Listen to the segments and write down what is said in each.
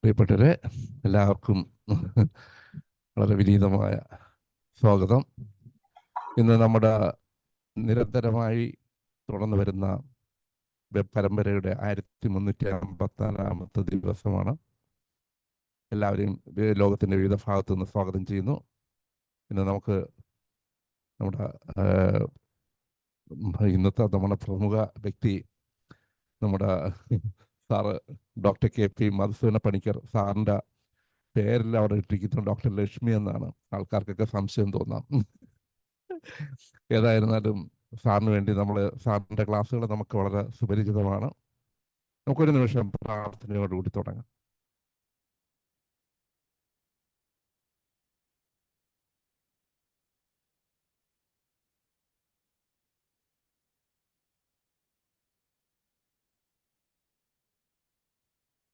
പ്രിയപ്പെട്ടവരെ, എല്ലാവർക്കും വളരെ വിനീതമായ സ്വാഗതം. ഇന്ന് നമ്മുടെ നിരന്തരമായി തുടർന്നു വരുന്ന വെബ് പരമ്പരയുടെ 1354 ദിവസമാണ്. എല്ലാവരെയും ലോകത്തിൻ്റെ വിവിധ ഭാഗത്തു നിന്ന് സ്വാഗതം ചെയ്യുന്നു. ഇന്ന് നമുക്ക് നമ്മുടെ ഇന്നത്തെ നമ്മുടെ പ്രമുഖ വ്യക്തി, നമ്മുടെ sir doctor KP Madhusudana Panicker സാറിൻ്റെ പേരിൽ അവിടെ ഇട്ടിരിക്കുന്നു ഡോക്ടർ ലക്ഷ്മി എന്നാണ്. ആൾക്കാർക്കൊക്കെ സംശയം തോന്നാം. ഏതായിരുന്നാലും സാറിന് വേണ്ടി സാറിൻ്റെ ക്ലാസ്സുകൾ നമുക്ക് വളരെ സുപരിചിതമാണ്. നമുക്കൊരു നിമിഷം പ്രാർത്ഥനയോടുകൂടി തുടങ്ങാം.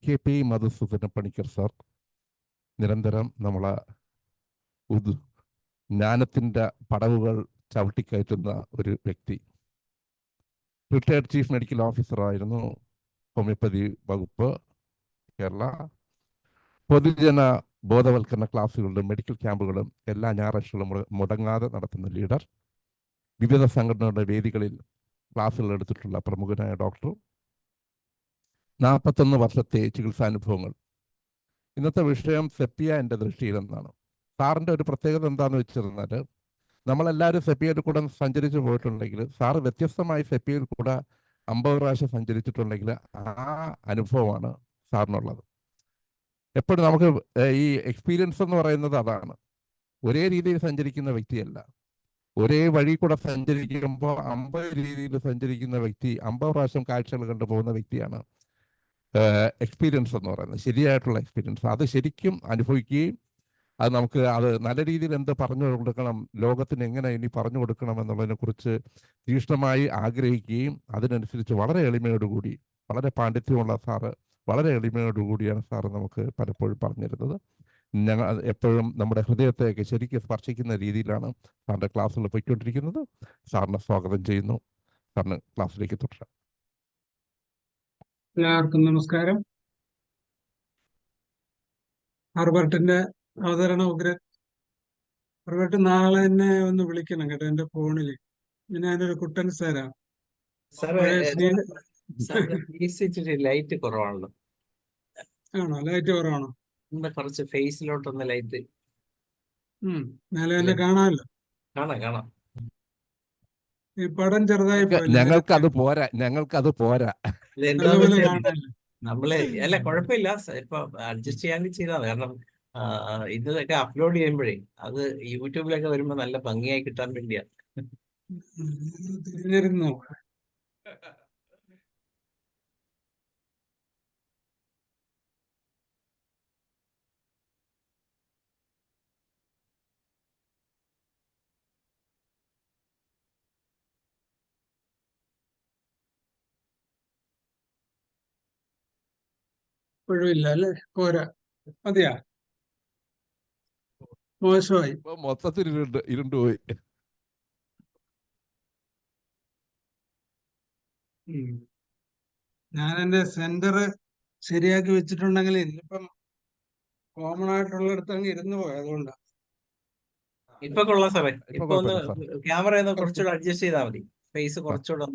KP മധുസൂദന പണിക്കർ സാർ നിരന്തരം നമ്മളെ ജ്ഞാനത്തിൻ്റെ പടവുകൾ ചവിട്ടിക്കയറ്റുന്ന ഒരു വ്യക്തി. റിട്ടയർഡ് ചീഫ് മെഡിക്കൽ ഓഫീസറായിരുന്നു. ഹോമിയോപ്പതി വകുപ്പ് കേരള. പൊതുജന ബോധവൽക്കരണ ക്ലാസ്സുകളും മെഡിക്കൽ ക്യാമ്പുകളും എല്ലാ ഞായറാഴ്ചകളും മുടങ്ങാതെ നടത്തുന്ന ലീഡർ. വിവിധ സംഘടനകളുടെ വേദികളിൽ ക്ലാസ്സുകൾ എടുത്തിട്ടുള്ള പ്രമുഖനായ ഡോക്ടർ. 41 വർഷത്തെ ചികിത്സാനുഭവങ്ങൾ. ഇന്നത്തെ വിഷയം സെപ്പിയ എൻ്റെ ദൃഷ്ടിയിലെന്നാണ്. സാറിൻ്റെ ഒരു പ്രത്യേകത എന്താണെന്ന് വെച്ചിരുന്നാൽ, നമ്മളെല്ലാവരും സെപ്പിയയിൽ കൂടെ സഞ്ചരിച്ച് പോയിട്ടുണ്ടെങ്കിൽ സാറ് വ്യത്യസ്തമായി സെപ്പിയയിൽ കൂടെ 50 പ്രാവശ്യം സഞ്ചരിച്ചിട്ടുണ്ടെങ്കിൽ ആ അനുഭവമാണ് സാറിനുള്ളത്. എപ്പോഴും നമുക്ക് ഈ എക്സ്പീരിയൻസ് എന്ന് പറയുന്നത് അതാണ്. ഒരേ രീതിയിൽ സഞ്ചരിക്കുന്ന വ്യക്തിയല്ല. ഒരേ വഴി കൂടെ സഞ്ചരിക്കുമ്പോൾ 50 രീതിയിൽ സഞ്ചരിക്കുന്ന വ്യക്തി 50 പ്രാവശ്യം കാഴ്ചകൾ കണ്ടു പോകുന്ന വ്യക്തിയാണ് എക്സ്പീരിയൻസ് എന്ന് പറയുന്നത്. ശരിയായിട്ടുള്ള എക്സ്പീരിയൻസ് അത് ശരിക്കും അനുഭവിക്കുകയും അത് നമുക്ക് നല്ല രീതിയിൽ എന്ത് പറഞ്ഞു കൊടുക്കണം, ലോകത്തിന് എങ്ങനെ ഇനി പറഞ്ഞു കൊടുക്കണം എന്നുള്ളതിനെക്കുറിച്ച് തീക്ഷ്ണമായി ആഗ്രഹിക്കുകയും അതിനനുസരിച്ച് വളരെ എളിമയോടുകൂടി, വളരെ പാണ്ഡിത്യമുള്ള സാറ് വളരെ എളിമയോടുകൂടിയാണ് സാറ് നമുക്ക് പലപ്പോഴും പറഞ്ഞിരുന്നത്. ഞങ്ങൾ എപ്പോഴും നമ്മുടെ ഹൃദയത്തെയൊക്കെ ശരിക്കും സ്പർശിക്കുന്ന രീതിയിലാണ് സാറിൻ്റെ ക്ലാസ്സുകൾ പോയിക്കൊണ്ടിരിക്കുന്നത്. സാറിനെ സ്വാഗതം ചെയ്യുന്നു. സാറിന് ക്ലാസ്സിലേക്ക് തുടരാം. എല്ലാവർക്കും നമസ്കാരം. ഹർബർട്ടിന്റെ അവതരണ ഉഗ്രൻ. ഹർബർട്ട് നാളെ എന്നെ ഒന്ന് വിളിക്കണം കേട്ടോ, എന്റെ ഫോണിൽ. ഞാനൊരു കുട്ടൻ സാറാണ്. ലൈറ്റ് കുറവാണല്ലോ. ആണോ? ലൈറ്റ് കുറവാണോ? കുറച്ച് ഫേസിലോട്ടൊന്ന് ലൈറ്റ്. എന്നാലും എന്നെ കാണാമല്ലോ. കാണാം. ഈ പടം ചെറുതായി ഞങ്ങൾക്കത് പോരാ. നമ്മള് അല്ല, കുഴപ്പമില്ല, ഇപ്പൊ അഡ്ജസ്റ്റ് ചെയ്യാൻ ചെയ്താൽ. കാരണം ഇതൊക്കെ അപ്ലോഡ് ചെയ്യുമ്പോഴേ അത് യൂട്യൂബിലൊക്കെ വരുമ്പോ നല്ല ഭംഗിയായി കിട്ടാൻ വേണ്ടിയാ. തിരിഞ്ഞിരുന്നോ? ഇപ്പോഴും ഇല്ല അല്ലേ? പോരാ, മതിയാ? മോശമായി, മൊത്തത്തിൽ ഇരുണ്ടുപോയി. ഞാൻ എന്റെ സെന്റർ ശരിയാക്കി വെച്ചിട്ടുണ്ടെങ്കിൽ ഇന്നിപ്പം കോമൺ ആയിട്ടുള്ളിടത്ത് അങ്ങ് ഇരുന്ന് പോയി. അതുകൊണ്ടാണ്. ഇപ്പൊ കൊള്ളാം സാറേ. ഇപ്പൊ ഒന്ന് ക്യാമറ ഒന്ന് കുറച്ചുകൂടെ അഡ്ജസ്റ്റ് ചെയ്താൽ മതി. ഫേസ് കുറച്ചുകൂടെ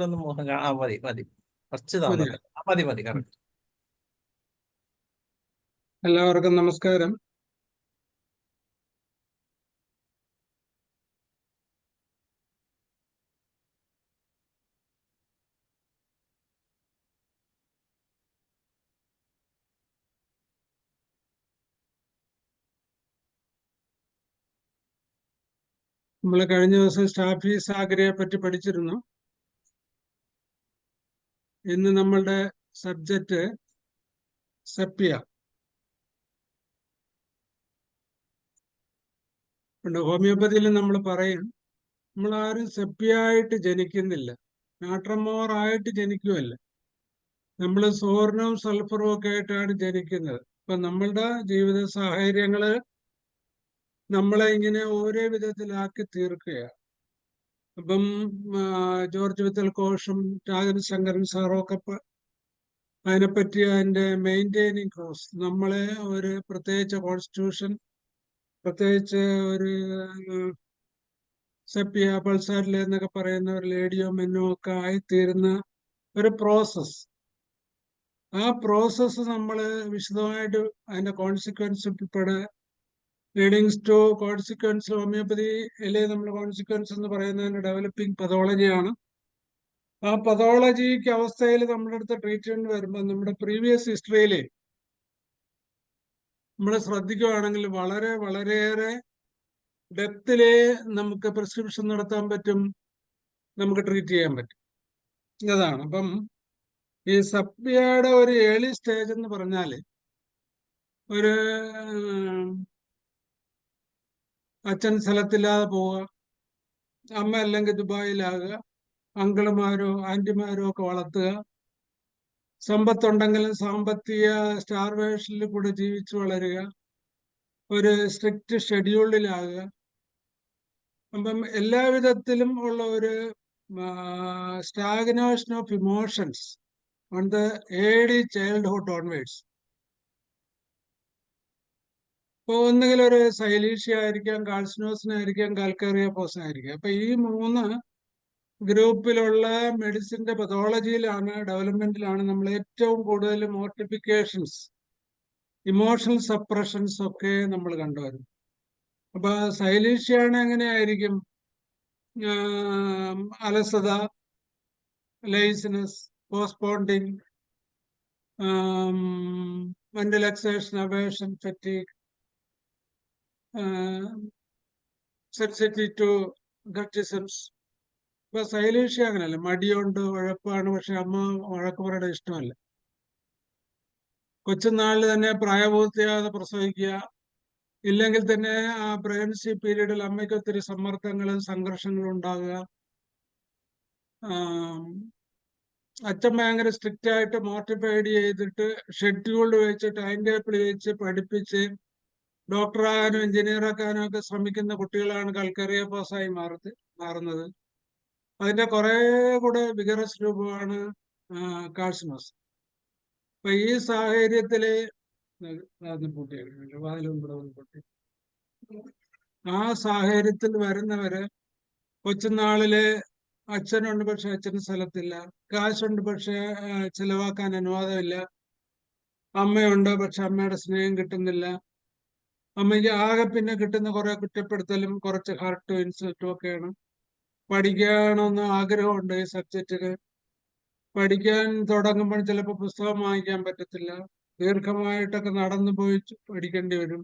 ഒന്ന് മുഖം കാണാൻ മതി. കുറച്ച് മതി. കറക്റ്റ്. എല്ലാവർക്കും നമസ്കാരം. നമ്മൾ കഴിഞ്ഞ ദിവസം സ്റ്റാഫി സാഗരയെ പറ്റി പഠിച്ചിരുന്നു. ഇന്ന് നമ്മളുടെ സബ്ജക്റ്റ് സെപ്പിയ. ഹോമിയോപ്പതിയിൽ നമ്മൾ പറയും, നമ്മളാരും സെപ്പിയായിട്ട് ജനിക്കുന്നില്ല, നാട്രമോറായിട്ട് ജനിക്കുമല്ല. നമ്മൾ സോറിനും സൾഫറും ഒക്കെ ആയിട്ടാണ് ജനിക്കുന്നത്. അപ്പൊ നമ്മളുടെ ജീവിത സാഹചര്യങ്ങള് നമ്മളെ ഇങ്ങനെ ഓരോ വിധത്തിലാക്കി തീർക്കുകയാണ്. അപ്പം ജോർജ് വിത്തൽ കോഷും രാജൻ ശങ്കരൻ സാറും ഒക്കെ അതിനെപ്പറ്റി അതിൻ്റെ മെയിൻറ്റെയിനിങ് കോഴ്സ്, നമ്മളെ ഒരു പ്രത്യേകിച്ച് കോൺസ്റ്റിറ്റ്യൂഷൻ, പ്രത്യേകിച്ച് ഒരു സെപ്പിയ പൾസാറ്റിലെ എന്നൊക്കെ പറയുന്ന ഒരു ലേഡിയോ മെന്നോ ഒക്കെ ആയിത്തീരുന്ന ഒരു പ്രോസസ്. ആ പ്രോസസ്സ് നമ്മൾ വിശദമായിട്ട് അതിൻ്റെ കോൺസിക്വൻസ് ഉൾപ്പെടെ ലീഡിങ്സ് ടു കോൺസിക്വൻസ്, ഹോമിയോപ്പതി അല്ലെ നമ്മൾ കോൺസിക്വൻസ് എന്ന് പറയുന്നതിന് ഡെവലപ്പിംഗ് പതോളജിയാണ്. ആ പതോളജിക്ക് അവസ്ഥയിൽ നമ്മുടെ അടുത്ത് ട്രീറ്റ്മെന്റ് വരുമ്പോൾ നമ്മുടെ പ്രീവിയസ് ഹിസ്റ്ററിയിൽ നമ്മൾ ശ്രദ്ധിക്കുകയാണെങ്കിൽ വളരെ വളരെയേറെ ഡെപ്തില് നമുക്ക് പ്രിസ്ക്രിപ്ഷൻ നടത്താൻ പറ്റും, നമുക്ക് ട്രീറ്റ് ചെയ്യാൻ പറ്റും. അതാണ്. അപ്പം ഈ സപ്യയുടെ ഒരു ഏർലി സ്റ്റേജ് എന്ന് പറഞ്ഞാൽ ഒരു അച്ഛൻ സ്ഥലത്തില്ലാതെ പോവുക, അമ്മ അല്ലെങ്കിൽ ദുബായിലാകുക, അങ്കിളുമാരോ ആന്റിമാരോ ഒക്കെ വളർത്തുക, സമ്പത്തുണ്ടെങ്കിലും സാമ്പത്തിക സ്റ്റാർവേഷനിൽ കൂടെ ജീവിച്ചു വളരുക, ഒരു സ്ട്രിക്റ്റ് ഷെഡ്യൂളിലാകുക. അപ്പം എല്ലാവിധത്തിലും ഉള്ള ഒരു stagnation of emotions on the early childhood onwards. ഇപ്പോൾ ഒന്നുകിൽ ഒരു സൈലീഷ്യ ആയിരിക്കാം, കാൾസിനോസിനായിരിക്കാം, കാൽക്കേറിയോപോസിനായിരിക്കാം. അപ്പൊ ഈ 3 ഗ്രൂപ്പിലുള്ള മെഡിസിന്റെ പതോളജിയിലാണ്, ഡെവലപ്മെന്റിലാണ് നമ്മൾ ഏറ്റവും കൂടുതൽ മോർട്ടിഫിക്കേഷൻസ്, ഇമോഷണൽ സപ്രഷൻസ് ഒക്കെ നമ്മൾ കണ്ടുവരുന്നത്. അപ്പൊ സൈലീഷ്യാണ് എങ്ങനെയായിരിക്കും? അലസത, laziness, postponing, mental exhaustion, aversion, fatigue, sensitive to criticisms. ഇപ്പൊ സൈലീഷ്യ അങ്ങനെയല്ല, മടിയുണ്ട്, ഉഴപ്പാണ്, പക്ഷെ അമ്മ വഴക്ക് പറയുടെ ഇഷ്ടമല്ല. കൊച്ചുനാളിൽ തന്നെ പ്രായപൂർത്തിയാതെ പ്രസവിക്കുക, ഇല്ലെങ്കിൽ തന്നെ ആ പ്രഗ്നൻസി പീരീഡിൽ അമ്മയ്ക്ക് ഒത്തിരി സമ്മർദ്ദങ്ങളും സംഘർഷങ്ങളും ഉണ്ടാകുക. അച്ഛൻ ഭയങ്കര സ്ട്രിക്റ്റ് ആയിട്ട് മോട്ടിഫൈഡ് ചെയ്തിട്ട് ഷെഡ്യൂൾഡ് വെച്ച് ടൈം ടേബിൾ വെച്ച് പഠിപ്പിച്ച് ഡോക്ടറാകാനും എഞ്ചിനീയറാക്കാനും ഒക്കെ ശ്രമിക്കുന്ന കുട്ടികളാണ് കാൽക്കേറിയോപോസായി മാറുന്നത്. അതിന്റെ കുറെ കൂടെ വിഗറസ് രൂപമാണ് കാൾസിനോസ്. അപ്പൊ ഈ സാഹചര്യത്തില് ആ സാഹചര്യത്തിൽ വരുന്നവര് കൊച്ചുനാളില് അച്ഛനുണ്ട്, പക്ഷെ അച്ഛന് സ്ഥലത്തില്ല, കാശുണ്ട്, പക്ഷെ ചിലവാക്കാൻ അനുവാദമില്ല, അമ്മയുണ്ട്, പക്ഷെ അമ്മയുടെ സ്നേഹം കിട്ടുന്നില്ല, അമ്മയ്ക്ക് ആകെ പിന്നെ കിട്ടുന്ന കുറെ കുറ്റപ്പെടുത്തലും കുറച്ച് ഹർട്ടും ഇൻസൾട്ടും ഒക്കെയാണ്. പഠിക്കണമെന്ന് ആഗ്രഹമുണ്ട് ഈ സബ്ജക്റ്റിന്, പഠിക്കാൻ തുടങ്ങുമ്പോൾ ചിലപ്പോൾ പുസ്തകം വാങ്ങിക്കാൻ പറ്റത്തില്ല, ദീർഘമായിട്ടൊക്കെ നടന്നു പോയി പഠിക്കേണ്ടി വരും,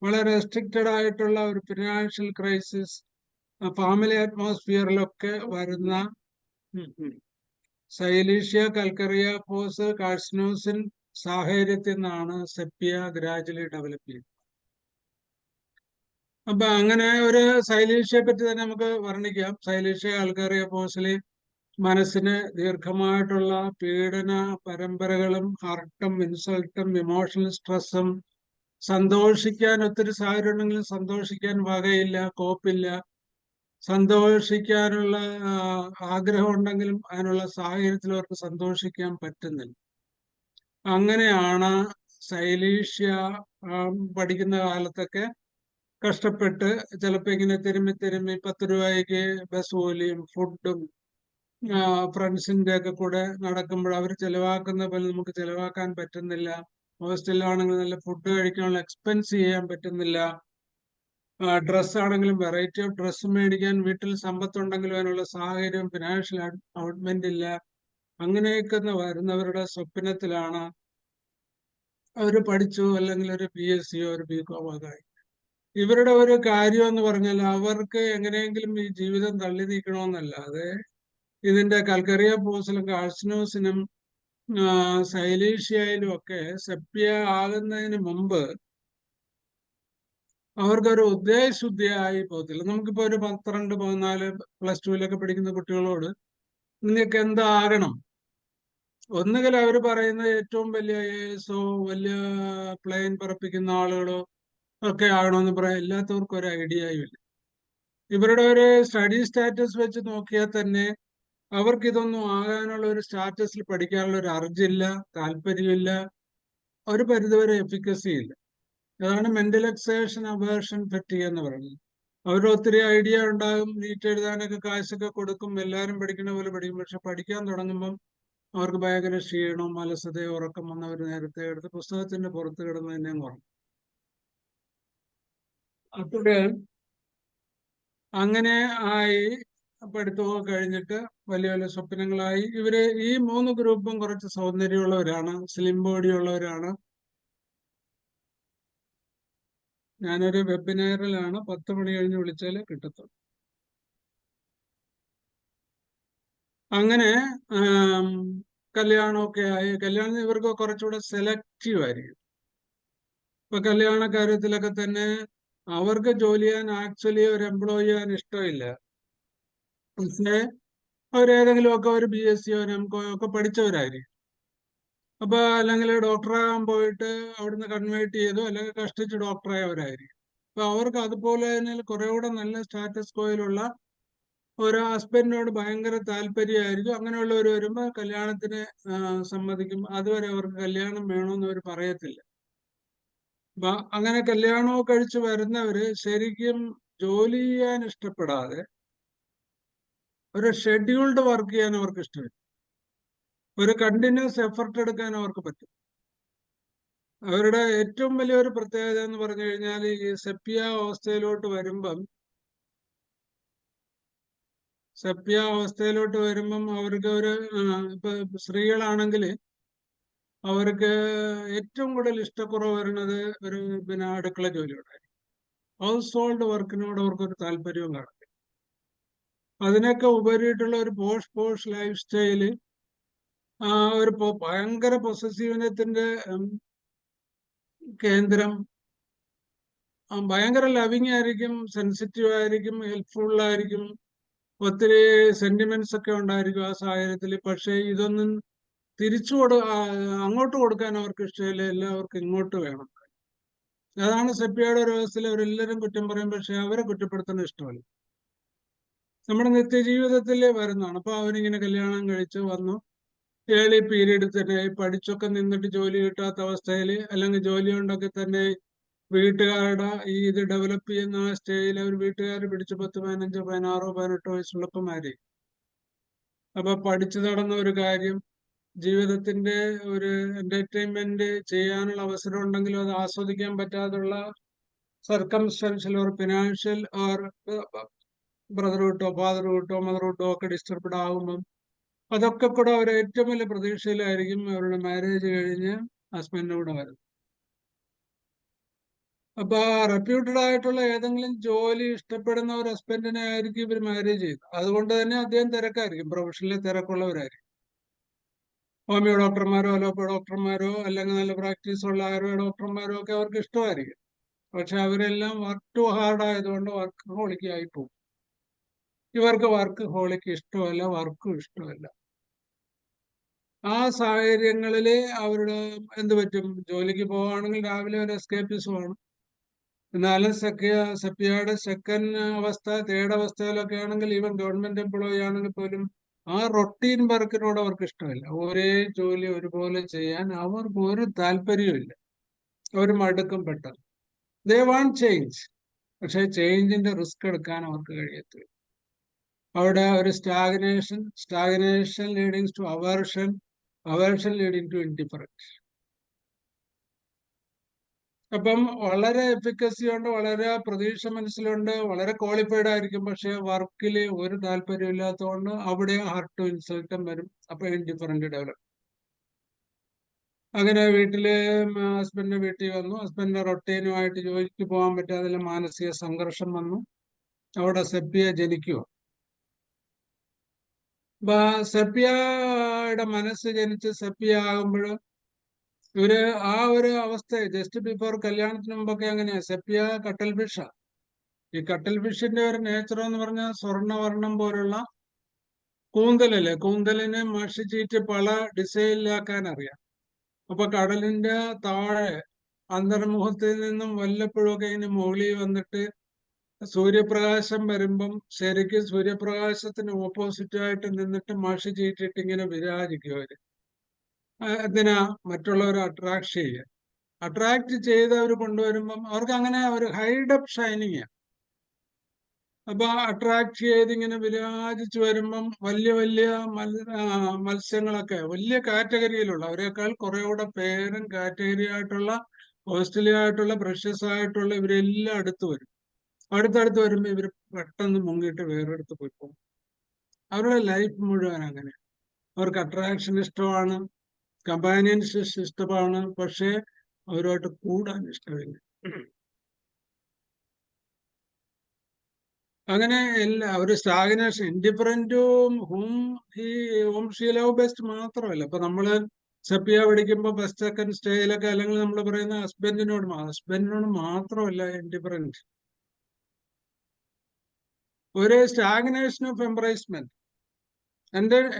വളരെ റെസ്ട്രിക്റ്റഡ് ആയിട്ടുള്ള ഒരു ഫിനാൻഷ്യൽ ക്രൈസിസ്, ഫാമിലി അറ്റ്മോസ്ഫിയറിലൊക്കെ വരുന്ന സൈലീഷ്യ, കാൽക്കേറിയോപോസ്, കാൾസിനോസിൻ സാഹചര്യത്തിൽ നിന്നാണ് സെപ്പിയ ഗ്രാജുവലി ഡെവലപ്പ് ചെയ്യുന്നത്. അപ്പൊ അങ്ങനെ ഒരു സൈലീഷ്യയെ പറ്റി തന്നെ നമുക്ക് വർണ്ണിക്കാം. സൈലീഷ്യ, കാൽക്കേറിയോപോസിൽ മനസ്സിന് ദീർഘമായിട്ടുള്ള പീഡന പരമ്പരകളും ഹർട്ടും ഇൻസൾട്ടും ഇമോഷണൽ സ്ട്രെസ്സും, സന്തോഷിക്കാൻ ഒത്തിരി സാഹചര്യം ഉണ്ടെങ്കിലും സന്തോഷിക്കാൻ വകയില്ല, കോപ്പില്ല, സന്തോഷിക്കാനുള്ള ആഗ്രഹം ഉണ്ടെങ്കിലും അതിനുള്ള സാഹചര്യത്തിൽ അവർക്ക് സന്തോഷിക്കാൻ പറ്റുന്നില്ല. അങ്ങനെയാണ് സൈലീഷ്യ പഠിക്കുന്ന കാലത്തൊക്കെ കഷ്ടപ്പെട്ട് ചിലപ്പോൾ ഇങ്ങനെ തിരുമ്മി 10 രൂപയ്ക്ക് ബസ് കൂലിയും ഫുഡും ഫ്രണ്ട്സിന്റെ ഒക്കെ കൂടെ നടക്കുമ്പോൾ അവർ ചെലവാക്കുന്ന പോലെ നമുക്ക് ചെലവാക്കാൻ പറ്റുന്നില്ല. ഹോസ്റ്റലിലാണെങ്കിൽ നല്ല ഫുഡ് കഴിക്കാനുള്ള എക്സ്പെൻസ് ചെയ്യാൻ പറ്റുന്നില്ല. ഡ്രസ്സാണെങ്കിലും വെറൈറ്റി ഓഫ് ഡ്രസ്സ് മേടിക്കാൻ വീട്ടിൽ സമ്പത്തുണ്ടെങ്കിലും അതിനുള്ള സാഹചര്യം, ഫിനാൻഷ്യൽ ഔട്ട്മെന്റ് ഇല്ല. അങ്ങനെയൊക്കെ വരുന്നവരുടെ സ്വപ്നത്തിലാണ് അവർ പഠിച്ചു, അല്ലെങ്കിൽ ഒരു PSCയോ ഒരു BCom ഒക്കെ ആയി. ഇവരുടെ ഒരു കാര്യം എന്ന് പറഞ്ഞാൽ അവർക്ക് എങ്ങനെയെങ്കിലും ഈ ജീവിതം തള്ളി നീക്കണമെന്നല്ലാതെ ഇതിന്റെ കാൽക്കേറിയോപോസിലും കാൾസിനോസിനും സൈലീഷ്യയിലും ഒക്കെ സെപ്പിയ ആകുന്നതിന് മുമ്പ് അവർക്കൊരു ഉദ്ദേശശുദ്ധിയായി പോകത്തില്ല. നമുക്കിപ്പോ ഒരു 12, 14, +2 പഠിക്കുന്ന കുട്ടികളോട് നിങ്ങൾക്ക് എന്താകണം, ഒന്നുകിൽ അവർ പറയുന്നത് ഏറ്റവും വലിയ ASO, വലിയ പ്ലെയിൻ പറപ്പിക്കുന്ന ആളുകളോ ഒക്കെ ആകണമെന്ന് പറയാം. എല്ലാത്തവർക്കും ഒരു ഐഡിയയും ഇല്ല. ഇവരുടെ ഒരു സ്റ്റഡി സ്റ്റാറ്റസ് വെച്ച് നോക്കിയാൽ തന്നെ അവർക്ക് ഇതൊന്നും ആകാനുള്ള ഒരു സ്റ്റാറ്റസിൽ പഠിക്കാനുള്ള ഒരു അർജില്ല, താല്പര്യമില്ല, ഒരു പരിധിവരെ എഫിക്കസി ഇല്ല. അതാണ് മെന്റലൈസേഷൻ അവേർഷൻ ഫെറ്റിഗ് എന്ന് പറയുന്നത്. അവരുടെ ഒത്തിരി ഐഡിയ ഉണ്ടാകും, നീറ്റ് എഴുതാനൊക്കെ കാശൊക്കെ കൊടുക്കും, എല്ലാവരും പഠിക്കുന്ന പോലെ പഠിക്കും. പക്ഷെ പഠിക്കാൻ തുടങ്ങുമ്പം അവർക്ക് ഭയങ്കര ക്ഷീണവും അലസതയും ഉറക്കം വന്നവർ നേരത്തെ എടുത്ത് പുസ്തകത്തിന്റെ പുറത്ത് കിടന്ന് തന്നെ കുറഞ്ഞു. അപ്പോഴ് അങ്ങനെ ആയി പഠിത്തമൊക്കെ കഴിഞ്ഞിട്ട് വലിയ വലിയ സ്വപ്നങ്ങളായി. ഈ 3 ഗ്രൂപ്പും കുറച്ച് സൗന്ദര്യമുള്ളവരാണ്, സ്ലിം ബോഡി ഉള്ളവരാണ്. ഞാനൊരു വെബിനാറിലാണ്, 10 മണി കഴിഞ്ഞ് വിളിച്ചാലേ കിട്ടത്തുള്ളൂ. അങ്ങനെ കല്യാണമൊക്കെ ആയി. കല്യാണം ഇവർക്ക് കുറച്ചുകൂടെ സെലക്റ്റീവ് ആയിരിക്കും. ഇപ്പൊ കല്യാണ കാര്യത്തിലൊക്കെ തന്നെ അവർക്ക് ജോലി ചെയ്യാൻ ആക്ച്വലി ഒരു എംപ്ലോയി ചെയ്യാൻ ഇഷ്ടമില്ല. പക്ഷേ അവരേതെങ്കിലുമൊക്കെ ഒരു BSc ഒരു MCom ഒക്കെ പഠിച്ചവരായിരിക്കും. അപ്പൊ അല്ലെങ്കിൽ ഡോക്ടറാകാൻ പോയിട്ട് അവിടുന്ന് കൺവേർട്ട് ചെയ്തു അല്ലെങ്കിൽ കഷ്ടിച്ച് ഡോക്ടറായവരായിരിക്കും. അപ്പൊ അവർക്ക് അതുപോലെ തന്നെ കുറെ കൂടെ നല്ല സ്റ്റാറ്റസ് കോയിലുള്ള ഒരു ഹസ്ബൻഡിനോട് ഭയങ്കര താല്പര്യമായിരിക്കും. അങ്ങനെയുള്ളവർ വരുമ്പോൾ കല്യാണത്തിന് സമ്മതിക്കും. അതുവരെ അവർക്ക് കല്യാണം വേണമെന്ന് അവർ പറയത്തില്ല. അപ്പൊ അങ്ങനെ കല്യാണമൊക്കെ കഴിച്ച് വരുന്നവര് ശരിക്കും ജോലി ചെയ്യാൻ ഇഷ്ടപ്പെടാതെ ഒരു ഷെഡ്യൂൾഡ് വർക്ക് ചെയ്യാൻ അവർക്ക് ഇഷ്ടമില്ല. ഒരു കണ്ടിന്യൂസ് എഫർട്ട് എടുക്കാൻ അവർക്ക് പറ്റും. അവരുടെ ഏറ്റവും വലിയൊരു പ്രത്യേകത എന്ന് പറഞ്ഞു കഴിഞ്ഞാൽ ഈ സെപ്പിയ അവസ്ഥയിലോട്ട് വരുമ്പം അവർക്ക് ഇപ്പൊ സ്ത്രീകളാണെങ്കിൽ അവർക്ക് ഏറ്റവും കൂടുതൽ ഇഷ്ടക്കുറവ് വരുന്നത് അടുക്കള ജോലിയോടായിരിക്കും. ഹൗസ് ഹോൾഡ് വർക്കിനോട് അവർക്കൊരു താല്പര്യവും കാണും. അതിനൊക്കെ ഉപരിയിട്ടുള്ള ഒരു പോഷ് ലൈഫ് സ്റ്റൈല്, ഒരു ഭയങ്കര പൊസസീവ്നെസ്സിന്റെ കേന്ദ്രം, ഭയങ്കര ലവിങ് ആയിരിക്കും, സെൻസിറ്റീവ് ആയിരിക്കും, ഹെൽപ്ഫുൾ ആയിരിക്കും, ഒത്തിരി സെന്റിമെന്റ്സ് ഒക്കെ ഉണ്ടായിരിക്കും ആ സാഹചര്യത്തിൽ. പക്ഷെ ഇതൊന്നും അങ്ങോട്ട് കൊടുക്കാൻ അവർക്ക് ഇഷ്ടമില്ല, എല്ലാവർക്കും ഇങ്ങോട്ട് വേണം. അതാണ് സെപ്പിയയുടെ ഒരു അവസ്ഥയിൽ അവരെല്ലാവരും കുറ്റം പറയും, പക്ഷെ അവരെ കുറ്റപ്പെടുത്താൻ ഇഷ്ടമല്ല. നമ്മുടെ നിത്യജീവിതത്തിൽ വരുന്നതാണ്. അപ്പൊ അവരിങ്ങനെ കല്യാണം കഴിച്ച് വന്നു, ഏർലി പീരീഡിൽ തന്നെ പഠിച്ചൊക്കെ നിന്നിട്ട് ജോലി കിട്ടാത്ത അവസ്ഥയിൽ, അല്ലെങ്കിൽ ജോലി കൊണ്ടൊക്കെ തന്നെ വീട്ടുകാരുടെ ഇത് ഡെവലപ്പ് ചെയ്യുന്ന ആ സ്റ്റേജിൽ അവർ വീട്ടുകാർ പിടിച്ച് 10, 15, 16, 18 വയസ്സുള്ളപ്പന്മാര്. അപ്പൊ പഠിച്ചു നടന്ന ഒരു കാര്യം, ജീവിതത്തിന്റെ ഒരു എന്റർടൈൻമെന്റ് ചെയ്യാനുള്ള അവസരം ഉണ്ടെങ്കിലും അത് ആസ്വദിക്കാൻ പറ്റാതുള്ള സർക്കംസ്റ്റൻഷ്യൽ ഓർ ഫിനാൻഷ്യൽ ഓർ ബ്രദർഹുഡോ ഫാദർഹുഡോ മദർഹുഡോ ഒക്കെ ഡിസ്റ്റർബ്ഡ് ആകുമ്പം അതൊക്കെ കൂടെ അവർ ഏറ്റവും വലിയ പ്രതീക്ഷയിലായിരിക്കും അവരുടെ മാരേജ് കഴിഞ്ഞ് ഹസ്ബൻഡിന്റെ കൂടെ വരുന്നത്. അപ്പൊ റെപ്യൂട്ടഡ് ആയിട്ടുള്ള ഏതെങ്കിലും ജോലി ഇഷ്ടപ്പെടുന്ന ഒരു ഹസ്ബൻഡിനെ ആയിരിക്കും ഇവർ മാരേജ് ചെയ്യുന്നത്. അതുകൊണ്ട് തന്നെ അദ്ദേഹം തിരക്കായിരിക്കും, പ്രൊഫഷണലി തിരക്കുള്ളവരായിരിക്കും. ഹോമിയോ ഡോക്ടർമാരോ അലോപ്പ ഡോക്ടർമാരോ അല്ലെങ്കിൽ നല്ല പ്രാക്ടീസ് ഉള്ള ആയുർവേദ ഡോക്ടർമാരോ ഒക്കെ അവർക്ക് ഇഷ്ടമായിരിക്കും. പക്ഷെ അവരെല്ലാം വർക്ക് ടു ഹാർഡ് ആയതുകൊണ്ട് വർക്ക് ഹോളിക്ക് ആയി പോകും. ഇവർക്ക് വർക്ക് ഹോളിക്ക് ഇഷ്ടമല്ല, വർക്കും ഇഷ്ടമല്ല. ആ സാഹചര്യങ്ങളിൽ അവരുടെ എന്ത് പറ്റും? ജോലിക്ക് പോവുകയാണെങ്കിൽ രാവിലെ ഒരു എസ്കേപ്പിസമാണ്. എന്നാലും സെപ്പിയയുടെ സെക്കൻഡ് അവസ്ഥ, തേർഡ് അവസ്ഥയിലൊക്കെ ആണെങ്കിൽ ഈവൻ ഗവൺമെന്റ് എംപ്ലോയി ആണെങ്കിൽ പോലും ആ റൊട്ടീൻ വർക്കിനോട് അവർക്ക് ഇഷ്ടമില്ല. ഒരേ ജോലി ഒരുപോലെ ചെയ്യാൻ അവർക്ക് ഒരു താല്പര്യമില്ല. അവർ മടുക്കും പെട്ടെന്ന്. They want change. പക്ഷെ ചേഞ്ചിന്റെ റിസ്ക് എടുക്കാൻ അവർക്ക് കഴിയത്തില്ല. അവിടെ ഒരു stagnation leading to aversion leading to indifference. അപ്പം വളരെ എഫിക്കസി ഉണ്ട്, വളരെ പ്രതീക്ഷ മനസ്സിലുണ്ട്, വളരെ ക്വാളിഫൈഡ് ആയിരിക്കും. പക്ഷെ വർക്കിൽ ഒരു താല്പര്യം ഇല്ലാത്തതുകൊണ്ട് അവിടെ ഹർട്ടും ഇൻസൾട്ടും വരും. അപ്പൊ ഇൻഡിഫറൻറ്റ് ഡെവലപ്പ്. അങ്ങനെ ഹസ്ബൻഡിന്റെ വീട്ടിൽ വന്നു. ഹസ്ബൻഡിന്റെ റൊട്ടീനുമായിട്ട് ജോലിക്ക് പോകാൻ പറ്റാതെ മാനസിക സംഘർഷം വന്നു. അവിടെ സെപ്പിയ ജനിക്കുക. അപ്പൊ സെപ്പിയയുടെ മനസ്സ് ജനിച്ച് സെപ്പിയ ആകുമ്പോൾ ഇവര് ആ ഒരു അവസ്ഥ ജസ്റ്റ് ബിഫോർ കല്യാണത്തിന് മുമ്പൊക്കെ അങ്ങനെയാ. സെപ്പിയ കട്ടൽ ഫിഷാ. ഈ കട്ടൽ ഫിഷിന്റെ ഒരു നേച്ചർ എന്ന് പറഞ്ഞാൽ സ്വർണ്ണവർണ്ണം പോലുള്ള കൂന്തലല്ലേ, കൂന്തലിനെ മഷിച്ചീറ്റ് പല ഡിസൈനിലാക്കാൻ അറിയാം. അപ്പൊ കടലിന്റെ താഴെ അന്തർമുഖത്തിൽ നിന്നും വല്ലപ്പോഴൊക്കെ ഇങ്ങനെ മുകളിൽ വന്നിട്ട് സൂര്യപ്രകാശം വരുമ്പം ശരിക്കും സൂര്യപ്രകാശത്തിന് ഓപ്പോസിറ്റ് ആയിട്ട് നിന്നിട്ട് മഷി ചീറ്റിട്ട് ഇങ്ങനെ വിരാജിക്കും അവര്. എന്തിനാ? മറ്റുള്ളവരെ അട്രാക്ട് ചെയ്ത് അവർ കൊണ്ടുവരുമ്പം അവർക്ക് അങ്ങനെ ഒരു ഹൈഡപ്പ് ഷൈനിങ്. അപ്പൊ അട്രാക്ട് ചെയ്ത് ഇങ്ങനെ വിരാജിച്ച് വരുമ്പം വലിയ വലിയ മത്സ്യങ്ങളൊക്കെ വലിയ കാറ്റഗറിയിലുള്ള അവരെക്കാൾ കുറെ കൂടെ പേരും കാറ്റഗറി ആയിട്ടുള്ള കോസ്റ്റ്ലി ആയിട്ടുള്ള പ്രഷ്യസ് ആയിട്ടുള്ള ഇവരെല്ലാം അടുത്ത് വരും. അടുത്തടുത്ത് വരുമ്പോൾ ഇവർ പെട്ടെന്ന് മുങ്ങിയിട്ട് വേറെടുത്ത് പോയി പോകും. അവരുടെ ലൈഫ് മുഴുവൻ അങ്ങനെ. അവർക്ക് അട്രാക്ഷൻ ഇഷ്ടമാണ്, കമ്പാനിയൻഷിപ്പ് ഇഷ്ടമാണ്, പക്ഷേ അവരുമായിട്ട് കൂടാൻ ഇഷ്ടമില്ല. അങ്ങനെ എല്ലാ ഒരു സ്റ്റാഗ്നേഷൻ, ഇൻഡിഫറൻറ്റും ഹോം ഷീ ലവ് ബെസ്റ്റ് മാത്രമല്ല. ഇപ്പൊ നമ്മള് സെപ്പിയ പഠിക്കുമ്പോൾ ബെസ്റ്റ് സെക്കൻഡ് സ്റ്റേജിലൊക്കെ അല്ലെങ്കിൽ നമ്മൾ പറയുന്ന ഹസ്ബൻഡിനോട് മാത്രമല്ല ഇൻഡിഫറൻറ്റ്. ഒരു സ്റ്റാഗ്നേഷൻ ഓഫ് എംബ്രേസ്മെന്റ്,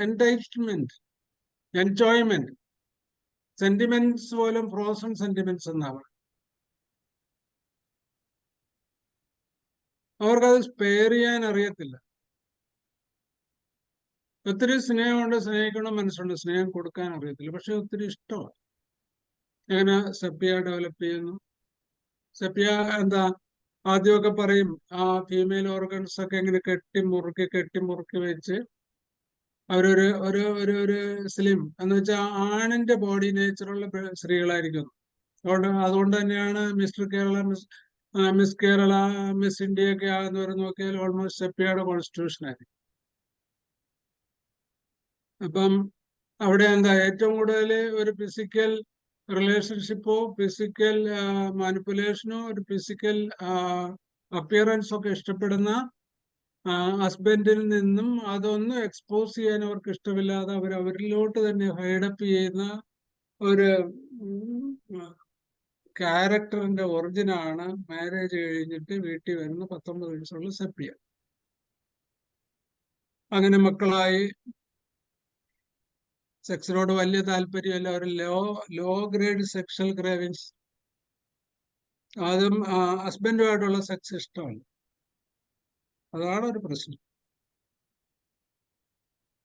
എൻറ്റൈറ്റ്മെന്റ്, എൻജോയ്മെന്റ്, സെന്റിമെന്റ്സ് പോലും ഫ്രോസൺ സെന്റിമെന്റ്സ് എന്നാണ്. അവർക്കത് സ്പെയർ ചെയ്യാൻ അറിയത്തില്ല. ഒത്തിരി സ്നേഹമുണ്ട്, സ്നേഹിക്കണം മനസ്സുണ്ട്, സ്നേഹം കൊടുക്കാൻ അറിയത്തില്ല, പക്ഷെ ഒത്തിരി ഇഷ്ടമാണ്. എങ്ങനെ സെപ്പിയ ഡെവലപ്പ് ചെയ്യുന്നു? സെപ്പിയ എന്താ ആദ്യമൊക്കെ പറയും, ആ ഫീമെയിൽ ഓർഗൻസ് ഒക്കെ ഇങ്ങനെ കെട്ടി മുറുക്കി വെച്ച് അവരൊരു ഒരു ഒരു ഒരു സ്ലിം എന്ന് വെച്ചാൽ ആണിന്റെ ബോഡി നേച്ചറുള്ള സ്ത്രീകളായിരിക്കും. അതുകൊണ്ട് തന്നെയാണ് mister Kerala, miss Kerala, miss India ഒക്കെ ആകുന്നവർ നോക്കിയാൽ ഓൾമോസ്റ്റ് സെപ്പിയയുടെ കോൺസ്റ്റിറ്റ്യൂഷൻ ആയിരിക്കും. അപ്പം അവിടെ എന്താ ഏറ്റവും കൂടുതൽ ഒരു ഫിസിക്കൽ റിലേഷൻഷിപ്പോ ഫിസിക്കൽ മാനിപ്പുലേഷനോ ഒരു ഫിസിക്കൽ അപ്പിയറൻസ് ഒക്കെ ഇഷ്ടപ്പെടുന്ന ഹസ്ബൻഡിൽ നിന്നും അതൊന്നും എക്സ്പോസ് ചെയ്യാൻ അവർക്ക് ഇഷ്ടമില്ലാതെ അവരിലോട്ട് തന്നെ ഹൈഡപ്പ് ചെയ്യുന്ന ഒരു ക്യാരക്ടറിന്റെ ഒറിജിനാണ് മാരേജ് കഴിഞ്ഞിട്ട് വീട്ടിൽ വരുന്ന 19 വയസ്സുള്ള സെപ്പിയ. അങ്ങനെ മക്കളായി, സെക്സിനോട് വലിയ താല്പര്യമല്ല, ഒരു ലോ ഗ്രേഡ് സെക്ഷൽ ക്രേവിങ്സ്. അതും ഹസ്ബൻഡുമായിട്ടുള്ള സെക്സ് ഇഷ്ടമല്ല. അതാണ് ഒരു പ്രശ്നം.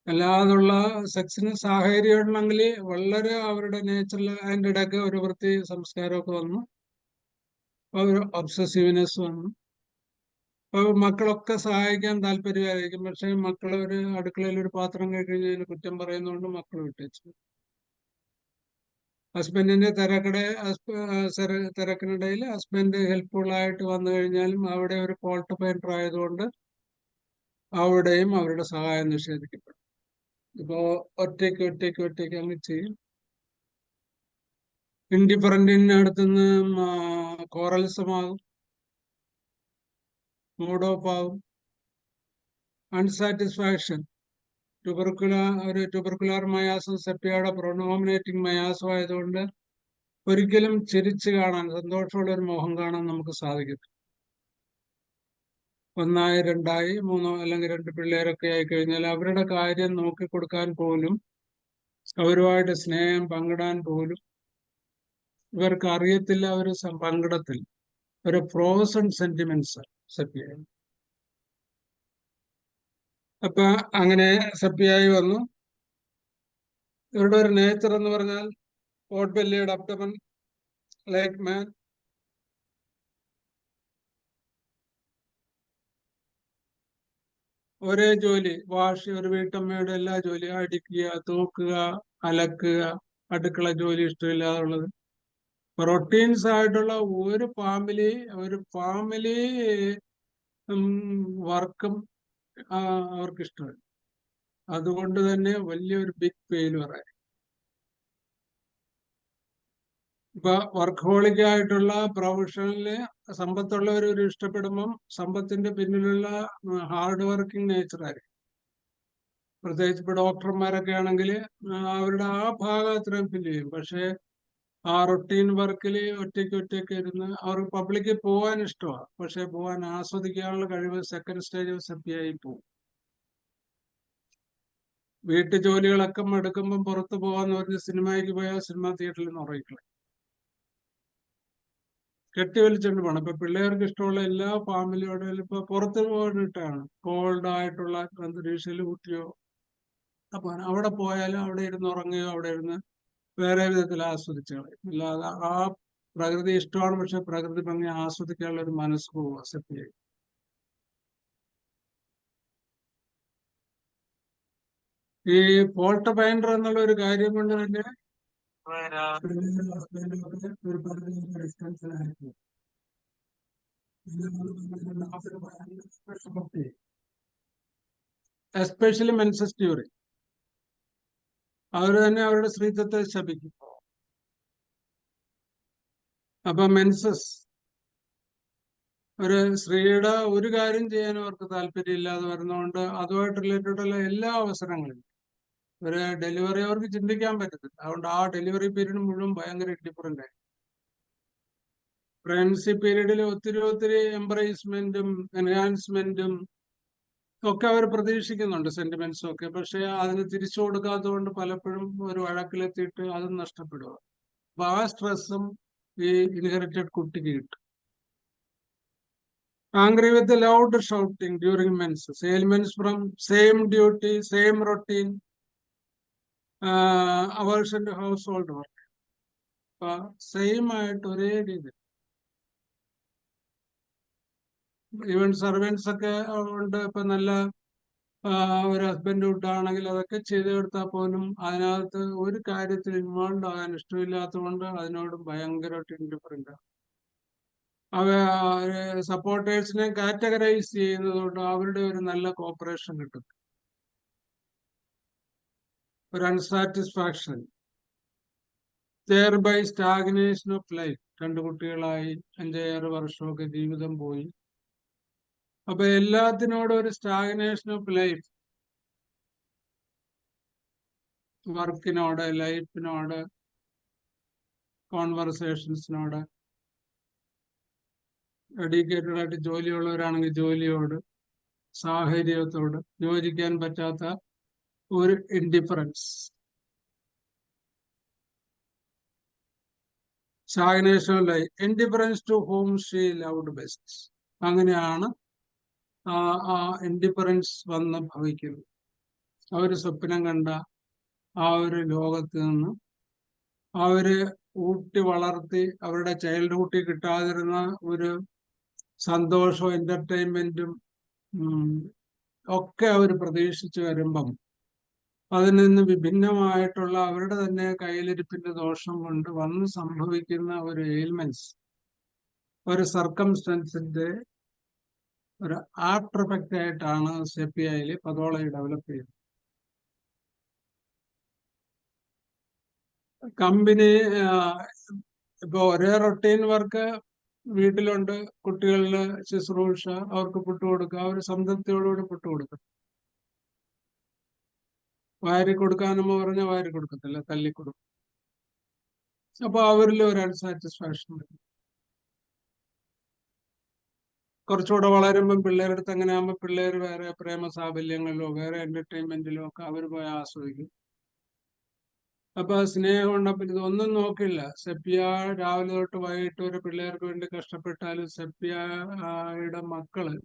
അല്ലാതുള്ള സെക്സിന് സാഹചര്യം ഉണ്ടെങ്കിൽ വളരെ അവരുടെ നേച്ചറിൽ അതിൻ്റെ ഇടയ്ക്ക് ഒരു വൃത്തി സംസ്കാരമൊക്കെ വന്നു, ഒരു ഒബ്സസീവ്നെസ് വന്നു. അപ്പോൾ മക്കളൊക്കെ സഹായിക്കാൻ താല്പര്യമായിരിക്കും, പക്ഷെ മക്കൾ ഒരു അടുക്കളയിൽ ഒരു പാത്രം കഴിഞ്ഞാൽ കുറ്റം പറയുന്നതുകൊണ്ട് മക്കൾ വിട്ടേച്ചു. ഹസ്ബൻഡിന്റെ തിരക്കിനിടയിൽ ഹസ്ബൻഡ് ഹെൽപ്ഫുള്ളായിട്ട് വന്നു കഴിഞ്ഞാലും അവിടെ ഒരു ഫോൾട്ട് ഫൈൻഡർ ആയതുകൊണ്ട് അവിടെയും അവരുടെ സഹായം നിഷേധിക്കപ്പെടും. ഇപ്പോ ഒറ്റയ്ക്ക് അങ്ങ് ചെയ്യും. ഇൻഡിഫറൻറ്റിന് അടുത്തുനിന്ന് കോറൽസമാകും, മൂഡ് ഓഫ് ആകും, അൺസാറ്റിസ്ഫാക്ഷൻ, ട്യൂബർക്കുലാർ മയാസം സെപ്പിയയുടെ പ്രൊണോമിനേറ്റിംഗ് മയാസം ആയതുകൊണ്ട് ഒരിക്കലും ചിരിച്ചു കാണാൻ, സന്തോഷമുള്ള ഒരു മോഹം കാണാൻ നമുക്ക് സാധിക്കും. 1, 2, 3 അല്ലെങ്കിൽ 2 പിള്ളേരൊക്കെ ആയിക്കഴിഞ്ഞാൽ അവരുടെ കാര്യം നോക്കിക്കൊടുക്കാൻ പോലും, അവരുമായിട്ട് സ്നേഹം പങ്കിടാൻ പോലും ഇവർക്ക് അറിയത്തില്ല. ഒരു പങ്കിടത്തിൽ ഒരു ഫ്രോസൺ സെന്റിമെന്റ്സ് സെപ്പിയ. അപ്പൊ അങ്ങനെ സെപ്പിയായി വന്നു. ഇവരുടെ ഒരു നേച്ചർ എന്ന് പറഞ്ഞാൽ പോട്ട് ബെല്ലിയുടെ അബ്ഡമൻ ലൈക്ക് മാൻ, ഒരേ ജോലി, ഒരു വീട്ടമ്മയുടെ എല്ലാ ജോലിയും, അടിക്കുക, തൂക്കുക, അലക്കുക, അടുക്കള ജോലി ഇഷ്ടമില്ലാതുള്ളത്, റൊട്ടീൻസ് ആയിട്ടുള്ള ഒരു ഫാമിലി വർക്കും അവർക്ക് ഇഷ്ടമല്ല. അതുകൊണ്ട് തന്നെ വലിയൊരു ബിഗ് ഫെയിലുവർ ആയി. ഇപ്പൊ വർക്ക്ഹോളിക് ആയിട്ടുള്ള പ്രൊഫഷണലില് സമ്പത്തുള്ളവർ ഇഷ്ടപ്പെടുമ്പം സമ്പത്തിന്റെ പിന്നിലുള്ള ഹാർഡ് വർക്കിംഗ് നേച്ചർ ആയിരിക്കും. പ്രത്യേകിച്ച് ഇപ്പൊ ഡോക്ടർമാരൊക്കെ ആണെങ്കിൽ അവരുടെ ആ ഭാഗം അത്രയും ഫില്ല് ചെയ്യും. പക്ഷെ ആ റൊട്ടീൻ വർക്കിൽ ഒറ്റയ്ക്ക് ഇരുന്ന് അവർക്ക് പബ്ലിക്കിൽ പോകാൻ ഇഷ്ടമാണ്, പക്ഷെ പോകാൻ ആസ്വദിക്കാനുള്ള കഴിവ് സെക്കൻഡ് സ്റ്റേജ് സെപ്പിയായി പോകും. വീട്ടു ജോലികളൊക്കെ എടുക്കുമ്പം പുറത്തു പോകാന്ന് പറഞ്ഞ് സിനിമയ്ക്ക് പോയാൽ സിനിമ തിയേറ്ററിൽ നിന്ന് ഉറങ്ങിക്കളയും. കെട്ടിവലിച്ചുകൊണ്ട് പോകണം. ഇപ്പൊ പിള്ളേർക്ക് ഇഷ്ടമുള്ള എല്ലാ ഫാമിലിയോടും ഇപ്പൊ പുറത്ത് പോയിട്ടാണ് കോൾഡ് ആയിട്ടുള്ള അന്തരീക്ഷത്തിൽ കുട്ടിയോ അപ്പൊ അവിടെ പോയാലും അവിടെ ഇരുന്ന് ഉറങ്ങുകയോ അവിടെ ഇരുന്ന് വേറെ വിധത്തിൽ ആസ്വദിച്ചു കളയും. അല്ലാതെ ആ പ്രകൃതി ഇഷ്ടമാണ്, പക്ഷെ പ്രകൃതി ഭംഗി ആസ്വദിക്കാനുള്ള ഒരു മനസ്സ് പോവുക സെപ്പി. ഈ ഫോൾട്ട് ബൈൻഡർ എന്നുള്ള ഒരു കാര്യം കൊണ്ട് തന്നെ ഒരു പരിധി ഡിസ്റ്റൻസിലായിരിക്കും. എസ്പെഷ്യലി മെൻസസ് ഡ്യൂറിങ് അവർ തന്നെ അവരുടെ സ്ത്രീത്വത്തെ ശപിക്കും. അപ്പൊ മെൻസസ് ഒരു സ്ത്രീയുടെ ഒരു കാര്യം ചെയ്യാൻ അവർക്ക് താല്പര്യം ഇല്ലാതെ വരുന്നതുകൊണ്ട് അതുമായിട്ട് റിലേറ്റഡ് ഉള്ള എല്ലാ അവസരങ്ങളിലും ഒരു ഡെലിവറി അവർക്ക് ചിന്തിക്കാൻ പറ്റത്തില്ല. അതുകൊണ്ട് ആ ഡെലിവറി പീരീഡ് മുഴുവൻ ഭയങ്കര ഡിഫറൻ്റ് ആയി. പ്രഗ്നൻസി പീരീഡിൽ ഒത്തിരി എംബ്രേസ്മെന്റും എൻഹാൻസ്മെന്റും ഒക്കെ അവർ പ്രതീക്ഷിക്കുന്നുണ്ട്, സെന്റിമെന്റ്സും ഒക്കെ. പക്ഷെ അതിന് തിരിച്ചു കൊടുക്കാത്തത് കൊണ്ട് പലപ്പോഴും ഒരു വഴക്കിലെത്തിയിട്ട് അതും നഷ്ടപ്പെടുക. അപ്പൊ ആ സ്ട്രെസ്സും ഈ ഇൻഹെറിറ്റഡ് കുട്ടിക്ക് കിട്ടും. Angry with the loud shouting during menses, ailments from same duty, same routine, aversion to household work. Same ആയിട്ട് ഒരേ രീതി. ഈവൻ സർവൻസ് ഒക്കെ ഉണ്ട്. ഇപ്പൊ നല്ല ഒരു ഹസ്ബൻഡ് വിട്ടാണെങ്കിൽ അതൊക്കെ ചെയ്തു കൊടുത്താൽ പോലും അതിനകത്ത് ഒരു കാര്യത്തിൽ ഇൻവോൾവ് ആകാൻ ഇഷ്ടമില്ലാത്തത് കൊണ്ട് അതിനോട് ഭയങ്കരമായിട്ട് ഇൻഡിഫറൻ്റ് ആണ്. സപ്പോർട്ടേഴ്സിനെ കാറ്റഗറൈസ് ചെയ്യുന്നതുകൊണ്ട് അവരുടെ ഒരു നല്ല കോപ്പറേഷൻ കിട്ടും. ഒരു unsatisfaction, by stagnation of life. 2 കുട്ടികളായി 5-6 വർഷമൊക്കെ ജീവിതം പോയി. അപ്പൊ എല്ലാത്തിനോടും ഒരു സ്റ്റാഗ്നേഷൻ ഓഫ് ലൈഫ്, വർക്കിനോട്, ലൈഫിനോട്, കോൺവെർസേഷൻസിനോട്, ഡെഡിക്കേറ്റഡ് ആയിട്ട് ജോലിയുള്ളവരാണെങ്കിൽ ജോലിയോട്, സാഹചര്യത്തോട് യോജിക്കാൻ പറ്റാത്ത ഒരു indifference. Stagnation of life, indifference to home she loved best. അങ്ങനെയാണ് ആ ഇൻഡിഫറൻസ് വന്ന് ഭവിക്കുന്നത്. അവര് സ്വപ്നം കണ്ട ആ ഒരു ലോകത്ത് നിന്ന് അവര് ഊട്ടി വളർത്തി അവരുടെ ചൈൽഡ്ഹുഡിൽ കിട്ടാതിരുന്ന ഒരു സന്തോഷവും എന്റർടൈൻമെന്റും ഒക്കെ അവർ പ്രതീക്ഷിച്ചു വരുമ്പം അതിൽ നിന്ന് വിഭിന്നമായിട്ടുള്ള അവരുടെ തന്നെ കയ്യിലിരിപ്പിന്റെ ദോഷം കൊണ്ട് വന്ന് സംഭവിക്കുന്ന ഒരു എയിൽമെന്റ്സ്, ഒരു സർക്കംസ്റ്റൻസിന്റെ ഒരു ആഫ്റ്റർ എഫക്റ്റ് ആയിട്ടാണ് സെപ്പിയയിൽ പതോളജി ഡെവലപ്പ് ചെയ്യുന്നത്. കമ്പനി ഇപ്പൊ ഒരേ റൊട്ടീൻ വർക്ക് വീട്ടിലുണ്ട്, കുട്ടികളുടെ ശുശ്രൂഷ, അവർക്ക് കൊടുക്കുക, അവർ സംതൃപ്തിയോടുകൂടി കൊടുക്കും. വാരി കൊടുക്കാനമ്മ പറഞ്ഞാൽ വാരി കൊടുക്കത്തില്ല, തല്ലിക്കൊടുക്കും. അപ്പൊ അവരിൽ ഒരു അൺസാറ്റിസ്ഫാക്ഷൻ വരും. കുറച്ചുകൂടെ വളരുമ്പം പിള്ളേരുടെ അടുത്ത് എങ്ങനെ ആകുമ്പോൾ പിള്ളേർ വേറെ പ്രേമ സാഫല്യങ്ങളിലോ വേറെ എന്റർടൈൻമെന്റിലോ ഒക്കെ അവർ പോയി ആസ്വദിക്കും. അപ്പൊ സ്നേഹം ഉണ്ടപ്പോൾ ഇതൊന്നും നോക്കില്ല. സെപ്പിയ രാവിലെ തൊട്ട് വൈകിട്ട് വരെ പിള്ളേർക്ക് വേണ്ടി കഷ്ടപ്പെട്ടാലും സെപ്പിയയുടെ മക്കള്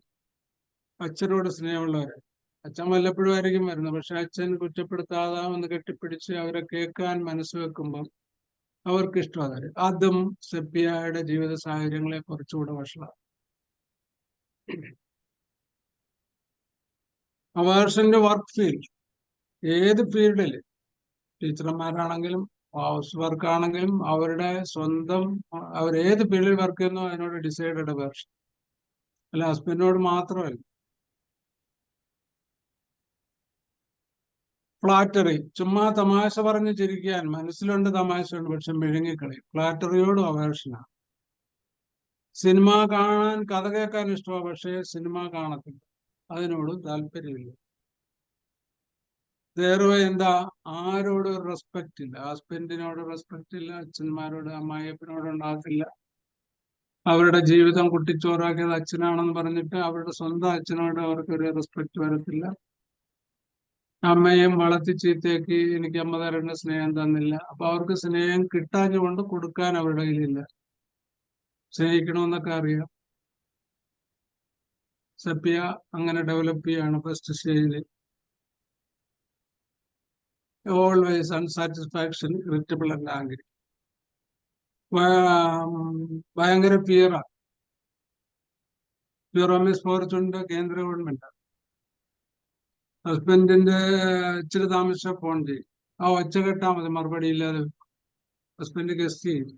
അച്ഛനോട് സ്നേഹമുള്ളവര്. അച്ഛൻ വല്ലപ്പോഴും ആയിരിക്കും വരുന്നത്, പക്ഷെ അച്ഛൻ കുറ്റപ്പെടുത്താതെ ഒന്ന് കെട്ടിപ്പിടിച്ച് അവരെ കേൾക്കാൻ മനസ്സ് വെക്കുമ്പം അവർക്ക് ഇഷ്ടമാണ്. അതും സെപ്പിയയുടെ ജീവിത സാഹചര്യങ്ങളെ കുറച്ചുകൂടെ വഷളാണ്. അവേർഷന്റെ വർക്ക് ഫീൽഡ്, ഏത് ഫീൽഡില് ടീച്ചർമാരാണെങ്കിലും ഹൗസ് വർക്ക് ആണെങ്കിലും അവരുടെ സ്വന്തം അവരേത് ഫീൽഡിൽ വർക്ക് ചെയ്യുന്നോ അതിനോട് ഡിസൈഡഡ് അവേർഷൻ. അല്ല ഹസ്ബൻഡിനോട് മാത്രമല്ല. ഫ്ലാറ്ററി, ചുമ്മാ തമാശ പറഞ്ഞ് ചിരിക്കാൻ, മനസ്സിലുണ്ട് തമാശയുണ്ട് പക്ഷെ മെഴുങ്ങിക്കളയും. ഫ്ലാറ്ററിയോടും അവേർഷനാണ്. സിനിമ കാണാൻ, കഥ കേൾക്കാൻ ഇഷ്ടമാണ്, പക്ഷേ സിനിമ കാണത്തില്ല, അതിനോടും താല്പര്യമില്ല. വേറെ എന്താ, ആരോട് റെസ്പെക്റ്റ് ഇല്ല. ഹസ്ബൻഡിനോട് റെസ്പെക്റ്റ് ഇല്ല, അച്ഛന്മാരോട് അമ്മായിയപ്പനോട് ഉണ്ടാകത്തില്ല. അവരുടെ ജീവിതം കുട്ടിച്ചോറാക്കിയത് അച്ഛനാണെന്ന് പറഞ്ഞിട്ട് അവരുടെ സ്വന്തം അച്ഛനോട് അവർക്കൊരു റെസ്പെക്റ്റ് വരത്തില്ല. അമ്മയും വളർത്തി ചീത്തയാക്കി എനിക്ക് അമ്മ തരേണ്ട സ്നേഹം തന്നില്ല. അപ്പൊ അവർക്ക് സ്നേഹം കിട്ടാഞ്ഞുകൊണ്ട് കൊടുക്കാൻ അവരുടെ കയ്യിലില്ല. സ്നേഹിക്കണമെന്നൊക്കെ അറിയാം. സെപ്പിയ അങ്ങനെ ഡെവലപ്പ് ചെയ്യാണ് ഫസ്റ്റ് സ്റ്റേജിൽ. Always unsatisfaction, irritable and angry. ഭയങ്കര ഫിയർ ഓഫ് മിസ്ഫോർച്യൂണിന്റെ കേന്ദ്ര ഗവൺമെന്റ്. ഹസ്ബൻഡിന്റെ ഇച്ചിരി താമസിച്ച ഫോൺ ചെയ്യും, ആ ഒച്ച കെട്ടാ മതി, മറുപടി ഇല്ലാതെ. ഹസ്ബൻഡ് ഗസ്റ്റ് ചെയ്യും,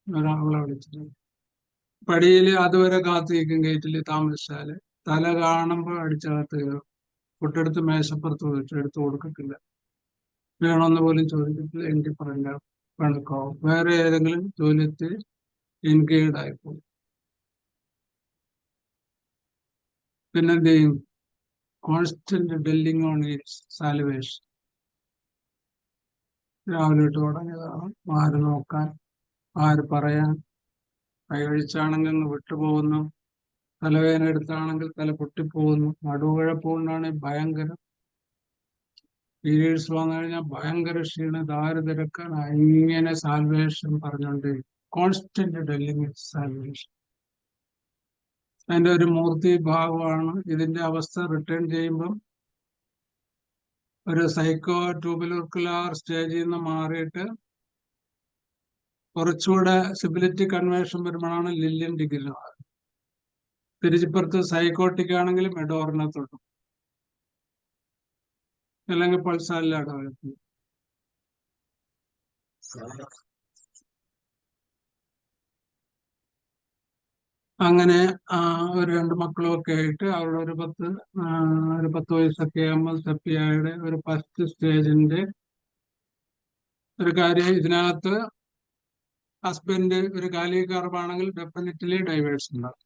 ഒരാളെ വിളിച്ചിട്ട് പടിയിൽ അതുവരെ കാത്തിരിക്കും. ഗേറ്റിൽ താമസിച്ചാല് തല കാണുമ്പോൾ അടിച്ചകത്ത് കയറും. കുട്ടെടുത്ത് മേശപ്പുറത്ത് വെച്ചിട്ട് എടുത്ത് കൊടുക്കത്തില്ല. വേണമെന്ന് പോലും ചോദിക്കത്തില്ല. എനിക്ക് പറഞ്ഞ കണക്കാവും. വേറെ ഏതെങ്കിലും ജോലിയത്തിൽ എൻഗേജ് ആയിപ്പോകും. പിന്നെന്ത് ചെയ്യും? Constant dwelling on salvation. രാവിലെ ഇട്ട് തുടങ്ങിയതാണ്. ആര് നോക്കാൻ, ആര് പറയാൻ. കൈകഴിച്ചാണെങ്കിൽ ഒന്ന് വിട്ടുപോകുന്നു, തലവേദന എടുത്താണെങ്കിൽ തല പൊട്ടിപ്പോകുന്നു, നടുവുഴപ്പുകൊണ്ടാണെങ്കിൽ ഭയങ്കര, പീരീഡ്സ് വന്നു കഴിഞ്ഞാൽ ഭയങ്കര ക്ഷീണം, ദാരിദ്ര്യക്കാൻ ഇങ്ങനെ സാൽവേഷൻ പറഞ്ഞുകൊണ്ട് കോൺസ്റ്റന്റ് ഡെല്ലിങ് സാൽവേഷൻ. അതിന്റെ ഒരു മൂർത്തി ഭാഗമാണ്. ഇതിന്റെ അവസ്ഥ റിട്ടേൺ ചെയ്യുമ്പം ഒരു സൈക്കോ ട്യൂബുലർ സ്റ്റേജിൽ നിന്ന് മാറിയിട്ട് കുറച്ചുകൂടെ സിബിലിറ്റി കൺവേർഷൻ വരുമ്പോഴാണ് ലില്യൻ ഡിഗ്രി. തിരിച്ചിപ്പുറത്ത് സൈക്കോട്ടിക് ആണെങ്കിലും എഡോറിനത്തോട്ടും, അല്ലെങ്കിൽ പൾസാലിലാണ് വരുന്നത്. അങ്ങനെ ഒരു 2 മക്കളും ഒക്കെ ആയിട്ട് അവരുടെ ഒരു 10 വയസ്സൊക്കെ ആകുമ്പോൾ സെപ്പിയയുടെ ഒരു ഫസ്റ്റ് സ്റ്റേജിന്റെ ഒരു കാര്യം. ഇതിനകത്ത് ഹസ്ബൻഡ് ഒരു കാലികർവാണെങ്കിൽ ഡെഫിനറ്റ്ലി ഡൈവേഴ്സ് ഉണ്ടാകും.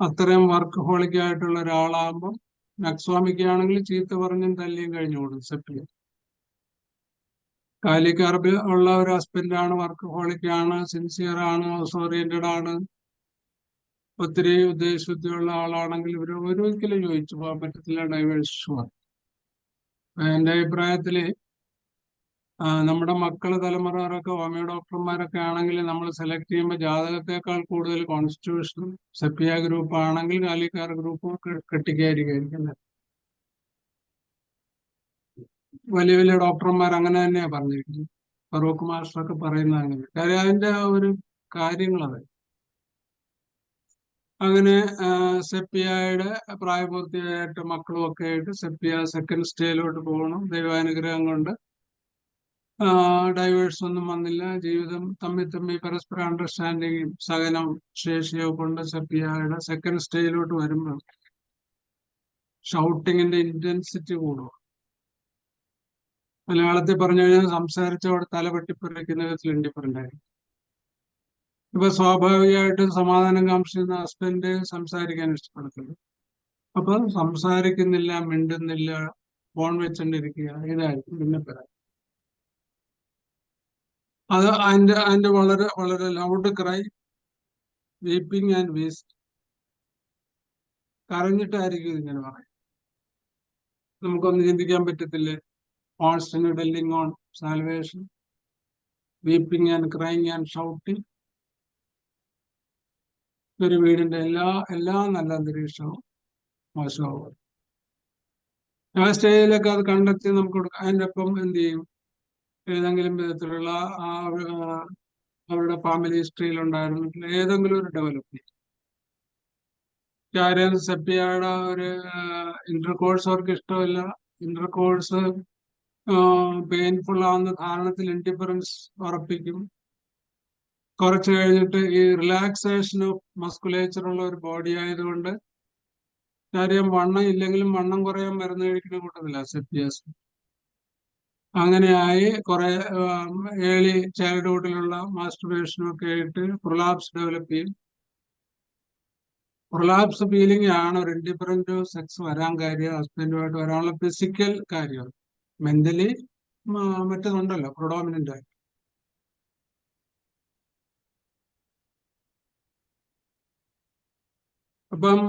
അത്രയും വർക്ക് ഹോളിക് ആയിട്ടുള്ള ഒരാളാകുമ്പോൾ നക്സ്വാമിക്കാണെങ്കിൽ ചീത്ത പറഞ്ഞും തല്ലിയും കഴിഞ്ഞുകൂടും സെപ്പിയ. കാലികർബ് ഉള്ള ഒരു ഹസ്ബൻഡാണ്, വർക്ക് ഹോളിക് ആണ്, സിൻസിയർ ആണ്, ഹൗസ് ഓറിയന്റഡ് ആണ്, ഒത്തിരി ഉദ്ദേശശുദ്ധിയുള്ള ആളാണെങ്കിൽ ഇവർ ഒരിക്കലും ചോദിച്ചു പോകാൻ പറ്റത്തില്ല, ഡൈവേഴ്സുമാണ്. എന്റെ അഭിപ്രായത്തില് നമ്മുടെ മക്കള് തലമുറവരൊക്കെ ഹോമിയോ ഡോക്ടർമാരൊക്കെ ആണെങ്കിൽ നമ്മൾ സെലക്ട് ചെയ്യുമ്പോൾ ജാതകത്തെക്കാൾ കൂടുതൽ കോൺസ്റ്റിറ്റ്യൂഷനും സെപ്പിയ ഗ്രൂപ്പ് ആണെങ്കിൽ കാലിക്കാർ ഗ്രൂപ്പും കെട്ടിക്കായിരിക്കും. വലിയ വലിയ ഡോക്ടർമാർ അങ്ങനെ തന്നെയാ പറഞ്ഞിരിക്കുന്നത്. ഫറൂഖ് മാസ്റ്ററൊക്കെ പറയുന്നത് അങ്ങനെ. കാര്യം അതിന്റെ ആ ഒരു കാര്യങ്ങളത്. അങ്ങനെ സെപ്പിയയുടെ പ്രായപൂർത്തിയായിട്ട് മക്കളും ഒക്കെ ആയിട്ട് സെപ്പിയ സെക്കൻഡ് സ്റ്റേജിലോട്ട് പോകണം. ദൈവാനുഗ്രഹം കൊണ്ട് ഡൈവേഴ്സ് ഒന്നും വന്നില്ല. ജീവിതം തമ്മിൽ പരസ്പര അണ്ടർസ്റ്റാൻഡിങ്ങും സഹനം ശേഷിയോ കൊണ്ട് സെപ്പിയയുടെ സെക്കൻഡ് സ്റ്റേജിലോട്ട് വരുമ്പോൾ ഷൗട്ടിങ്ങിന്റെ ഇന്റൻസിറ്റി കൂടുക. മലയാളത്തിൽ പറഞ്ഞു കഴിഞ്ഞാൽ സംസാരിച്ചവിടെ തല വെട്ടിപ്പറിക്കുന്ന വിധത്തിൽ ഇൻഡിഫറൻ്റ് ആയി. ഇപ്പൊ സ്വാഭാവികമായിട്ടും സമാധാനം കാംക്ഷിക്കുന്ന ഹസ്ബൻഡ് സംസാരിക്കാൻ ഇഷ്ടപ്പെടത്തില്ല. അപ്പൊ സംസാരിക്കുന്നില്ല, മിണ്ടുന്നില്ല, ഫോൺ വെച്ചോണ്ടിരിക്കുക, ഇതായിരിക്കും പിന്നെ പറയാം. അത് അതിന്റെ വളരെ വളരെ ലൗഡ് ക്രൈ, വീപ്പിംഗ് ആൻഡ് വീസ്റ്റ്. കരഞ്ഞിട്ടായിരിക്കും ഇങ്ങനെ പറയും. നമുക്കൊന്നും ചിന്തിക്കാൻ പറ്റത്തില്ലേ? Constant dwelling on salvation, weeping and crying and shouting. ഒരു വീടിന്റെ എല്ലാ നല്ല അന്തരീക്ഷവും മോശമാവും. ആ സ്റ്റേജിലൊക്കെ അത് കണ്ടെത്തി നമുക്ക് കൊടുക്കാം. അതിൻ്റെ ഒപ്പം എന്ത് ചെയ്യും? ഏതെങ്കിലും വിധത്തിലുള്ള അവരുടെ ഫാമിലി ഹിസ്റ്ററിയിൽ ഉണ്ടായിരുന്നിട്ടുള്ള ഏതെങ്കിലും ഒരു ഡെവലപ്മെന്റ്. കാര്യം സെപ്പിയയുടെ ഒരു ഇന്റർകോഴ്സ് അവർക്ക് ഇഷ്ടമില്ല. ഇന്റർകോഴ്സ് പെയിൻഫുൾ ആവുന്ന ധാരണത്തിൽ ഇൻഡിഫറൻസ് ഉറപ്പിക്കും. കുറച്ച് കഴിഞ്ഞിട്ട് ഈ റിലാക്സേഷൻ ഓഫ് മസ്കുലേച്ചർ ഉള്ള ഒരു ബോഡി ആയതുകൊണ്ട് കാര്യം വണ്ണം ഇല്ലെങ്കിലും വണ്ണം കുറയാൻ മരുന്ന് കഴിക്കുന്ന കൂട്ടത്തില്ല സെപ്പിയാസ്. അങ്ങനെയായി കുറെ ഏർലി ചൈൽഡ്ഹുഡിലുള്ള മാസ്റ്റർബേഷനും ഒക്കെ ആയിട്ട് പ്രൊലാപ്സ് ഡെവലപ്പ് ചെയ്യും. പ്രൊലാപ്സ് ഫീലിംഗ് ആണ് ഒരു ഇൻഡിഫറൻറ്റ് സെക്സ് വരാൻ കാര്യം, ഹസ്ബൻഡുമായിട്ട് വരാനുള്ള ഫിസിക്കൽ കാര്യം. മെന്റലി മറ്റതുണ്ടല്ലോ പ്രൊഡോമിനന്റ് ആയിട്ട്. അപ്പം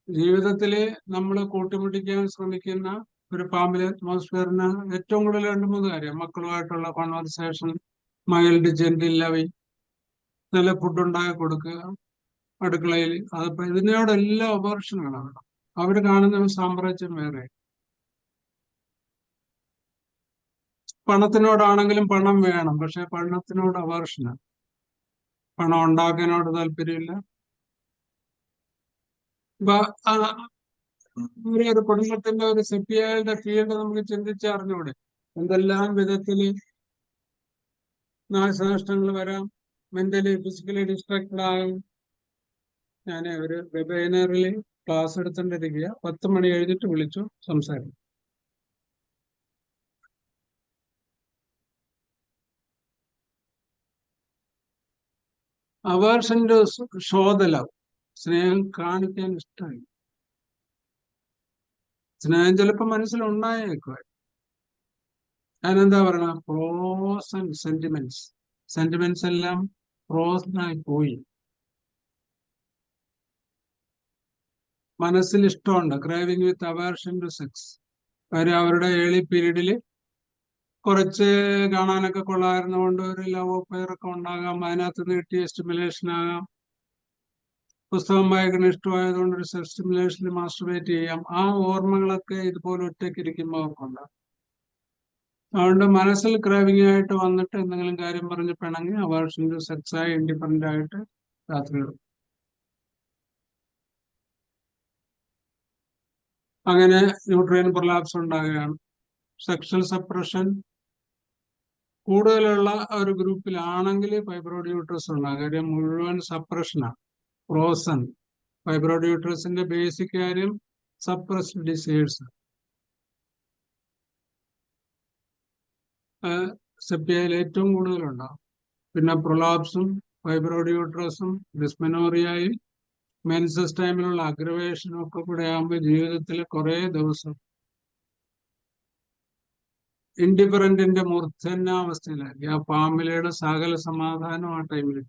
ജീവിതത്തില് നമ്മൾ കൂട്ടിമുട്ടിക്കാൻ ശ്രമിക്കുന്ന ഒരു ഫാമിലി അറ്റ്മോസ്ഫിയറിന് ഏറ്റവും കൂടുതൽ 2-3 കാര്യം: മക്കളുമായിട്ടുള്ള കോൺവെർസേഷൻ, മൈൽഡ് ജെന്റിൽ ലവിങ്, നല്ല ഫുഡ് ഉണ്ടാക്കി കൊടുക്കുക അടുക്കളയിൽ. അതിപ്പോ ഇതിനോടെല്ലാം അബോർഷനാണ് അവിടെ. അവര് കാണുന്ന സാമ്രാജ്യം വേറെ. പണത്തിനോടാണെങ്കിലും പണം വേണം, പക്ഷെ പണത്തിനോട് അബോർഷനാണ്. പണം ഉണ്ടാക്കാനോട് താല്പര്യമില്ല. ഇപ്പൊ ഒരു കുടുംബത്തിന്റെ ഒരു സെപ്പിയയുടെ ഫീൽഡ് നമുക്ക് ചിന്തിച്ചറിഞ്ഞൂടെ? എന്തെല്ലാം വിധത്തില് നാശനഷ്ടങ്ങൾ വരാം, മെന്റലി ഫിസിക്കലി ഡിസ്ട്രാക്റ്റഡ് ആകും. ഞാൻ ഒരു വെബിനാറിൽ ക്ലാസ് എടുത്തോണ്ടിരിക്കുക, 10 മണി കഴിഞ്ഞിട്ട് വിളിച്ചു സംസാരിക്കും. അവേർഷന്റെ ശോധനം, സ്നേഹം കാണിക്കാൻ ഇഷ്ടമായി. സ്നേഹം ചിലപ്പോ മനസ്സിലുണ്ടായേക്കുവാ. അതിനെന്താ പറയണ? Pros and sentiments. സെന്റിമെന്റ്സ് എല്ലാം പ്രോസിനായി പോയി. മനസ്സിൽ ഇഷ്ടമുണ്ട്. Craving with aversion to sex. അവരുടെ ഏർലി പീരീഡിൽ കുറച്ച് കാണാനൊക്കെ കൊള്ളായിരുന്നതുകൊണ്ട് ഒരു ലവ് അഫെയർ ഒക്കെ ഉണ്ടാകാം. അതിനകത്ത് നിന്ന് കിട്ടിയ സ്റ്റിമുലേഷൻ ആകാം. പുസ്തകം വായിക്കുന്ന ഇഷ്ടമായതുകൊണ്ട് ഒരു സെൽഫ് സ്റ്റിമുലേഷനിൽ മാസ്റ്റർബേറ്റ് ചെയ്യാം. ആ ഓർമ്മകളൊക്കെ ഇതുപോലെ ഒറ്റയ്ക്ക് ഇരിക്കുമ്പോൾ അവർക്കുണ്ടാകും. അതുകൊണ്ട് മനസ്സിൽ ക്രേവിംഗ് ആയിട്ട് വന്നിട്ട് എന്തെങ്കിലും കാര്യം പറഞ്ഞ് പിണങ്ങി അവേർഷൻ ടു സെക്സായി ഇൻഡിപെൻഡന്റ് ആയിട്ട് രാത്രി അങ്ങനെ യൂട്രൈൻ പ്രൊലാപ്സ് ഉണ്ടാകുകയാണ്. സെക്ഷൽ സപ്രഷൻ കൂടുതലുള്ള ഒരു ഗ്രൂപ്പിലാണെങ്കിൽ ഫൈബ്രോയിഡ് യൂട്രസ് ഉണ്ടാകും. കാര്യം മുഴുവൻ സപ്രഷനാണ്, ഫ്രോസൺ. ഫൈബ്രോയിഡ് യൂട്രസിന്റെ ബേസിക് കാര്യം സപ്രസ്ഡ് ഡിസൈഴ്സ്. സെപ്റ്റിയയിൽ ഏറ്റവും കൂടുതലുണ്ടാകും. പിന്നെ പ്രൊലാപ്സും ഫൈബ്രോയിഡ് യൂട്രസും ഡിസ്മെനോറിയയും മെൻസസ് ടൈമിലുള്ള അഗ്രവേഷനും ഒക്കെ കൂടെ ആകുമ്പോൾ ജീവിതത്തിൽ കുറെ ദിവസം ഇൻഡിഫറന്റിന്റെ മൂർധന്യാവസ്ഥയിലാക്കി. ആ ഫാമിലിയുടെ സകല സമാധാനം ആ ടൈമിൽ.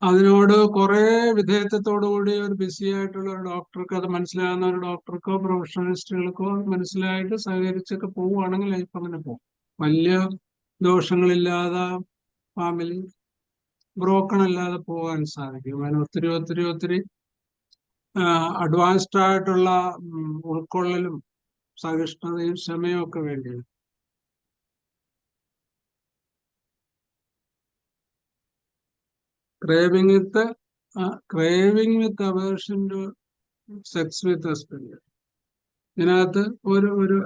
അതിനോട് കുറെ വിധേയത്വത്തോടുകൂടി ഒരു ബിസി ആയിട്ടുള്ള ഒരു ഡോക്ടർക്ക്, അത് മനസ്സിലാകുന്ന ഒരു ഡോക്ടർക്കോ പ്രൊഫഷണലിസ്റ്റുകൾക്കോ മനസ്സിലായിട്ട് സഹകരിച്ചൊക്കെ പോവുകയാണെങ്കിൽ ലൈഫ് അങ്ങനെ പോകും. വലിയ ദോഷങ്ങളില്ലാതെ ഫാമിലി ബ്രോക്കൺ അല്ലാതെ പോകാൻ സാധിക്കും. അതിന് ഒത്തിരി ഒത്തിരി ഒത്തിരി അഡ്വാൻസ്ഡ് ആയിട്ടുള്ള ഉൾക്കൊള്ളലും സഹിഷ്ണുതയും ക്ഷമയും ഒക്കെ വേണ്ടിയാണ്. Craving with aversion to sex with husband. ഇതിനകത്ത് ഒരു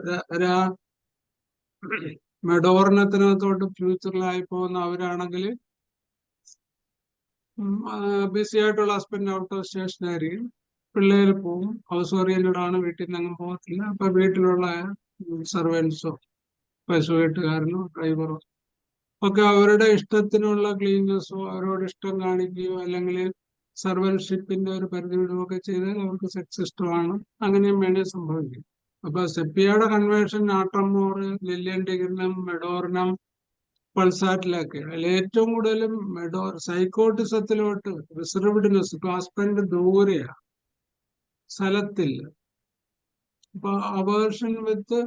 മെഡോർണത്തിനകത്തോട്ട് ഫ്യൂച്ചറിലായി പോകുന്ന അവരാണെങ്കിൽ ബിസി ആയിട്ടുള്ള ഹസ്ബൻഡ് ഔട്ട് ഓഫ് സ്റ്റേഷൻ ആയിരിക്കും. പിള്ളേർ പോവും, ഹൗസ് ഓറിയന്റഡ് ആണ്, വീട്ടിൽ നിന്ന് അങ്ങ് പോകത്തില്ല. അപ്പൊ വീട്ടിലുള്ള സർവൻസോ പശു വീട്ടുകാരനോ ഡ്രൈവറോ ഒക്കെ അവരുടെ ഇഷ്ടത്തിനുള്ള ക്ലീനസോ അവരോട് ഇഷ്ടം കാണിക്കുകയോ അല്ലെങ്കിൽ സർവൻഷിപ്പിന്റെ ഒരു പരിധി വിടുകയൊക്കെ ചെയ്താൽ അവർക്ക് സെക്സ് ഇഷ്ടമാണ്. അങ്ങനെയും വേണ്ടി സംഭവിക്കും. അപ്പൊ സെപ്പിയയുടെ കൺവേർഷൻ നാട്ടർമോർ, ലില്യൻ ഡിഗ്രിനം, മെഡോർണം, പൾസാറ്റിലൊക്കെ അതിൽ ഏറ്റവും കൂടുതലും സൈക്കോട്ടിസത്തിലോട്ട് റിസർവ്ഡ്നെസ്, ഹസ്ബൻഡ് ദൂരെയാണ്, സ്ഥലത്തില്ല. അപ്പൊ അവേർഷൻ വിത്ത്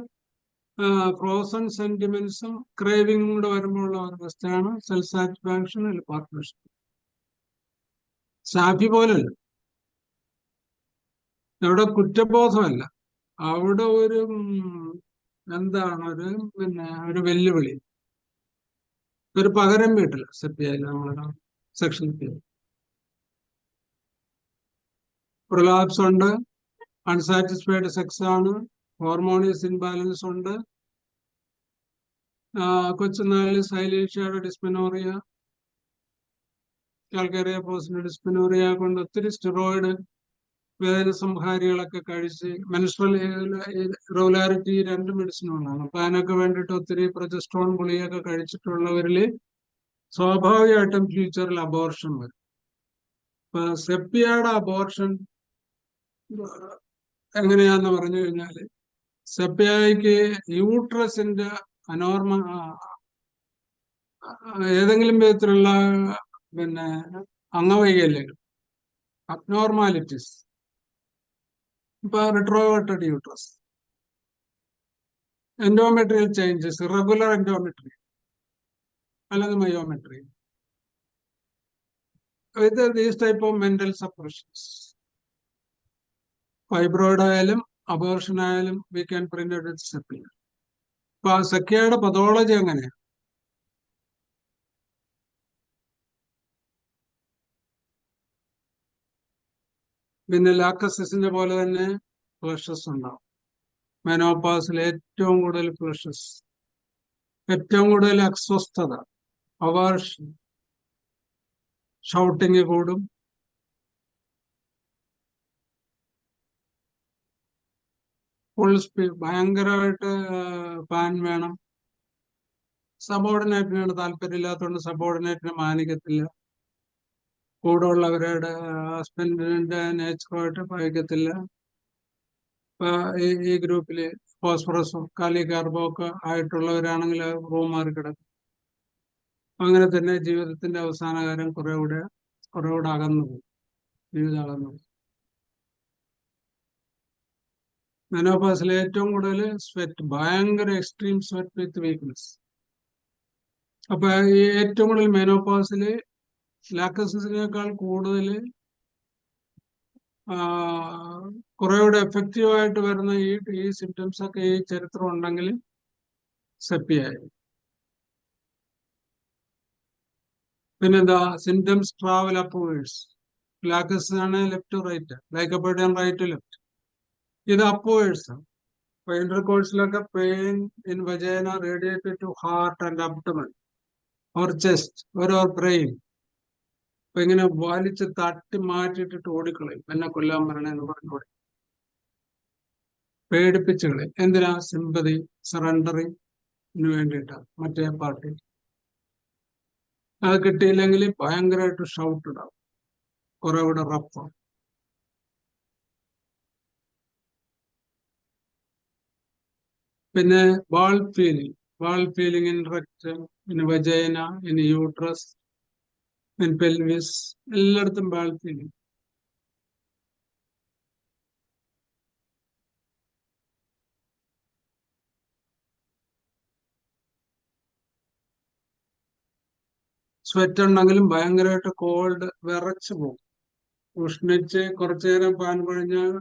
ഫ്രോസൺ സെന്റിമെന്റ്സും ക്രേവിംഗും കൂടെ വരുമ്പോഴുള്ള അവസ്ഥയാണ് സെൽഫ് സാറ്റിസ്ഫാക്ഷൻ അല്ലെങ്കിൽ പാർട്ട്ണർഷിപ്പ്. സാഫി പോലല്ല, അവിടെ കുറ്റബോധമല്ല, അവിടെ ഒരു എന്താണ് ഒരു വെല്ലുവിളി, ഒരു പകരം വീട്ടില്ല. സെപ്പിയയിൽ നമ്മളുടെ സെക്ഷൻ പ്രൊലാപ്സ് ഉണ്ട്, അൺസാറ്റിസ്ഫൈഡ് സെക്സ് ആണ്, ഹോർമോണീസ് ഇൻബാലൻസ് ഉണ്ട്, കൊച്ചുനാളിൽ സൈലേഷ്യയുടെ ഡിസ്മെനോറിയ, കാൽക്കേറിയ പോസിന്റെ ഡിസ്മെനോറിയ കൊണ്ട് ഒത്തിരി സ്റ്റിറോയിഡ് വേദന സംഹാരികളൊക്കെ കഴിച്ച് മെൻസ്ട്രൽ റെഗുലാരിറ്റി 2 മെഡിസിനുകളാണ്. അപ്പൊ അതിനൊക്കെ വേണ്ടിയിട്ട് ഒത്തിരി പ്രൊജസ്ട്രോൺ ഗുളികയൊക്കെ കഴിച്ചിട്ടുള്ളവരിൽ സ്വാഭാവികമായിട്ടും ഫ്യൂച്ചറിൽ അബോർഷൻ വരും. ഇപ്പൊ സെപ്പിയയുടെ അബോർഷൻ എങ്ങനെയാന്ന് പറഞ്ഞു കഴിഞ്ഞാല്, സെപ്പിയയ്ക്ക് യൂട്രസിന്റെ ഏതെങ്കിലും വിധത്തിലുള്ള അംഗവൈകല്യങ്ങൾ, അബ്നോർമാലിറ്റീസ്, ഇപ്പൊ റിട്രോവേർട്ടഡ് യൂട്രസ്, എൻഡോമെട്രിയൽ ചേഞ്ചസ്, ഇറഗുലർ എൻഡോമെട്രി, അല്ലെങ്കിൽ myometrium. With these type of mental suppressions, fibroid ആയാലും അബോർഷൻ ആയാലും we can print out with sepia. അപ്പൊ ആ സെക്കിയയുടെ പതോളജി എങ്ങനെയാ? പിന്നെ ലാക്ടസിന്റെ പോലെ തന്നെ ഫ്ലഷസ് ഉണ്ടാവും. മെനോപാസിൽ ഏറ്റവും കൂടുതൽ ഫ്ലഷസ്, ഏറ്റവും കൂടുതൽ അസ്വസ്ഥത, അവേർഷൻ, ഷൗട്ടിങ് കൂടും, ഫുൾ സ്പീഡ്, ഭയങ്കരമായിട്ട് ഫാൻ വേണം. സബോർഡിനേറ്റിനാണ് താല്പര്യമില്ലാത്തതുകൊണ്ട് സബോർഡിനേറ്റിനെ മാനിക്കത്തില്ല. കൂടെ ഉള്ളവരുടെ ഹസ്ബൻഡിന്റെ നേച്ചറുമായിട്ട് പഴക്കത്തില്ല. ഈ ഗ്രൂപ്പില് ഫോസ്ഫറസും കാർബോ ഒക്കെ ആയിട്ടുള്ളവരാണെങ്കിൽ റൂം മാറി കിടക്കും. അങ്ങനെ തന്നെ ജീവിതത്തിന്റെ അവസാനകാലം കുറെ കൂടെ അകന്നു പോകും, ജീവിതം അകന്നു പോകും. മെനോപാസിൽ ഏറ്റവും കൂടുതൽ സ്വെറ്റ്, ഭയങ്കര എക്സ്ട്രീം സ്വെറ്റ് വിത്ത് വീക്ക്നെസ്. അപ്പൊ ഈ ഏറ്റവും കൂടുതൽ മെനോപാസില് ലാക്ടസിനേക്കാൾ കൂടുതൽ കുറെകൂടെ എഫക്റ്റീവായിട്ട് വരുന്ന ഈ സിംറ്റംസ് ഒക്കെ ഈ ചരിത്രം ഉണ്ടെങ്കിൽ സെപ്പിയായി. പിന്നെന്താ, സിംറ്റംസ് ട്രാവൽ അപ്വേഴ്സ്. ലാക്ടസ് ആണ് left to right, Lycopodium right to left. ഇത് അപ്വേഴ്സ് ആണ്. അപ്പൊ ഇന്റർകോഴ്സിലൊക്കെ pain in vagina radiated to heart and abdomen or chest or brain. അപ്പൊ ഇങ്ങനെ വലിച്ച് തട്ടി മാറ്റിയിട്ടിട്ട് ഓടിക്കളയും, എന്നെ കൊല്ലാൻ പറയണെന്ന് പറഞ്ഞു ഓടി, പേടിപ്പിച്ച് കളയും. എന്തിനാ? സിമ്പതി, സറണ്ടറിന് വേണ്ടിയിട്ടാണ് മറ്റേ പാർട്ടി. അത് കിട്ടിയില്ലെങ്കിൽ ഭയങ്കരമായിട്ട് ഷൗട്ട് ഇടാം, കുറെ കൂടെ റഫാണ്. പിന്നെ ball feeling in rectum, in vagina, in uterus, in pelvis, എല്ലായിടത്തും വാൾ ഫീലിംഗ്. സ്വെറ്റ് ഉണ്ടെങ്കിലും ഭയങ്കരമായിട്ട് കോൾഡ്, വിറച്ചു പോകും. ഉഷ്ണിച്ച് കുറച്ചു നേരം ഫാൻ കഴിഞ്ഞാൽ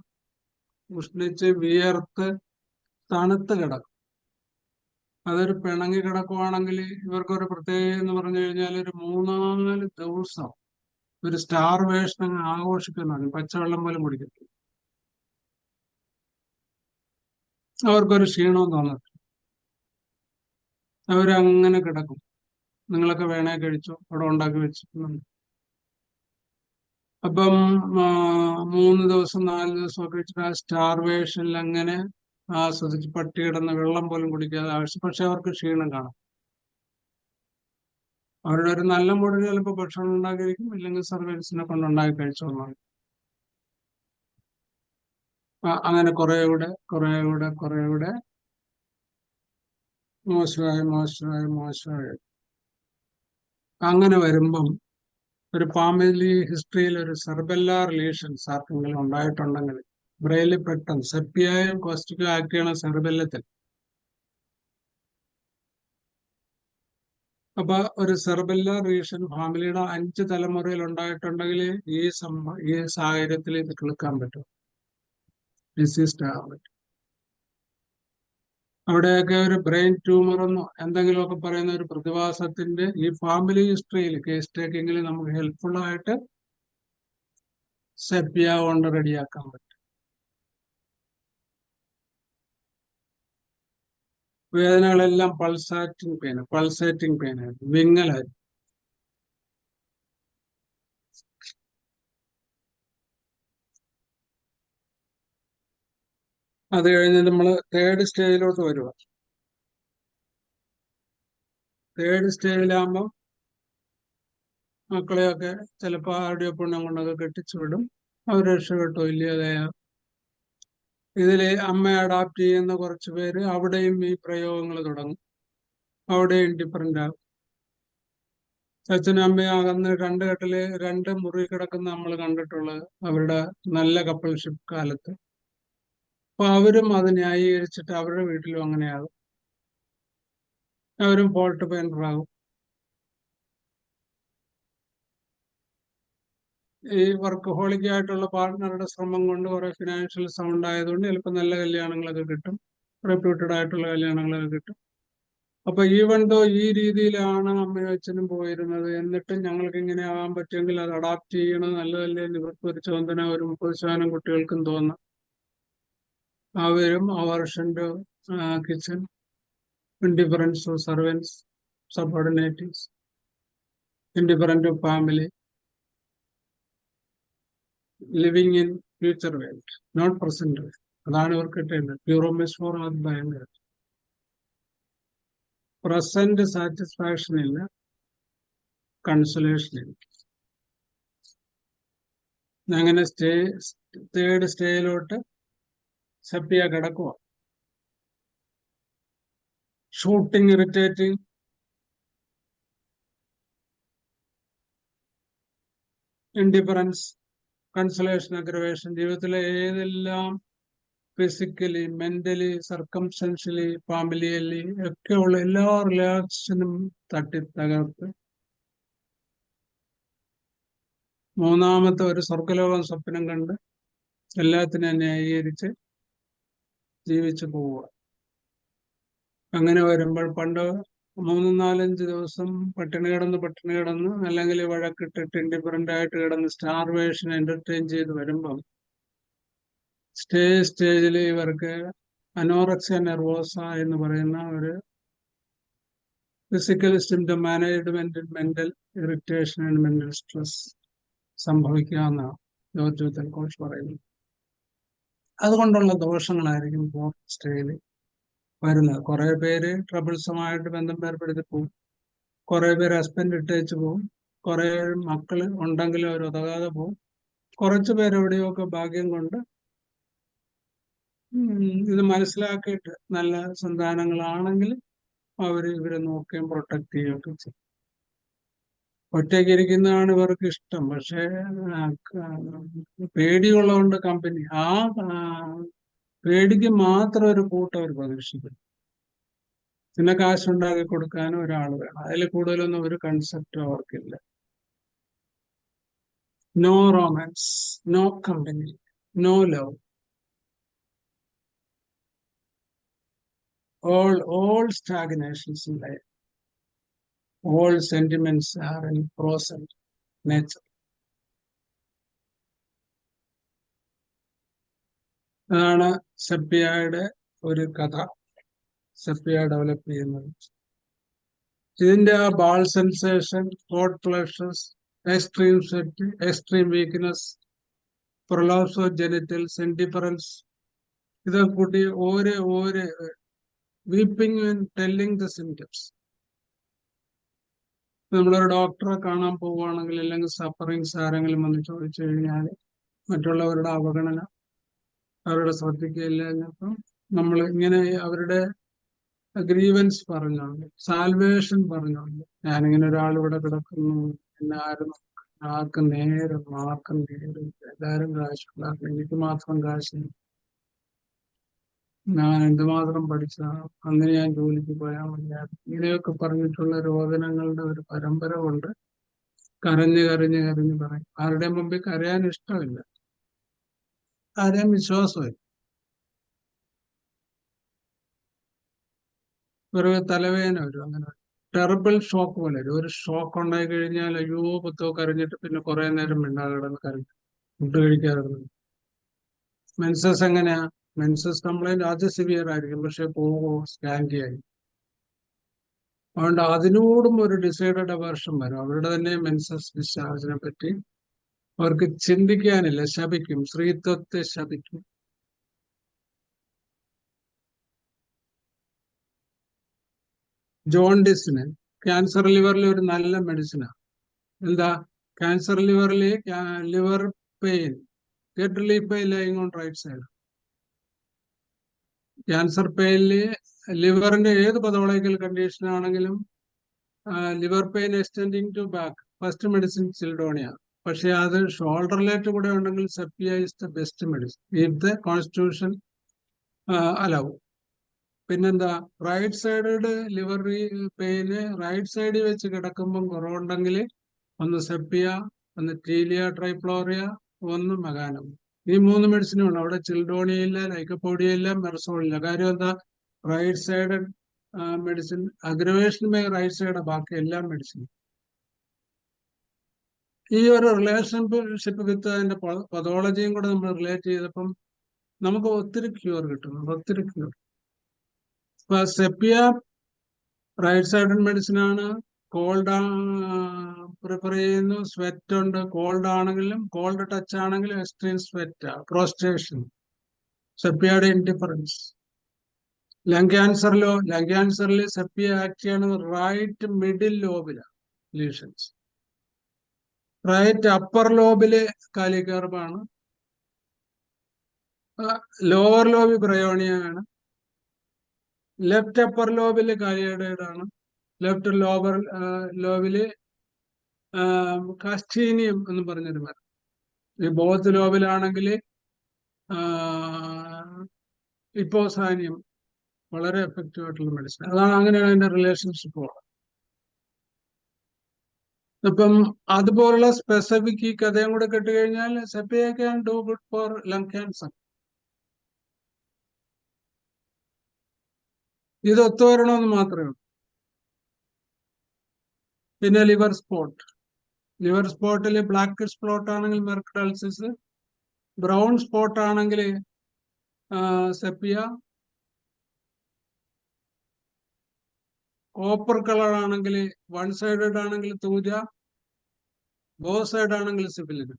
ഉഷ്ണിച്ച് വിയർത്ത് തണുത്ത് കിടക്കും. അതൊരു പിണങ്ങി കിടക്കുവാണെങ്കിൽ ഇവർക്കൊരു പ്രത്യേകത എന്ന് പറഞ്ഞു കഴിഞ്ഞാൽ ഒരു 3-4 ദിവസം ഒരു സ്റ്റാർവേഷൻ അങ്ങ് ആഘോഷിക്കുന്നതാണ്. പച്ചവെള്ളം പോലും കുടിക്കത്തില്ല. അവർക്കൊരു ക്ഷീണവും തോന്നത്തില്ല, അവരങ്ങനെ കിടക്കും. നിങ്ങളൊക്കെ വേണേ കഴിച്ചോ, അവിടെ ഉണ്ടാക്കി വെച്ചിട്ടുണ്ട്. അപ്പം 3 ദിവസം 4 ദിവസം ഒക്കെ വെച്ചിട്ട് ആ സ്റ്റാർവേഷനിൽ അങ്ങനെ ആസ്വദിച്ച് പട്ടി കിടന്ന് വെള്ളം പോലും കുടിക്കാതെ ആവശ്യം. പക്ഷെ അവർക്ക് ക്ഷീണം കാണും. അവരുടെ ഒരു നല്ല മൂഡിൽ ചിലപ്പോൾ ഭക്ഷണം ഉണ്ടാക്കിയിരിക്കും, ഇല്ലെങ്കിൽ സർവീസിനെ കൊണ്ട് ഉണ്ടാക്കി കഴിച്ചോളാം. അങ്ങനെ കുറെ കൂടെ മോശമായി. അങ്ങനെ വരുമ്പം ഒരു ഫാമിലി ഹിസ്റ്ററിയിൽ ഒരു സെർബെല്ലാർ ലീഷൻസ് ആർക്കെങ്കിലും ഉണ്ടായിട്ടുണ്ടെങ്കിൽ ബ്രെയിനിൽ പെട്ടെന്ന് സെപ്പിയായും കോസ്റ്റിക്കും ആക്ട് ചെയ്യണ സെർബെല്ലത്തിൽ. അപ്പൊ ഒരു സെർബെല്ലാർ ലീഷൻ ഫാമിലിയുടെ 5 തലമുറയിൽ ഉണ്ടായിട്ടുണ്ടെങ്കിൽ ഈ സാഹചര്യത്തിൽ ഇത് കേൾക്കാൻ പറ്റും, ഡിസീസ്ഡ് ആകാൻ പറ്റും. അവിടെയൊക്കെ ഒരു ബ്രെയിൻ ട്യൂമർ എന്നോ എന്തെങ്കിലുമൊക്കെ പറയുന്ന ഒരു പ്രതിഭാസത്തിന്റെ ഈ ഫാമിലി ഹിസ്റ്ററിയിൽ കേസ് ടേക്കിങ്ങിൽ നമുക്ക് ഹെൽപ്ഫുൾ ആയിട്ട് സെപ്പിയ കൊണ്ട് റെഡിയാക്കാൻ പറ്റും. വേദനകളെല്ലാം പൾസേറ്റിംഗ് പെയിൻ ആയിരുന്നു, വിങ്ങലായിരുന്നു. അത് കഴിഞ്ഞ് നമ്മൾ തേർഡ് സ്റ്റേജിലോട്ട് വരുക. തേർഡ് സ്റ്റേജിലാകുമ്പോൾ മക്കളെയൊക്കെ ചിലപ്പോൾ ആരുടെയോ പുണ്യം കൊണ്ടൊക്കെ കെട്ടിച്ചു വിടും, അവർ രക്ഷപ്പെട്ടോ ഇല്ലാതെ. ഇതില് അമ്മ അഡാപ്റ്റ് ചെയ്യുന്ന കുറച്ച് പേര് അവിടെയും ഈ പ്രയോഗങ്ങൾ തുടങ്ങും, അവിടെയും ഡിഫറൻ്റ് ആകും. അച്ഛനും അമ്മയും അകന്ന് 2 കെട്ടില് 2 മുറി കിടക്കുന്ന നമ്മൾ കണ്ടിട്ടുള്ളത് അവരുടെ നല്ല കപ്പിൾഷിപ്പ് കാലത്ത്. അപ്പൊ അവരും അത് ന്യായീകരിച്ചിട്ട് അവരുടെ വീട്ടിലും അങ്ങനെയാകും, അവരും ഫോൾട്ട് പെയിൻറ്ററാകും. ഈ വർക്കഹോളിക് ആയിട്ടുള്ള പാർട്ട്ണറുടെ ശ്രമം കൊണ്ട് കുറെ ഫിനാൻഷ്യൽ സൗണ്ട് ആയതുകൊണ്ട് ചിലപ്പോൾ നല്ല കല്യാണങ്ങളൊക്കെ കിട്ടും, റെപ്യൂട്ടഡ് ആയിട്ടുള്ള കല്യാണങ്ങളൊക്കെ കിട്ടും. അപ്പൊ ഈവൻ ദോ ഈ രീതിയിലാണ് അമ്മയും അച്ഛനും പോയിരുന്നത്, എന്നിട്ടും ഞങ്ങൾക്ക് ഇങ്ങനെ ആകാൻ പറ്റുമെങ്കിൽ അത് അഡാപ്റ്റ് ചെയ്യണത് നല്ലതല്ലേ എന്ന് ഇവർക്ക് ഒരു ചോദന ഒരു 30% കുട്ടികൾക്കും തോന്നാം. അവരും aversion to kitchen, indifference to servants, subordinates, indifferent to family, living in future world, not present world. അതാണ് ഇവർക്ക് കിട്ടേണ്ടത്. പ്യൂറോമിസ് അത് ഭയങ്കര പ്രസന്റ് സാറ്റിസ്ഫാക്ഷൻ ഇല്ല, കൺസലേഷൻ ഇല്ല. അങ്ങനെ തേർഡ് സ്റ്റേയിലോട്ട് സെപ്പിയ കിടക്കുക. ഷൂട്ടിംഗ്, ഇറിറ്റേറ്റിംഗ്, ഇൻഡിഫറൻസ്, കൺസലേഷൻ, അഗ്രവേഷൻ, ജീവിതത്തിലെ ഏതെല്ലാം ഫിസിക്കലി, മെന്റലി, സർക്കംസ്റ്റൻഷ്യലി, ഫാമിലിയലി ഒക്കെയുള്ള എല്ലാ റിലാക്സേഷനും തട്ടി തകർത്ത് മൂന്നാമത്തെ ഒരു സ്വർഗലോകം സ്വപ്നം കണ്ട് എല്ലാത്തിനും ന്യായീകരിച്ച് ജീവിച്ചു പോവുക. അങ്ങനെ വരുമ്പോൾ പണ്ട് 3-4-5 ദിവസം പട്ടിണി കിടന്ന് അല്ലെങ്കിൽ വഴക്കിട്ടിട്ട് ഇൻഡിഫറൻ്റ് ആയിട്ട് കിടന്ന് സ്റ്റാർവേഷൻ എന്റർടൈൻ ചെയ്ത് വരുമ്പം സ്റ്റേജിൽ ഇവർക്ക് അനോറക്സിയ നെർവോസ എന്ന് പറയുന്ന ഒരു physical symptom, management mental irritation and mental stress സംഭവിക്കാമെന്നാണ് ജോർജ് കോച്ച് പറയുന്നത്. അതുകൊണ്ടുള്ള ദോഷങ്ങളായിരിക്കും ഫോർത്ത് സ്റ്റേജിൽ വരുന്നത്. കുറെ പേര് ട്രബിൾസമായിട്ട് ബന്ധം ഏർപ്പെടുത്തി പോകും, കുറെ പേര് ഹസ്ബൻഡ് ഇട്ടേച്ച് പോകും, കുറെ മക്കൾ ഉണ്ടെങ്കിലും അവർ ഉതകാതെ പോകും, കുറച്ചു പേര് എവിടെയൊക്കെ ഭാഗ്യം കൊണ്ട് ഇത് മനസ്സിലാക്കിയിട്ട് നല്ല സന്താനങ്ങളാണെങ്കിൽ ഇവരെ നോക്കുകയും പ്രൊട്ടക്ട് ചെയ്യുകയൊക്കെ ചെയ്യും. ഒറ്റയ്ക്ക് ഇരിക്കുന്നതാണ് ഇവർക്ക് ഇഷ്ടം. പക്ഷെ പേടിയുള്ളതുകൊണ്ട് കമ്പനി, ആ പേടിക്ക് മാത്രം ഒരു കൂട്ടം അവർ പ്രതീക്ഷിക്കും. പിന്നെ കാശുണ്ടാക്കി കൊടുക്കാനും ഒരാൾ വേണം. അതിൽ കൂടുതലൊന്നും ഒരു കൺസെപ്റ്റും അവർക്കില്ല. No romance, no company, no love. All stagnations in life, all sentiments are in frozen nature. അതാണ് സെപ്പിയയുടെ ഒരു കഥ, സെപ്പിയ ഡെവലപ്പ് ചെയ്യുന്നത്. ഇതിന്റെ ആ ball sensation, hot flushes, extreme sweat, extreme weakness, prolapse of genitals, indifference, ഇതൊക്കെ കൂട്ടി ഓരോ weeping and telling the symptoms. നമ്മളൊരു ഡോക്ടറെ കാണാൻ പോവുകയാണെങ്കിൽ അല്ലെങ്കിൽ സഫറിങ്സ് ആരെങ്കിലും വന്ന് ചോദിച്ചു കഴിഞ്ഞാൽ മറ്റുള്ളവരുടെ അവഗണന, അവരുടെ ശ്രദ്ധിക്കുകയില്ല. എന്നപ്പം നമ്മൾ ഇങ്ങനെ അവരുടെ ഗ്രീവൻസ് പറഞ്ഞോണ്ട്, സാൽവേഷൻ പറഞ്ഞോണ്ട്, ഞാനിങ്ങനെ ഒരാൾ ഇവിടെ കിടക്കുന്നു, എന്നെ ആർക്കും നേരം, എല്ലാവരും കാശുണ്ടാക്കും, എനിക്ക് മാത്രം കാശില്ല, ഞാൻ എന്തുമാത്രം പഠിച്ചതാണ്, അങ്ങനെ ഞാൻ ജോലിക്ക് പോയാൽ മതിയായിരുന്നു, ഇങ്ങനെയൊക്കെ പറഞ്ഞിട്ടുള്ള രോദനങ്ങളുടെ ഒരു പരമ്പര കൊണ്ട് കരഞ്ഞ് പറയും. ആരുടെ മുമ്പിൽ കരയാൻ ഇഷ്ടമില്ല, ആരെയും വിശ്വാസമില്ല. വെറുതെ തലവേദന വരും. അങ്ങനെ ടെറബിൾ ഷോക്ക് പോലെ വരും. ഒരു ഷോക്ക് ഉണ്ടായി കഴിഞ്ഞാൽ അയ്യോ പുത്തോ കരഞ്ഞിട്ട് പിന്നെ കുറെ നേരം മിണ്ടാതെ കിടന്ന് കരഞ്ഞു, ഫുഡ് കഴിക്കാതെ. മെൻസസ് എങ്ങനെയാ? മെൻസസ് കംപ്ലൈന്റ് ആദ്യം സിവിയർ ആയിരിക്കും, പക്ഷെ സ്കാൻഡി ആയി. അതുകൊണ്ട് അതിനോടും ഒരു ഡിസൈഡഡ് അവേർഷൻ വരും. അവരുടെ തന്നെ മെൻസസ് ഡിസ്ചാർജിനെ പറ്റി അവർക്ക് ചിന്തിക്കാനില്ല, ശപിക്കും, സ്ത്രീത്വത്തെ ശപിക്കും. ജോണ്ടിസിന് ക്യാൻസർ ലിവറിൽ ഒരു നല്ല മെഡിസിനാണ്. എന്താ? ക്യാൻസർ ലിവറിൽ liver pain, get relief by lying on right side. Cancer പെയിനില് ലിവറിന്റെ ഏത് പതോളജിക്കൽ കണ്ടീഷൻ ആണെങ്കിലും liver pain extending to back, first medicine സിൽഡോണിയ. പക്ഷെ അത് ഷോൾഡറിലേറ്റ് കൂടെ ഉണ്ടെങ്കിൽ Sepia is the best medicine if the constitution allow. പിന്നെന്താ? റൈറ്റ് സൈഡ് ലിവർ പെയിന് റൈറ്റ് സൈഡിൽ വെച്ച് കിടക്കുമ്പം കുറവുണ്ടെങ്കിൽ ഒന്ന് സെപ്പിയ, ഒന്ന് ടീലിയ ട്രൈഫ്ലോറിയ, ഒന്ന് മെഗാനം. ഈ 3 മെഡിസിനുമാണ്. അവിടെ ചിൽഡോണിയ ഇല്ല, ലൈക്കോപോഡിയ ഇല്ല, മെർസോളില്ല. കാര്യം എന്താ? Right side medicine aggravation right side, ബാക്കി എല്ലാ മെഡിസിനും. ഈ ഒരു റിലേഷൻഷിപ്പ് വിത്ത് അതിന്റെ പതോളജിയും കൂടെ നമ്മൾ റിലേറ്റ് ചെയ്തപ്പം നമുക്ക് ഒത്തിരി ക്യൂർ കിട്ടുന്നുണ്ട്, ഒത്തിരി ക്യൂർ. ഇപ്പൊ സെപ്പിയ റൈറ്റ് സൈഡ് മെഡിസിൻ ആണ്. കോൾഡ് പ്രിഫർ ചെയ്യുന്നു. സ്വെറ്റ് ഉണ്ട്. കോൾഡ് ആണെങ്കിലും, കോൾഡ് ടച്ച് ആണെങ്കിലും എക്സ്ട്രീം സ്വെറ്റ്, പ്രോസ്ട്രേഷൻ. സെപ്പിയയുടെ ഇൻഡിഫറൻസ്. ലങ് ക്യാൻസറിൽ സെപ്പിയ ആക്ട് ചെയ്യുന്നത് റൈറ്റ് മിഡിൽ ലോബില് ലീഷൻസ്. റൈറ്റ് അപ്പർ ലോബില് കാലിക്കർബാണ്. ലോവർ ലോബി ബ്രയോണിയ ആണ്. ലെഫ്റ്റ് അപ്പർ ലോബില് കാലിയഡൈഡ് ആണ്. ലെഫ്റ്റ് ലോബില് കാസ്റ്റീനിയം എന്ന് പറഞ്ഞൊരു മരം. ഈ ബോത്ത് ലോബിലാണെങ്കിൽ ഇപ്പോസാനിയം വളരെ എഫക്റ്റീവ് ആയിട്ടുള്ള മെഡിസിൻ. അതാണ്, അങ്ങനെയാണ് അതിന്റെ റിലേഷൻഷിപ്പ് ഉള്ളത്. ഇപ്പം അതുപോലുള്ള സ്പെസിഫിക് ഈ കഥയും കൂടെ കെട്ടുകഴിഞ്ഞാൽ Sepia can do good for lung cancer. ഇത് ഒത്തുവരണമെന്ന് മാത്രമേ ഉള്ളൂ. പിന്നെ ലിവർ സ്പോട്ടിൽ ബ്ലാക്ക് സ്പോട്ട് ആണെങ്കിൽ മെർക്കഡൽസിസ്, ബ്രൗൺ സ്പോട്ട് ആണെങ്കിൽ സെപ്പിയ, കോപ്പർ കളർ ആണെങ്കിൽ വൺ സൈഡഡ് ആണെങ്കിൽ തൂജ, ബോ സൈഡ് ആണെങ്കിൽ സിഫിലിൻ.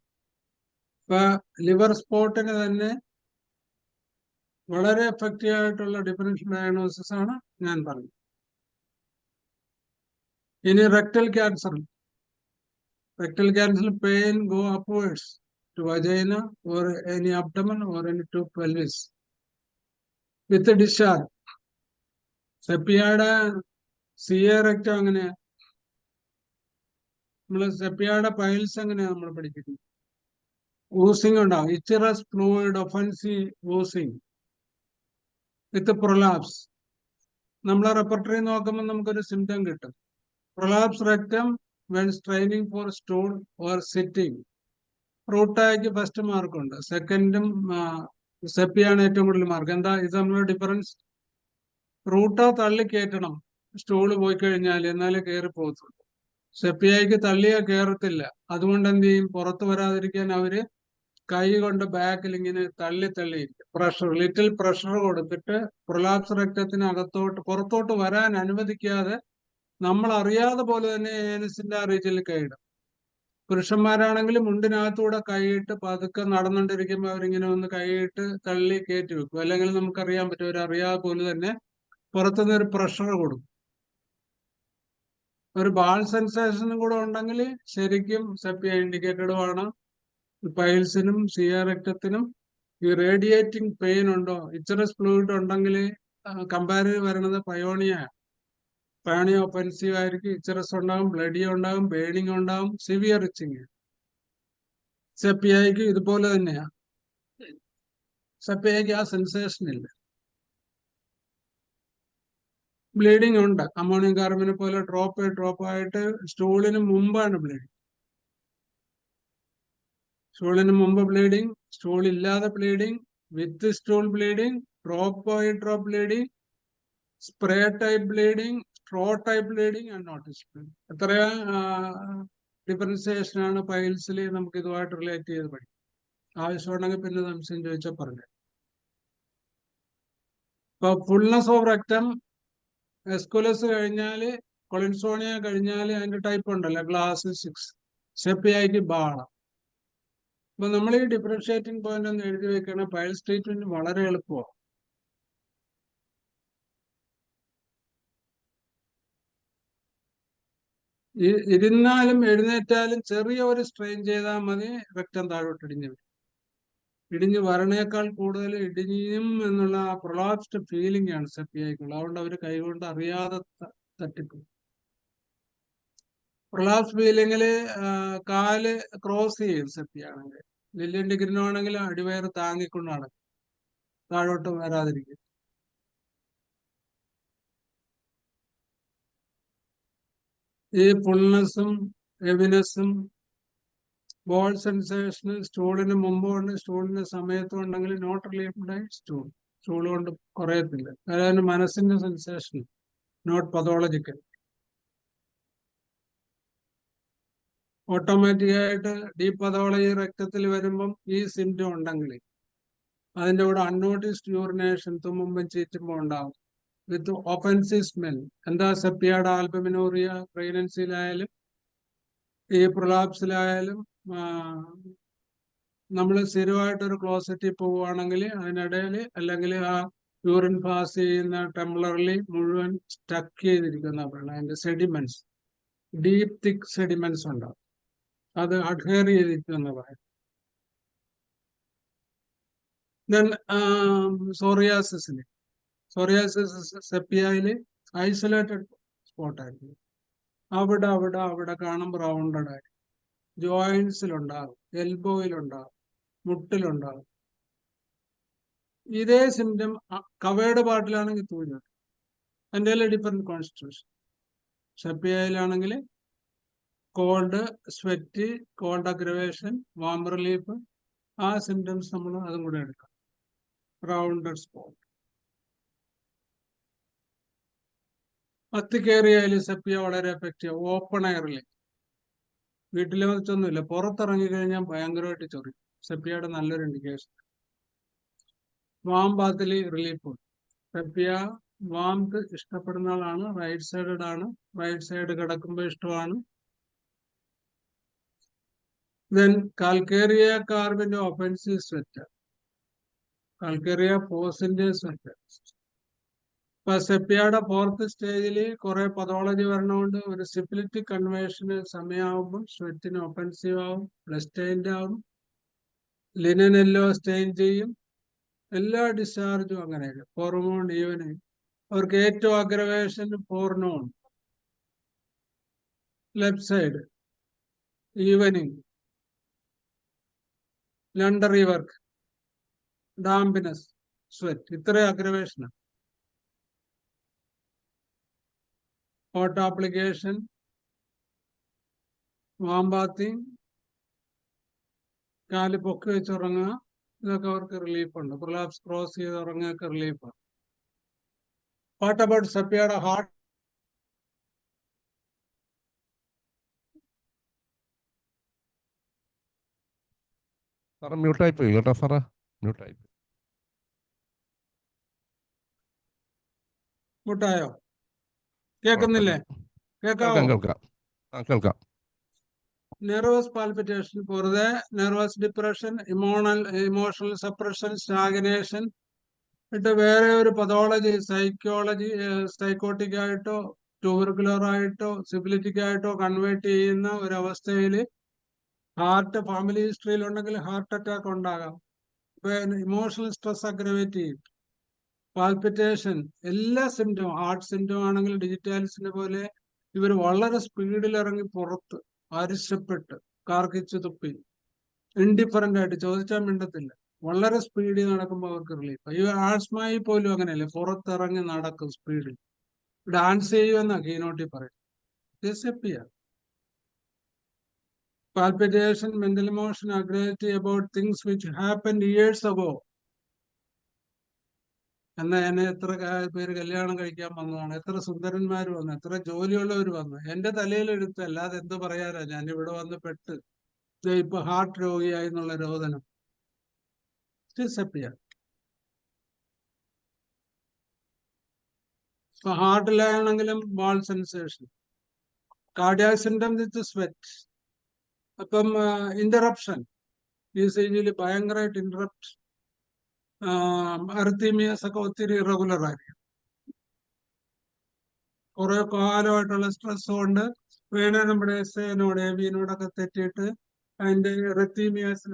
ഇപ്പൊ ലിവർ സ്പോട്ടിന് തന്നെ വളരെ എഫക്റ്റീവ് ആയിട്ടുള്ള ഡിഫറൻഷ്യൽ ഡയഗ്നോസിസ് ആണ് ഞാൻ പറഞ്ഞത്. ഇനി റെക്ടൽ ക്യാൻസറിൽ pain go upwards to vagina or any abdomen or any to pelvis with discharge. സെപ്പിയയുടെ സിഎ റെക്ടം അങ്ങനെയാ. സെപ്പിയയുടെ പൈൽസ് എങ്ങനെയാ നമ്മൾ പഠിക്കുന്നത്? ഊസിങ് ഉണ്ടാവും. Ichorous fluid offensive oozing with prolapse. നമ്മളെ റെപ്പർട്ടറി നോക്കുമ്പോൾ നമുക്കൊരു സിംറ്റം കിട്ടും. Prolapse rectum when straining for stool or sitting. റൂട്ടായ്ക്ക് ഫസ്റ്റ് മാർക്കുണ്ട്, സെക്കൻഡും സെപ്പിയാണ് ഏറ്റവും കൂടുതൽ മാർക്ക്. എന്താ ഇത് നമ്മുടെ ഡിഫറൻസ്? റൂട്ട തള്ളി കയറ്റണം സ്റ്റൂള് പോയി കഴിഞ്ഞാൽ, എന്നാലേ കയറി പോകത്തുള്ളൂ. സെപ്പിയയ്ക്ക് തള്ളിയാ കയറത്തില്ല. അതുകൊണ്ട് എന്ത് ചെയ്യും? പുറത്ത് വരാതിരിക്കാൻ അവര് കൈ കൊണ്ട് ബാക്കിൽ ഇങ്ങനെ തള്ളി ലിറ്റിൽ പ്രഷർ കൊടുത്തിട്ട് പ്രൊലാപ്സ് റെക്ടത്തിന് പുറത്തോട്ട് വരാൻ അനുവദിക്കാതെ നമ്മൾ അറിയാതെ പോലെ തന്നെ ഏനസിന്റെ ആ റീജിയനിൽ കൈയിടും. പുരുഷന്മാരാണെങ്കിൽ മുണ്ടിനകത്തൂടെ കൈയിട്ട് പതുക്കെ നടന്നുകൊണ്ടിരിക്കുമ്പോൾ അവരിങ്ങനെ ഒന്ന് കൈയിട്ട് തള്ളി കയറ്റി വെക്കും. അല്ലെങ്കിൽ നമുക്കറിയാൻ പറ്റും, അവരറിയാതെ പോലെ തന്നെ പുറത്തുനിന്ന് ഒരു പ്രഷർ കൊടുക്കും. ഒരു ബാൾ സെൻസേഷനും കൂടെ ഉണ്ടെങ്കിൽ ശരിക്കും സെപ്പിയ ഇൻഡിക്കേറ്റഡുമാണ്. പൈൽസിനും സിയ റെക്ടത്തിനും ഈ റേഡിയേറ്റിംഗ് പെയിൻ ഉണ്ടോ, ഇച്ചറസ് ഫ്ലൂയിഡ് ഉണ്ടെങ്കിൽ കമ്പാരിറ്റീവ് വരുന്നത് പയോണിയ ഒഫൻസീവ് ആയിരിക്കും. ഇച്ചറസ് ഉണ്ടാകും, ബ്ലഡി ഉണ്ടാകും, ബേണിംഗ് ഉണ്ടാകും, സിവിയർ ഇച്ചിങ്. സെപ്പിയയ്ക്ക് ഇതുപോലെ തന്നെയാ. സെപ്പിയയ്ക്ക് ആ സെൻസേഷൻ ഇല്ല. ബ്ലീഡിങ് ഉണ്ട്. അമോണിയം കാർബണിനെ പോലെ ഡ്രോപ്പ് ആയിട്ട് സ്റ്റൂളിന് മുമ്പാണ് ബ്ലീഡിങ്. സ്റ്റൂളിന് മുമ്പ് ബ്ലീഡിങ്, സ്റ്റൂൾ ഇല്ലാതെ bleeding, with stool bleeding, drop bleeding, spray type bleeding, straw type bleeding and notice bleeding. എത്രയാ ഡിഫറൻസിയേഷൻ ആണ് പൈൽസിൽ നമുക്ക് ഇതുമായിട്ട് റിലേറ്റ് ചെയ്ത് പഠിക്കും. ആവശ്യമുണ്ടെങ്കിൽ പിന്നെ സംശയം ചോദിച്ചാൽ പറഞ്ഞു. ഇപ്പൊ ഫുൾനെസ് ഓഫ് റെക്ടം, എസ്കുലസ് കഴിഞ്ഞാല്, കൊളിൻസോണിയ കഴിഞ്ഞാല് അതിന്റെ ടൈപ്പ് ഉണ്ടല്ലോ, ഗ്ലാസ് 6. സെപ്പിയയ്ക്ക് ബാള. അപ്പൊ നമ്മൾ ഈ ഡിഫറൻഷിയേറ്റിംഗ് പോയിന്റ് ഒന്ന് എഴുതി വെക്കണം. പൈൽസ് ട്രീറ്റ്മെന്റ് വളരെ എളുപ്പമാണ്. ഇരുന്നാലും എഴുന്നേറ്റാലും ചെറിയ ഒരു സ്ട്രെയിൻ ചെയ്താൽ മതി, രക്തം താഴോട്ട് ഇടിഞ്ഞ് വരണേക്കാൾ കൂടുതൽ ഇടിഞ്ഞും എന്നുള്ള ആ പ്രൊലാപ്സ്ഡ് ഫീലിംഗ് ആണ് സെപ്പിയയ്ക്കുള്ളത്. അതുകൊണ്ട് അവർ കൈകൊണ്ട് അറിയാതെ തട്ടിപ്പോകും. പ്രൊലാപ്സ് ഫീലിംഗില് കാല് ക്രോസ് ചെയ്യും സെപ്പിയാണെങ്കിൽ. ലില്ലിയൻ ഡിഗ്രിനാണെങ്കിൽ അടിവയറ് താങ്ങിക്കൊണ്ടാണ് താഴോട്ട് വരാതിരിക്കും. ഈ ഫുൾനെസ്സും ഹെവിനെസ്സും ബോൾ സെൻസേഷൻ സ്റ്റൂളിന് മുമ്പും ഉണ്ട്, സ്റ്റൂളിന്റെ സമയത്തും ഉണ്ടെങ്കിൽ നോട്ട് റിലീഫ്ഡ് ആയി സ്റ്റൂൾ കൊണ്ട് കുറയത്തില്ല. അതായത് മനസ്സിന്റെ സെൻസേഷൻ, നോട്ട് പതോളജിക്കൽ. ഓട്ടോമാറ്റിക്കായിട്ട് ഡീപ് പതോളജി രക്തത്തിൽ വരുമ്പം ഈ സിംറ്റം ഉണ്ടെങ്കിൽ അതിന്റെ കൂടെ അൺനോട്ടീസ്ഡ് യൂറിനേഷൻ തുമ്മുമ്പം ചീറ്റുമ്പോൾ ഉണ്ടാവും. വിത്ത് ഒഫൻസീവ് സ്മെൽ. എന്താ സെപ്പിയയുടെ ആൽബമിനോറിയ പ്രഗ്നൻസിയിലായാലും ഈ പ്രൊലാപ്സിലായാലും നമ്മൾ സ്ഥിരമായിട്ടൊരു ക്ലോസറ്റിൽ പോവുകയാണെങ്കിൽ അതിനിടയിൽ അല്ലെങ്കിൽ ആ യൂറിൻ പാസ് ചെയ്യുന്ന ടെംപ്ലറിലി മുഴുവൻ സ്റ്റക്ക് ചെയ്തിരിക്കുന്ന വെള്ളം, അതിന്റെ സെഡിമെന്റ്സ്, ഡീപ് തിക്ക് സെഡിമെന്റ്സ് ഉണ്ടാവും. അത് അഡ്ഹെയർ ചെയ്തിരിക്കുന്ന പറയാം. ദെൻ സോറിയാസിസിന്, സോറിയാസിസ് സെപ്പിയയില് ഐസൊലേറ്റഡ് സ്പോട്ടായിരിക്കും. അവിടെ കാണുമ്പോൾ റൗണ്ടഡ് ആയിരിക്കും. ജോയിന്റ്സിലുണ്ടാകും, എൽബോയിലുണ്ടാകും, മുട്ടിലുണ്ടാകും. ഇതേ സിംറ്റം കവേർഡ് പാർട്ടിലാണെങ്കിൽ തൂഞ്ഞു. അതിൻ്റെ ഡിഫറെന്റ് കോൺസ്റ്റിറ്റ്യൂഷൻ. സെപ്പിയയിലാണെങ്കിൽ cold, sweat, cold aggravation, warm relief, ആ സിംറ്റംസ് നമ്മൾ അതും കൂടെ എടുക്കാം. Rounded spot. അത്തിക്കേറിയാൽ സെപ്പിയ വളരെ എഫക്റ്റീവ്. ഓപ്പൺ എയറിൽ, വീട്ടിലെ വെച്ചൊന്നുമില്ല, പുറത്തിറങ്ങി കഴിഞ്ഞാൽ ഭയങ്കരമായിട്ട് ചൊറി. സെപ്പിയയുടെ നല്ലൊരു ഇൻഡിക്കേഷൻ. വാം ബാത്തിൽ റിലീഫ്. സെപ്പിയ വാംത്ത് ഇഷ്ടപ്പെടുന്ന ആളാണ്, റൈറ്റ് സൈഡഡ് ആണ്, റൈറ്റ് സൈഡ് കിടക്കുമ്പോൾ ഇഷ്ടമാണ്. ദെൻ കാൽക്കേറിയ കാർബിന്റെ ഒഫൻസീവ് സ്വെറ്റ്, കാൽക്കേറിയ ഫോസിന്റെ സ്വെറ്റ്. ഇപ്പൊ സെപ്പിയയുടെ 4th സ്റ്റേജിൽ കുറെ പതോളജി വരണമുണ്ട്. ഒരു സിഫിലിറ്റിക് കൺവേർഷന് സമയമാകുമ്പോൾ സ്വെറ്റിന് ഒഫൻസീവ് ആവും, ബ്ലസ്റ്റൈൻഡ് ആവും, ലിനൻ യെല്ലോ സ്റ്റെയിൻ ചെയ്യും. എല്ലാ ഡിസ്ചാർജും അങ്ങനെയൊക്കെ. Hormone evening. അവർക്ക് ഏറ്റവും aggravation forenoon, left side evening, laundry work, dampness, sweat. ഇത്രയും അഗ്രവേഷനാണ്. ഹോട്ട് ആപ്ലിക്കേഷൻ, വാംബാത്തിങ്, കാല് പൊക്കി വെച്ചുറങ്ങുക, ഇതൊക്കെ അവർക്ക് റിലീഫുണ്ട്. പ്രൊലാപ്സ് ക്രോസ് ചെയ്ത് ഉറങ്ങുകയൊക്കെ റിലീഫാണ്. വാട്ട് അബൌട്ട് സെപ്പിയയുടെ ഹാർട്ട്? സാറേ മ്യൂട്ടായി പോയി കേട്ടോ സാറേ, മ്യൂട്ടായി പോയി. മുട്ടായോ? കേൾക്കുന്നില്ലേ? കേൾക്കാവോ? കേൾക്കാം. നെർവസ് പാൽപിറ്റേഷൻ, വെറുതെ nervous depression, emotional suppression, stagnation ഇട്ട് വേറെ ഒരു പതോളജി, സൈക്കോട്ടിക് ആയിട്ടോ ട്യൂബർക്കുലർ ആയിട്ടോ സിഫിലിറ്റിക് ആയിട്ടോ കൺവേർട്ട് ചെയ്യുന്ന ഒരവസ്ഥയിൽ ഹാർട്ട് ഫാമിലി ഹിസ്റ്ററിയിൽ ഉണ്ടെങ്കിൽ ഹാർട്ട് അറ്റാക്ക് ഉണ്ടാകാം. ഇമോഷണൽ സ്ട്രെസ് അഗ്രവേറ്റ് ചെയ്യും. പാൽപിറ്റേഷൻ, എല്ലാ സിംറ്റവും, ഹാർട്ട് സിംറ്റം ആണെങ്കിൽ ഡിജിറ്റാലിസിനെ പോലെ ഇവർ വളരെ സ്പീഡിൽ ഇറങ്ങി പുറത്ത് ആരിശപ്പെട്ട് കാർക്കിച്ചു തുപ്പി ഇൻഡിഫറന്റ് ആയിട്ട് ചോദിച്ചാൽ മിണ്ടത്തില്ല. വളരെ സ്പീഡിൽ നടക്കുമ്പോൾ അവർക്ക് റിലീഫ്. ഈ ആസ്മായി പോലും അങ്ങനെയല്ലേ, പുറത്തിറങ്ങി നടക്കും സ്പീഡിൽ, ഡാൻസ് ചെയ്യുമെന്നാ കീനോട്ടിൽ പറയും. Palpitation, mental emotion, anxiety about things which happened years ago. എന്നാ എന്നെ എത്ര പേര് കല്യാണം കഴിക്കാൻ വന്നതാണ്, എത്ര സുന്ദരന്മാർ വന്നു, എത്ര ജോലിയുള്ളവർ വന്നു. എന്റെ തലയിലെടുത്ത്, അല്ലാതെ എന്ത് പറയാനാ, ഞാൻ ഇവിടെ വന്ന് പെട്ട് ഇപ്പൊ ഹാർട്ട് രോഗിയായി എന്നുള്ള രോദനം. ഇപ്പൊ ഹാർട്ടിലാണെങ്കിലും വാൾ സെൻസേഷൻ, കാർഡിയാക് സിംറ്റം വിത്ത് സ്വെറ്റ്. അപ്പം ഇന്ററപ്ഷൻ, ECG ഭയങ്കരമായിട്ട് ഇന്ററപ്റ്റ്. അർത്തീമിയസ് ഒക്കെ ഒത്തിരി ഇറഗുലർ ആയിരിക്കും. കുറെ കാലമായിട്ടുള്ള സ്ട്രെസ് കൊണ്ട് വേണേ നമ്മുടെ എസ്ഐനോട് എവിനോടൊക്കെ തെറ്റിയിട്ട് അതിന്റെ റെത്തീമിയാസിൽ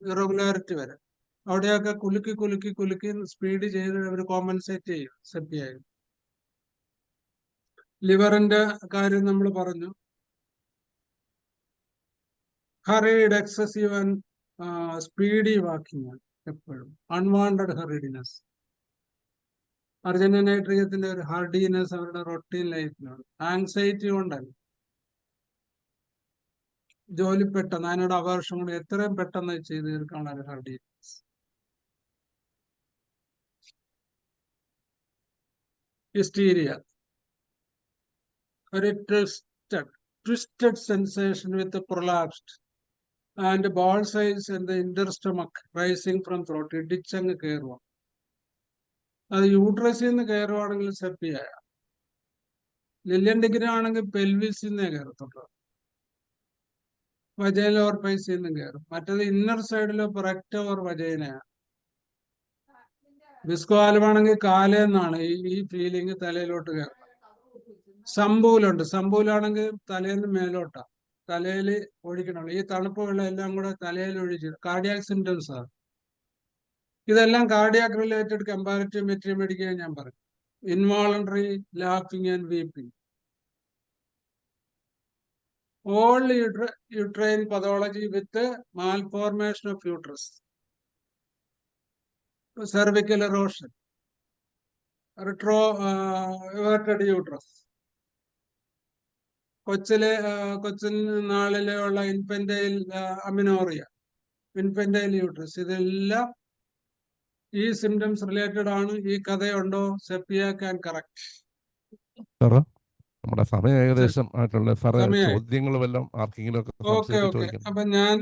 ഇറഗുലാരിറ്റി വരും. അവിടെയൊക്കെ കുലുക്കി സ്പീഡ് ചെയ്ത് അവർ കോമ്പൻസേറ്റ് ചെയ്യും. സെപ്പിയായി. ലിവറിന്റെ കാര്യം നമ്മൾ പറഞ്ഞു. ഹറിഡ്, എക്സസീവ് ആൻഡ് സ്പീഡി വാക്കിംഗ് ആണ് എപ്പോഴും. അൺവാണ്ടഡ് ഹറിഡിനെസ്. അർജന്റീനൈട്രിയത്തിന്റെ ഒരു ഹർഡിനെസ് അവരുടെ റൊട്ടീൻ ലൈഫിലാണ്. ആങ്സൈറ്റി കൊണ്ടല്ല. ജോലി പെട്ടെന്ന് അതിനോട് അപേക്ഷ കൂടി എത്രയും പെട്ടെന്ന് ചെയ്ത് തീർക്കാനുള്ള സാധ്യത. ഹിസ്റ്റീരിയ, ഒരു twisted sensation with prolapsed and ball size in the interstomach rising from throat. ഇടിച്ചങ്ങ് കയറുക. അത് യൂട്രസിൽ നിന്ന് കയറുവാണെങ്കിൽ സെപ്പിയ. ലില്യൻ ഡിഗ്രി ആണെങ്കിൽ പെൽവിസിൽ നിന്നേ കയറത്തുള്ളൂ. വജൈന ഓർ പൈസിൽ നിന്നും കയറും. മറ്റേത് ഇന്നർ സൈഡിലോ റെക്ട ഓർ വജൈനയാണ്. വിസ്കോവാൽവാണെങ്കിൽ കാലേന്നാണ് ഈ ഫീലിംഗ് തലയിലോട്ട് കയറുന്നത്. സംഭൂലുണ്ട്. സംഭൂലാണെങ്കിൽ തലേന്ന് മേലോട്ടാ. തലയിൽ ഒഴിക്കണം. ഈ തണുപ്പ് വെള്ളം എല്ലാം കൂടെ തലയിൽ ഒഴിച്ച് കാർഡിയാക് സിംറ്റംസ് ആണ്. ഇതെല്ലാം കാർഡിയാക് റിലേറ്റഡ് കമ്പാരിറ്റീവ് മെറ്റീരിയൽ മേടിക്കാൻ ഞാൻ പറയും. Involuntary laughing and weeping. All uterine pathology with malformation of uterus, cervical erosion, retroverted uterus, കൊച്ചിൻ നാളിലുള്ള ഇൻഫന്റൈൽ അമിനോറിയ, ഇൻഫന്റൈൽ യൂട്രസ്, ഇതെല്ലാം ഈ സിംറ്റംസ് റിലേറ്റഡ് ആണ്. ഈ കഥയുണ്ടോ? Sepia can correct. നമ്മുടെ സമയം ഏകദേശം ആയിട്ടുള്ള സാറേ, ചോദ്യങ്ങൾ വല്ലതും ആർക്കെങ്കിലും ഒക്കെ ഓക്കെ. അപ്പൊ ഞാൻ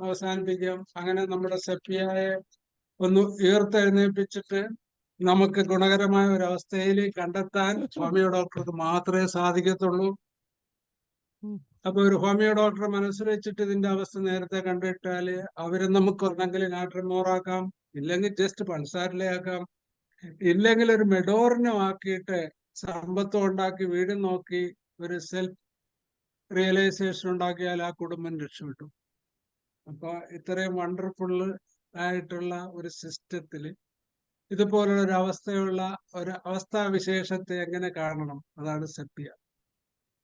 അവസാനിപ്പിക്കാം. അങ്ങനെ നമ്മുടെ സെപ്പിയയെ ഒന്ന് ഉയർത്തെഴുന്നേൽപ്പിച്ചിട്ട് നമുക്ക് ഗുണകരമായ ഒരു അവസ്ഥയിൽ കണ്ടെത്താൻ ഹോമിയോ ഡോക്ടർക്ക് മാത്രമേ സാധിക്കത്തുള്ളൂ. അപ്പൊ ഒരു ഹോമിയോ ഡോക്ടറെ മനസ്സിൽ വെച്ചിട്ട് ഇതിന്റെ അവസ്ഥ നേരത്തെ കണ്ടിട്ടാല് അവര് നമുക്ക് ഒന്നെങ്കിൽ നാട്രിമോറാക്കാം, ഇല്ലെങ്കിൽ ജസ്റ്റ് പൾസാരിലയാക്കാം, ഇല്ലെങ്കിൽ ഒരു മെഡോറിനും ആക്കിയിട്ട് സമ്പത്തും ഉണ്ടാക്കി വീടും നോക്കി ഒരു സെൽഫ് റിയലൈസേഷൻ ഉണ്ടാക്കിയാൽ ആ കുടുംബം രക്ഷപ്പെട്ടു. അപ്പൊ ഇത്രയും വണ്ടർഫുള്ള് ആയിട്ടുള്ള ഒരു സിസ്റ്റത്തില് ഇതുപോലുള്ള ഒരു അവസ്ഥാവിശേഷത്തെ എങ്ങനെ കാണണം, അതാണ് സെപ്പിയ.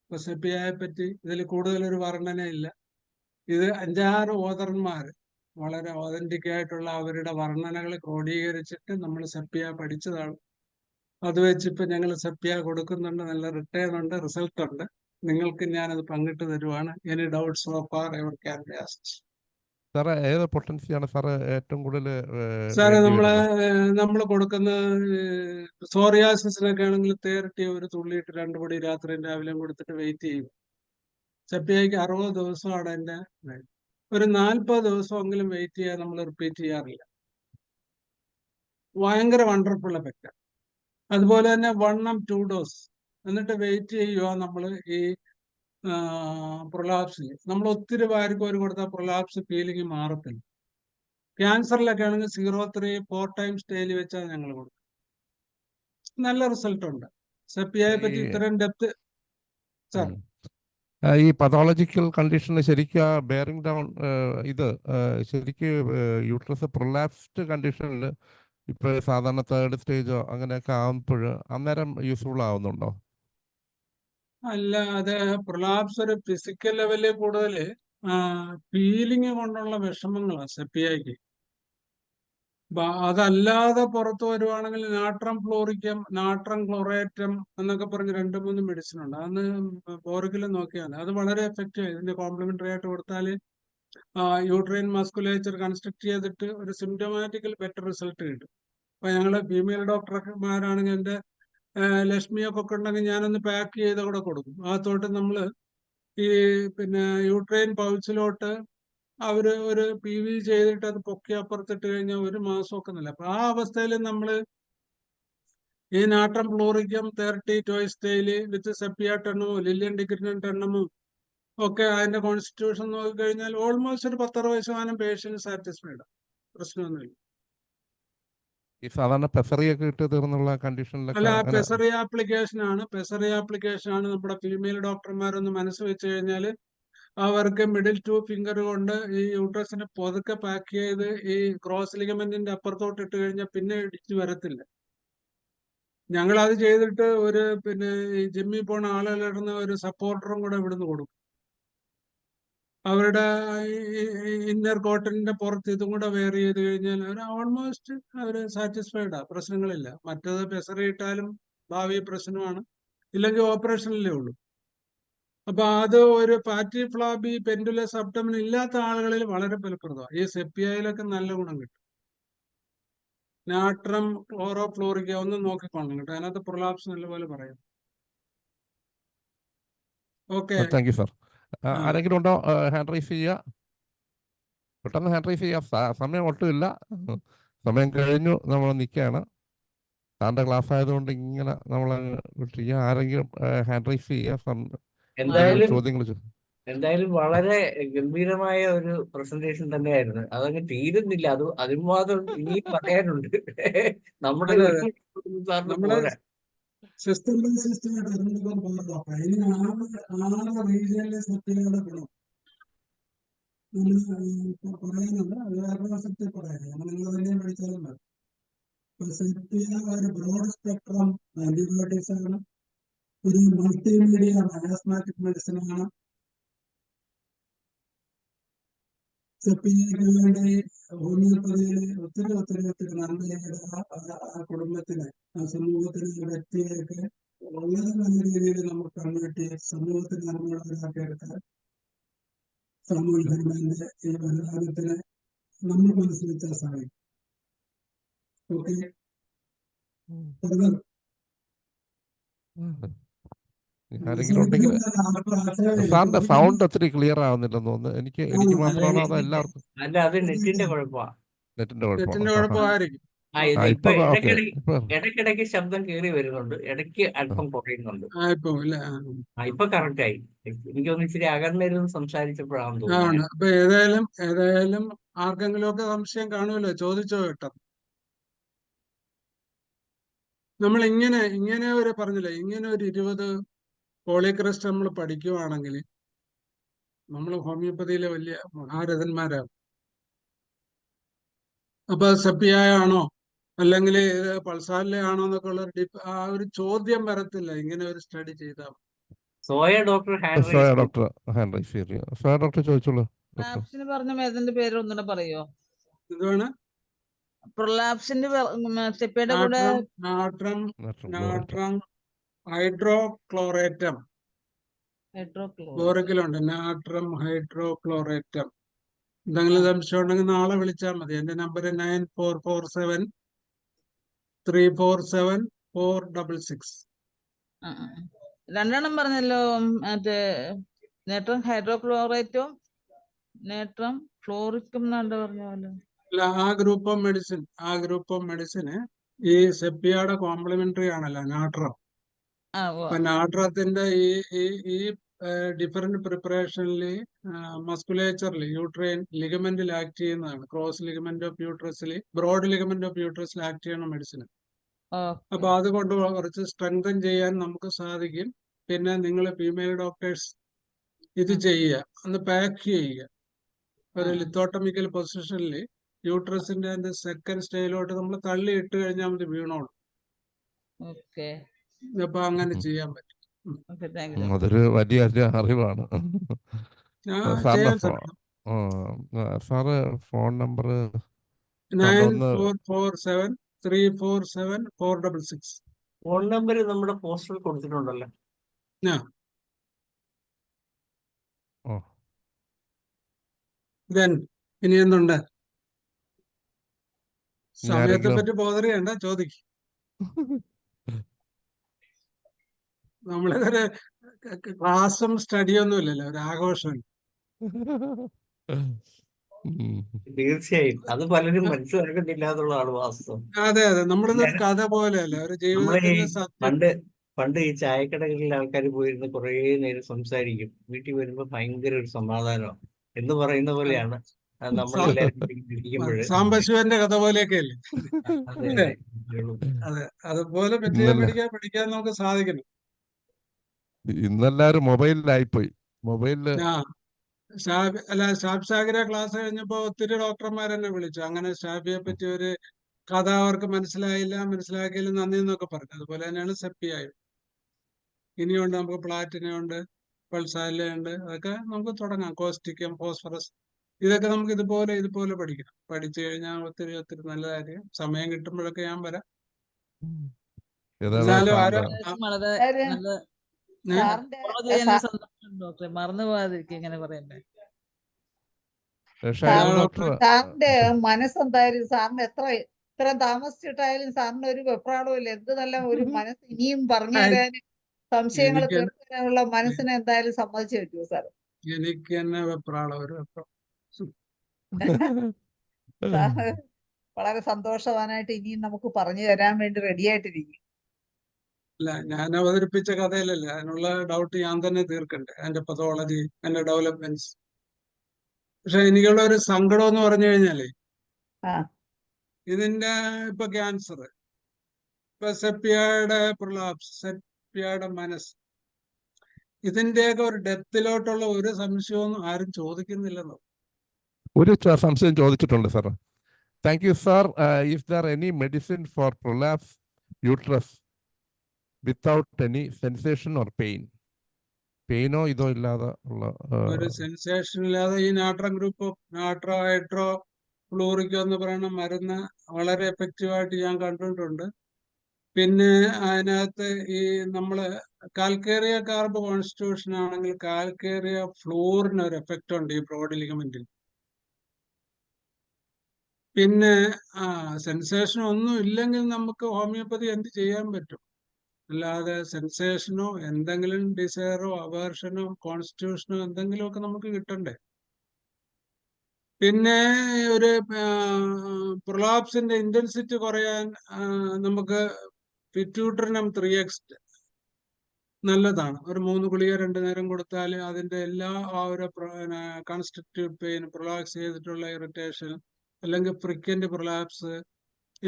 അപ്പൊ സെപ്പിയയെ പറ്റി ഇതിൽ കൂടുതലൊരു വർണ്ണനയില്ല. ഇത് 5-6 ഓതർമാര് വളരെ ഓതന്റിക് ആയിട്ടുള്ള അവരുടെ വർണ്ണനകൾ ക്രോഡീകരിച്ചിട്ട് നമ്മൾ സെപ്പിയ പഠിച്ചതാണ്. അത് വെച്ചിപ്പോ ഞങ്ങൾ സെപ്പിയ കൊടുക്കുന്നുണ്ട്. നല്ല റിട്ടേൺ ഉണ്ട്, റിസൾട്ട് ഉണ്ട്. നിങ്ങൾക്ക് ഞാനത് പങ്കിട്ട് തരുവാണ്. Any doubts so far ever can be asked. സാറേ, ഏത് പൊട്ടൻസിയാണ് സാറ് ഏറ്റവും കൂടുതൽ? സാറേ, നമ്മൾ കൊടുക്കുന്ന സോറിയാസിസിനൊക്കെ ആണെങ്കിൽ തേരട്ടി ഒരു തുള്ളിയിട്ട് 2 പൊടി രാത്രിയും രാവിലെയും കൊടുത്തിട്ട് വെയിറ്റ് ചെയ്യും. സെപ്പിയയ്ക്ക് 60 ദിവസമാണ് എൻ്റെ. ഒരു 40 ദിവസമെങ്കിലും വെയിറ്റ് ചെയ്യാൻ നമ്മൾ റിപ്പീറ്റ് ചെയ്യാറില്ല. ഭയങ്കര വണ്ടർഫുൾ എഫക്റ്റ്. അതുപോലെ തന്നെ 1 2 ഡോസ് എന്നിട്ട് വെയിറ്റ് ചെയ്യുക. നമ്മൾ ഈ പ്രൊലാപ്സിൽ നമ്മൾ ഒത്തിരി വാരിക്കോരി കൊടുത്താൽ പ്രൊലാപ്സ് ഫീലിംഗ് മാറത്തില്ല. ക്യാൻസറിലൊക്കെ ആണെങ്കിൽ 0.3 4 ടൈംസ് ഡെയിലി വെച്ചാൽ ഞങ്ങൾ കൊടുക്കും. നല്ല റിസൾട്ട് ഉണ്ട്. സെപ്പിയയെ പറ്റി ഇത്രയും ഡെപ്ത്. സാർ, ഈ പതോളജിക്കൽ കണ്ടീഷന് ശരിക്കും ബെയറിംഗ് ഡൗൺ ഇത് ശരിക്കും യൂട്രസ് പ്രൊലാപ്സ്ഡ് കണ്ടീഷനിൽ ഇപ്പോൾ സാധാരണ 3rd സ്റ്റേജോ അങ്ങനെയൊക്കെ ആകുമ്പോൾ അന്നേരം യൂസ്ഫുൾ ആവുന്നുണ്ടോ? അല്ല, അത് പ്രൊലാപ്സ് ഒരു ഫിസിക്കൽ ലെവലിൽ കൂടുതൽ ഫീലിംഗ് കൊണ്ടുള്ള വിഷമങ്ങളാണ് സെപ്പിയയ്ക്ക്. അതല്ലാതെ പുറത്തു വരുവാണെങ്കിൽ നാട്രം ഫ്ലോറിക്കം, നാട്രം ക്ലോറേറ്റം എന്നൊക്കെ പറഞ്ഞ് 2-3 മെഡിസിൻ ഉണ്ട്. അന്ന് പോറിക്കലും നോക്കിയാൽ അത് വളരെ എഫക്റ്റീവ്. ഇതിന്റെ കോംപ്ലിമെന്ററി ആയിട്ട് കൊടുത്താൽ യൂട്രൈൻ മസ്കുലേച്ചർ കൺസ്ട്രക്ട് ചെയ്തിട്ട് ഒരു സിംറ്റമാറ്റിക്കൽ ബെറ്റർ റിസൾട്ട് കിട്ടും. അപ്പൊ ഞങ്ങള് ഫീമെയിൽ ഡോക്ടർമാരാണെങ്കിൽ എൻ്റെ ലക്ഷ്മിയൊക്കെ ഉണ്ടെങ്കിൽ ഞാനൊന്ന് പാക്ക് ചെയ്ത് കൂടെ കൊടുക്കും. അകത്തോട്ട് നമ്മള് ഈ യൂട്രൈൻ പൗച്ചിലോട്ട് അവര് ഒരു PV ചെയ്തിട്ട് അത് പൊക്കി അപ്പുറത്തിട്ട് കഴിഞ്ഞാൽ 1 മാസമൊക്കെ നില. അപ്പൊ ആ അവസ്ഥയിൽ നമ്മള് ഈ നാട്രം ഫ്ലോറിക്കം 30 ട്വൈസ് ഡെയിലി വിത്ത് സെപ്പിയ 10 ലില്യൻ ഡിഗ്രിനൻ 10 ഒക്കെ അതിന്റെ കോൺസ്റ്റിറ്റ്യൂഷൻ നോക്കിക്കഴിഞ്ഞാൽ ഓൾമോസ്റ്റ് ഒരു 10-60% പേഷ്യന്റ് സാറ്റിസ്ഫൈഡ്. പ്രശ്നമൊന്നുമില്ല. ഈ സാധാരണ പെസറിയൊക്കെ ഇട്ട് തീർന്നുള്ള കണ്ടീഷനിലൊക്കെ അല്ല, പെസറി ആപ്ലിക്കേഷൻ ആണ്. നമ്മുടെ ഫീമെയിൽ ഡോക്ടർമാരൊന്ന് മനസ്സ് വെച്ച് കഴിഞ്ഞാൽ അവർക്ക് മിഡിൽ 2 ഫിംഗർ കൊണ്ട് ഈ യൂട്രസിനെ പൊതുക്കെ പാക്ക് ചെയ്ത് ഈ ക്രോസ് ലിഗമെന്റിന്റെ അപ്പുറത്തോട്ട് ഇട്ട് കഴിഞ്ഞാൽ പിന്നെ ഇടിച്ചു വരത്തില്ല. ഞങ്ങൾ അത് ചെയ്തിട്ട് ഒരു ഈ ജിമ്മിൽ പോണ ആളുകളിടുന്ന ഒരു സപ്പോർട്ടറും കൂടെ ഇവിടുന്ന് കൊടുക്കും. അവരുടെ ഇന്നർ കോട്ടന്റെ പുറത്ത് ഇതും കൂടെ വെയർ ചെയ്ത് കഴിഞ്ഞാൽ അവർ ഓൾമോസ്റ്റ് അവര് സാറ്റിസ്ഫൈഡാ. പ്രശ്നങ്ങളില്ല. മറ്റേത് പെസറി ഇട്ടാലും ഭാവി പ്രശ്നമാണ്. ഇല്ലെങ്കിൽ ഓപ്പറേഷനിലേ ഉള്ളൂ. അപ്പൊ അത് ഒരു പാറ്റി ഫ്ലാബി പെൻഡുലസ് അബ്ഡമൻ ഇല്ലാത്ത ആളുകളിൽ വളരെ ഫലപ്രദമാണ്. ഈ സെപ്പിയയിലൊക്കെ നല്ല ഗുണം കിട്ടും. നാട്രം ക്ലോറോഫ്ലോറിക്ക ഒന്ന് നോക്കിക്കോണം കേട്ടോ, അതിനകത്ത് പ്രൊലാപ്സ് നല്ലപോലെ പറയാം. Okay, thank you sir. ആരെങ്കിലും ഉണ്ടോ ഹാൻഡ് റൈസ് ചെയ്യുക? പെട്ടെന്ന് ഹാൻഡ് റൈസ് ചെയ്യാം, സമയം ഒട്ടുമില്ല. സമയം കഴിഞ്ഞു, നമ്മൾ നിൽക്കുകയാണ്. സാറിൻ്റെ ക്ലാസ് ആയതുകൊണ്ട് ഇങ്ങനെ നമ്മൾ വിട്ടിരിക്കുക. ആരെങ്കിലും ഹാൻഡ് റൈസ് ചെയ്യുക, ചോദ്യങ്ങൾ. എന്തായാലും വളരെ ഗംഭീരമായ ഒരു പ്രസന്റേഷൻ തന്നെയായിരുന്നു. അതങ്ങ് തീരുന്നില്ല, അതിന് മാത്രം ഇനിയും പറയാനുണ്ട്. നമ്മുടെ സിസ്റ്റം ബൈ സിസ്റ്റം അതിന് 6 റീജിയനിലെ സെറ്റുകളുടെ ഗുണം പറയാനുണ്ട്. അത് വേറെ ദിവസത്തിൽ പറയാം, നിങ്ങൾ തന്നെ പഠിച്ചാലും മതി. സെപ്പിയ ഒരു ബ്രോഡ് സ്പെക്ട്രം ആന്റിബയോട്ടിക്സ് ആണ്, ഒരു മൾട്ടിമീഡിയ മയാസ്മാറ്റിക് മെഡിസിൻ ആണ്. സെപ്പിയയ്ക്ക് വേണ്ടി ഹോമിയോപ്പതിയിൽ ഒത്തിരി നന്മയുടെ ആ കുടുംബത്തിന്, ആ സമൂഹത്തിന്, വ്യക്തികൾക്ക് വളരെ നല്ല രീതിയിൽ നമുക്ക് കൺവേർട്ട് ചെയ്ത് സമൂഹത്തിന് നന്മകളാക്കി എടുക്കാൻ സാമൂഹ്യ ധർമ്മന്റെ ഈ വരുമാനത്തിന് നമ്മൾ മനസ്സിലാക്കാൻ സാധിക്കും. ഓക്കെ, ആരെങ്കിലും ഉണ്ടെങ്കിൽ. സാറിന്റെ സൗണ്ട് ഒത്തിരി ക്ലിയർ ആവുന്നില്ലെന്ന് തോന്നുന്നു. എനിക്ക് മാത്രമാണോ അതോ എല്ലാവർക്കും? അല്ല, അത് നെറ്റിന്റെ കുഴപ്പമാണ്. നെറ്റിന്റെ കുഴപ്പമായിരിക്കും. ഇടയ്ക്കിടയ്ക്ക് ശബ്ദം കയറി വരുന്നുണ്ട്, ഇടയ്ക്ക് അല്പം കുറയുന്നുണ്ട്. ഇപ്പൊ കറക്റ്റ് ആയി. എനിക്കൊന്ന് ഇച്ചിരി അകന്നിരുന്ന് സംസാരിച്ചപ്പോഴാണെന്ന് തോന്നുന്നു. അപ്പൊ ഏതായാലും ആർക്കെങ്കിലും ഒക്കെ സംശയം കാണുമല്ലോ, ചോദിച്ചോ കേട്ടോ. നമ്മൾ ഇങ്ങനെ ഒരു പറഞ്ഞില്ലേ, ഇങ്ങനെ ഒരു 20 പോളിക്രസ്റ്റ് നമ്മൾ പഠിക്കുവാണെങ്കിൽ നമ്മൾ ഹോമിയോപ്പതിയിലെ വലിയ മഹാരഥന്മാരാകും. അപ്പൊ സെപ്പിയാണോ അല്ലെങ്കിൽ പൾസാറിലെ ആണോ എന്നൊക്കെ ഉള്ള ഒരു ചോദ്യം വരത്തില്ല ഇങ്ങനെ ഒരു സ്റ്റഡി ചെയ്താൽ. ഡോക്ടർ ചോദിച്ചോളൂ. പറഞ്ഞ മേധന്റെ പേര് ഒന്നുകൂടെ പറയോ? എന്താണ് പ്രൊലാപ്സിന്റെ സെപ്പിയുടെ കൂടെ? നാട്രം ഹൈഡ്രോക്ലോറേറ്റം. ബോറക്കിലുണ്ട് നാട്രം ഹൈഡ്രോക്ലോറേറ്റം. എന്തെങ്കിലും സംശയം ഉണ്ടെങ്കിൽ നാളെ വിളിച്ചാൽ മതി. എന്റെ നമ്പർ 9447347466. രണ്ടെണ്ണം പറഞ്ഞല്ലോ, മറ്റേ നേട്രം ഹൈഡ്രോക്ലോറേറ്റും നേട്രം ഫ്ലോറിക്കും എന്നാണ്ട് പറഞ്ഞ പോലെ. അല്ല, ആ ഗ്രൂപ്പ് ഓഫ് മെഡിസിന് ഈ സെപ്പിയയുടെ കോംപ്ലിമെന്ററി ആണല്ലോ നാട്രം. അപ്പൊ നാട്രത്തിന്റെ ഈ ഡിഫറെന്റ് പ്രിപ്പറേഷനിൽ മസ്കുലേച്ചറിൽ യൂട്രൈൻ ലിഗമെന്റിൽ ആക്ട് ചെയ്യുന്നതാണ്. ക്രോസ് ലിഗമെന്റ് ഓഫ് യൂട്രസിൽ, ബ്രോഡ് ലിഗമെന്റ് ഓഫ് യൂട്രസിൽ ആക്ട് ചെയ്യണ മെഡിസിൻ. അപ്പൊ അതുകൊണ്ട് കുറച്ച് സ്ട്രെങ്തൻ ചെയ്യാൻ നമുക്ക് സാധിക്കും. പിന്നെ നിങ്ങൾ ഫീമെയിൽ ഡോക്ടേഴ്സ് ഇത് ചെയ്യുക, ഒന്ന് പാക്ക് ചെയ്യുക ഒരു ലിത്തോട്ടമിക്കൽ പൊസിഷനിൽ. യൂട്രസിന്റെ സെക്കൻഡ് സ്റ്റേജിലോട്ട് നമ്മൾ തള്ളി ഇട്ട് കഴിഞ്ഞാൽ മതി, വീണോളും. അപ്പൊ അങ്ങനെ ചെയ്യാൻ പറ്റും. അതൊരു വലിയ അറിവാണ്. Sir phone number 9447347466. Phone number നമ്മുടെ പോസ്റ്ററിൽ കൊടുത്തിട്ടുണ്ടല്ലോ. ഇനി എന്തുണ്ട്? സമയത്തെ പറ്റി ബോധറിയണ്ട, ചോദിക്കും. നമ്മളിതൊരു ക്ലാസ്സും സ്റ്റഡിയൊന്നും ഇല്ലല്ലോ, ഒരു ആഘോഷമല്ല. തീർച്ചയായും അത് പലരും മനസ്സിലാക്കുന്നില്ല എന്നുള്ളതാണ് വാസ്തവം. അതെ, നമ്മളിതൊരു കഥ പോലെയല്ല, ഒരു ജീവിതത്തിന്റെ സത്യം. പണ്ട് ഈ ചായക്കടകളിൽ ആൾക്കാർ പോയിരുന്ന് കുറേ നേരം സംസാരിക്കും, വീട്ടിൽ വരുമ്പോ ഭയങ്കര ഒരു സമാധാനമാണ് എന്ന് പറയുന്ന പോലെയാണ് നമ്മളെല്ലാവരും. സാംബശിവന്റെ കഥ പോലെയൊക്കെ അല്ലേ? അതെ, അതുപോലെ പഠിക്കാൻ നമുക്ക് സാധിക്കണം. ഇന്നെല്ലാരും മൊബൈലിലായിപ്പോയി. മൊബൈലില് സ്റ്റാഫ് സാഗര ക്ലാസ് കഴിഞ്ഞപ്പോ ഒത്തിരി ഡോക്ടർമാർ എന്നെ വിളിച്ചു. അങ്ങനെ സ്റ്റാഫിയെ പറ്റി ഒരു കഥ അവർക്ക് മനസ്സിലാക്കിയില്ല നന്ദി എന്നൊക്കെ പറഞ്ഞു. അതുപോലെ തന്നെയാണ് സെപ്പിയായും. ഇനിയുണ്ട് നമുക്ക് പ്ലാറ്റിനുണ്ട്, പൾസാലയുണ്ട്, അതൊക്കെ നമുക്ക് തുടങ്ങാം. കോസ്റ്റിക്കം, ഫോസ്ഫറസ്, ഇതൊക്കെ നമുക്ക് ഇതുപോലെ പഠിക്കണം. പഠിച്ചു കഴിഞ്ഞാൽ ഒത്തിരി നല്ലതായിരിക്കും. സമയം കിട്ടുമ്പോഴൊക്കെ ഞാൻ വരാം. സാറിന്റെ ഫോളോ ചെയ്യുന്ന സന്തോഷം ഡോക്ടറെ, മറന്നു പോകാതിരിക്കും ഇങ്ങനെ പറയണ്ടേ. ഷൈജു ഡോക്ടർ സാറിന്റെ മനസ്സെന്തായാലും സാറിന് ഇത്ര താമസിച്ചിട്ടായാലും സാറിന് ഒരു വെപ്രാളവും ഇല്ല. എന്ത് നല്ല ഒരു മനസ്സ്, ഇനിയും പറഞ്ഞു തരാനും സംശയങ്ങൾ എനിക്ക് തീർത്തു തരാനുള്ള മനസ്സിനെ എന്തായാലും സമ്മതിച്ചു പറ്റുമോ സാർ? എനിക്ക് തന്നെ വെപ്രാളം ഒരു വെപ്രാളം. സാറ് വളരെ സന്തോഷവാനായിട്ട് ഇനിയും നമുക്ക് പറഞ്ഞു തരാൻ വേണ്ടി റെഡി ആയിട്ടിരിക്കും. അല്ല, ഞാൻ അവതരിപ്പിച്ച കഥയിലല്ല, അതിനുള്ള ഡൗട്ട് ഞാൻ തന്നെ തീർക്കണ്ടേ, അതിന്റെ പതോളജി, അതിന്റെ ഡെവലപ്മെന്റ്സ്. പക്ഷെ എനിക്കുള്ള ഒരു സങ്കടം എന്ന് പറഞ്ഞു കഴിഞ്ഞാലേ, ആ ഇതിന്റെ ഇപ്പൊ ക്യാൻസർ, ഇപ്പൊ സെപ്പിയയുടെ പ്രൊലാപ്സ്, സെപ്പിയയുടെ മനസ്സ്, ഇതിന്റെയൊക്കെ ഒരു ഡെപ്തിലോട്ടുള്ള ഒരു സംശയവും ആരും ചോദിക്കുന്നില്ലെന്നോ. ഒരു സംശയം ചോദിച്ചിട്ടുണ്ട് sir. Thank you sir. If there any medicine for prolapse uterus without any sensation or pain? പെയിനോ ഇതോ ഇല്ലാതെ ഉള്ള ഒരു സെൻസേഷൻ ഇല്ലാതെ ഈ നാട്രം ഗ്രൂപ്പ് ഓഫ് നാട്രോ ഹൈഡ്രോ ഫ്ലൂറിക്കോ എന്ന് പറയുന്ന മരുന്ന് വളരെ എഫക്റ്റീവായിട്ട് ഞാൻ കണ്ടിട്ടുണ്ട്. പിന്നെ അതിനകത്ത് ഈ നമ്മള് കാൽക്കേറിയ കാർബ് കോൺസ്റ്റിറ്റ്യൂഷൻ ആണെങ്കിൽ കാൽക്കേറിയ ഫ്ലൂറിന് ഒരു എഫക്റ്റ് ഉണ്ട് ഈ ബ്രോഡ് ലിഗമെന്റിൽ. പിന്നെ സെൻസേഷൻ ഒന്നും ഇല്ലെങ്കിൽ നമുക്ക് ഹോമിയോപ്പതി എന്ത് ചെയ്യാൻ പറ്റും? അല്ലാതെ സെൻസേഷനോ എന്തെങ്കിലും ഡിസയറോ അവേർഷനോ കോൺസ്റ്റിറ്റ്യൂഷനോ എന്തെങ്കിലുമൊക്കെ നമുക്ക് കിട്ടണ്ടേ. പിന്നെ ഒരു പ്രൊലാപ്സിന്റെ ഇന്റൻസിറ്റി കുറയാൻ നമുക്ക് പിറ്റ്യൂട്ടറിനം 3x നല്ലതാണ്. ഒരു 3 ഗുളിക 2 നേരം കൊടുത്താൽ അതിന്റെ എല്ലാ ആ ഒരു കൺസ്ട്രക്റ്റീവ് പെയിൻ, പ്രൊലാപ്സ് ചെയ്തിട്ടുള്ള ഇറിറ്റേഷൻ, അല്ലെങ്കിൽ ഫ്രിക്കന്റ് പ്രൊലാപ്സ്,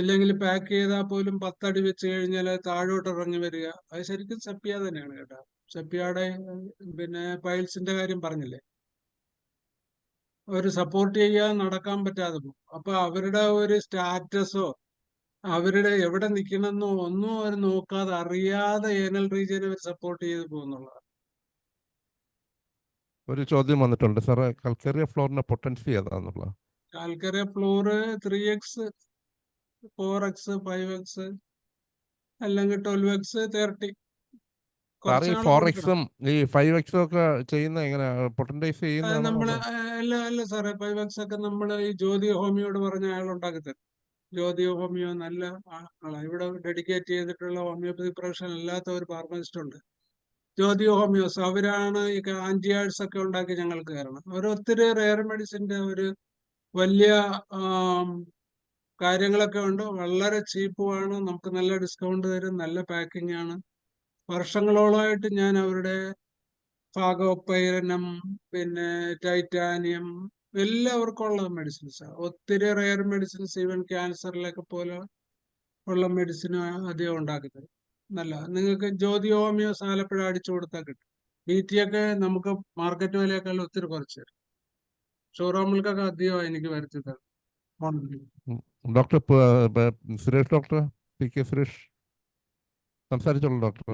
ഇല്ലെങ്കിൽ പാക്ക് ചെയ്താൽ പോലും 10 അടി വെച്ച് കഴിഞ്ഞാൽ താഴോട്ട് ഇറങ്ങി വരിക, അത് ശരിക്കും സെപ്പിയ തന്നെയാണ് കേട്ടോ. സെപ്പിയയുടെ പിന്നെ പൈൽസിന്റെ കാര്യം പറഞ്ഞില്ലേ, ഒരു സപ്പോർട്ട് ചെയ്യാൻ നടക്കാൻ പറ്റാതെ പോകും. അപ്പൊ അവരുടെ ഒരു സ്റ്റാറ്റസോ അവരുടെ എവിടെ നിൽക്കണമെന്നോ ഒന്നും അവർ നോക്കാതെ അറിയാതെ ഏനൽ റീജിയനെ അവർ സപ്പോർട്ട് ചെയ്ത് പോകുന്നുള്ളതാണ്. ഒരു ചോദ്യം വന്നിട്ടുണ്ട് സാറേ, കൽക്കേറിയ ഫ്ലോറിന്റെ potency ഏതാന്നുള്ള? കാൽക്കറിയ floor 3x 4x 5x അല്ലെങ്കിൽ 12x 30. സാർ ഈ 4x-ഉം ഈ 5x-ഉം ഒക്കെ ചെയ്യുന്ന എങ്ങനെ പൊട്ടൻറ്റൈസ് അത് ചെയ്യുന്ന നമ്മള് അല്ല സാറേ, 5x ഒക്കെ നമ്മൾ ഈ ജ്യോതി ഹോമിയോട് പറഞ്ഞ അയാൾ ഉണ്ടാക്കി തരും. ജ്യോതി ഹോമിയോ നല്ല ആളാണ്. ഇവിടെ ഡെഡിക്കേറ്റ് ചെയ്തിട്ടുള്ള ഹോമിയോപ്പതി പ്രൊഫഷൻ അല്ലാത്ത ഒരു ഫാർമസിസ്റ്റ് ഉണ്ട്, ജ്യോതി ഹോമിയോസ്. അവരാണ് ഈ ആന്റിയാഡ്സ് ഒക്കെ ഉണ്ടാക്കി ഞങ്ങൾക്ക് തരണം. അവർ ഒത്തിരി റെയർ മെഡിസിന്റെ ഒരു വലിയ കാര്യങ്ങളൊക്കെ ഉണ്ട്. വളരെ ചീപ്പുമാണ്, നമുക്ക് നല്ല ഡിസ്കൗണ്ട് തരും, നല്ല പാക്കിംഗ് ആണ്. വർഷങ്ങളോളമായിട്ട് ഞാൻ അവരുടെ ഫാഗോപൈരനം, പിന്നെ ടൈറ്റാനിയം, എല്ലാവർക്കും ഉള്ള മെഡിസിൻസ്, ഒത്തിരി റെയർ മെഡിസിൻസ്, ഈവൻ ക്യാൻസറിലൊക്കെ പോലെ ഉള്ള മെഡിസിൻ അധികം ഉണ്ടാക്കി തരും. നല്ല നിങ്ങൾക്ക് ജ്യോതി ഹോമിയോസ് ആലപ്പുഴ അടിച്ചു കൊടുത്താൽ കിട്ടും. BT ഒക്കെ നമുക്ക് മാർക്കറ്റ് വിലയേക്കാൾ ഒത്തിരി കുറച്ച് തരും. ഷോറൂമിൽക്കൊക്കെ അധികം എനിക്ക് വരുത്തി തരും. Doctor Suresh, doctor PK Suresh സംസാരിച്ചോളൂ ഡോക്ടർ.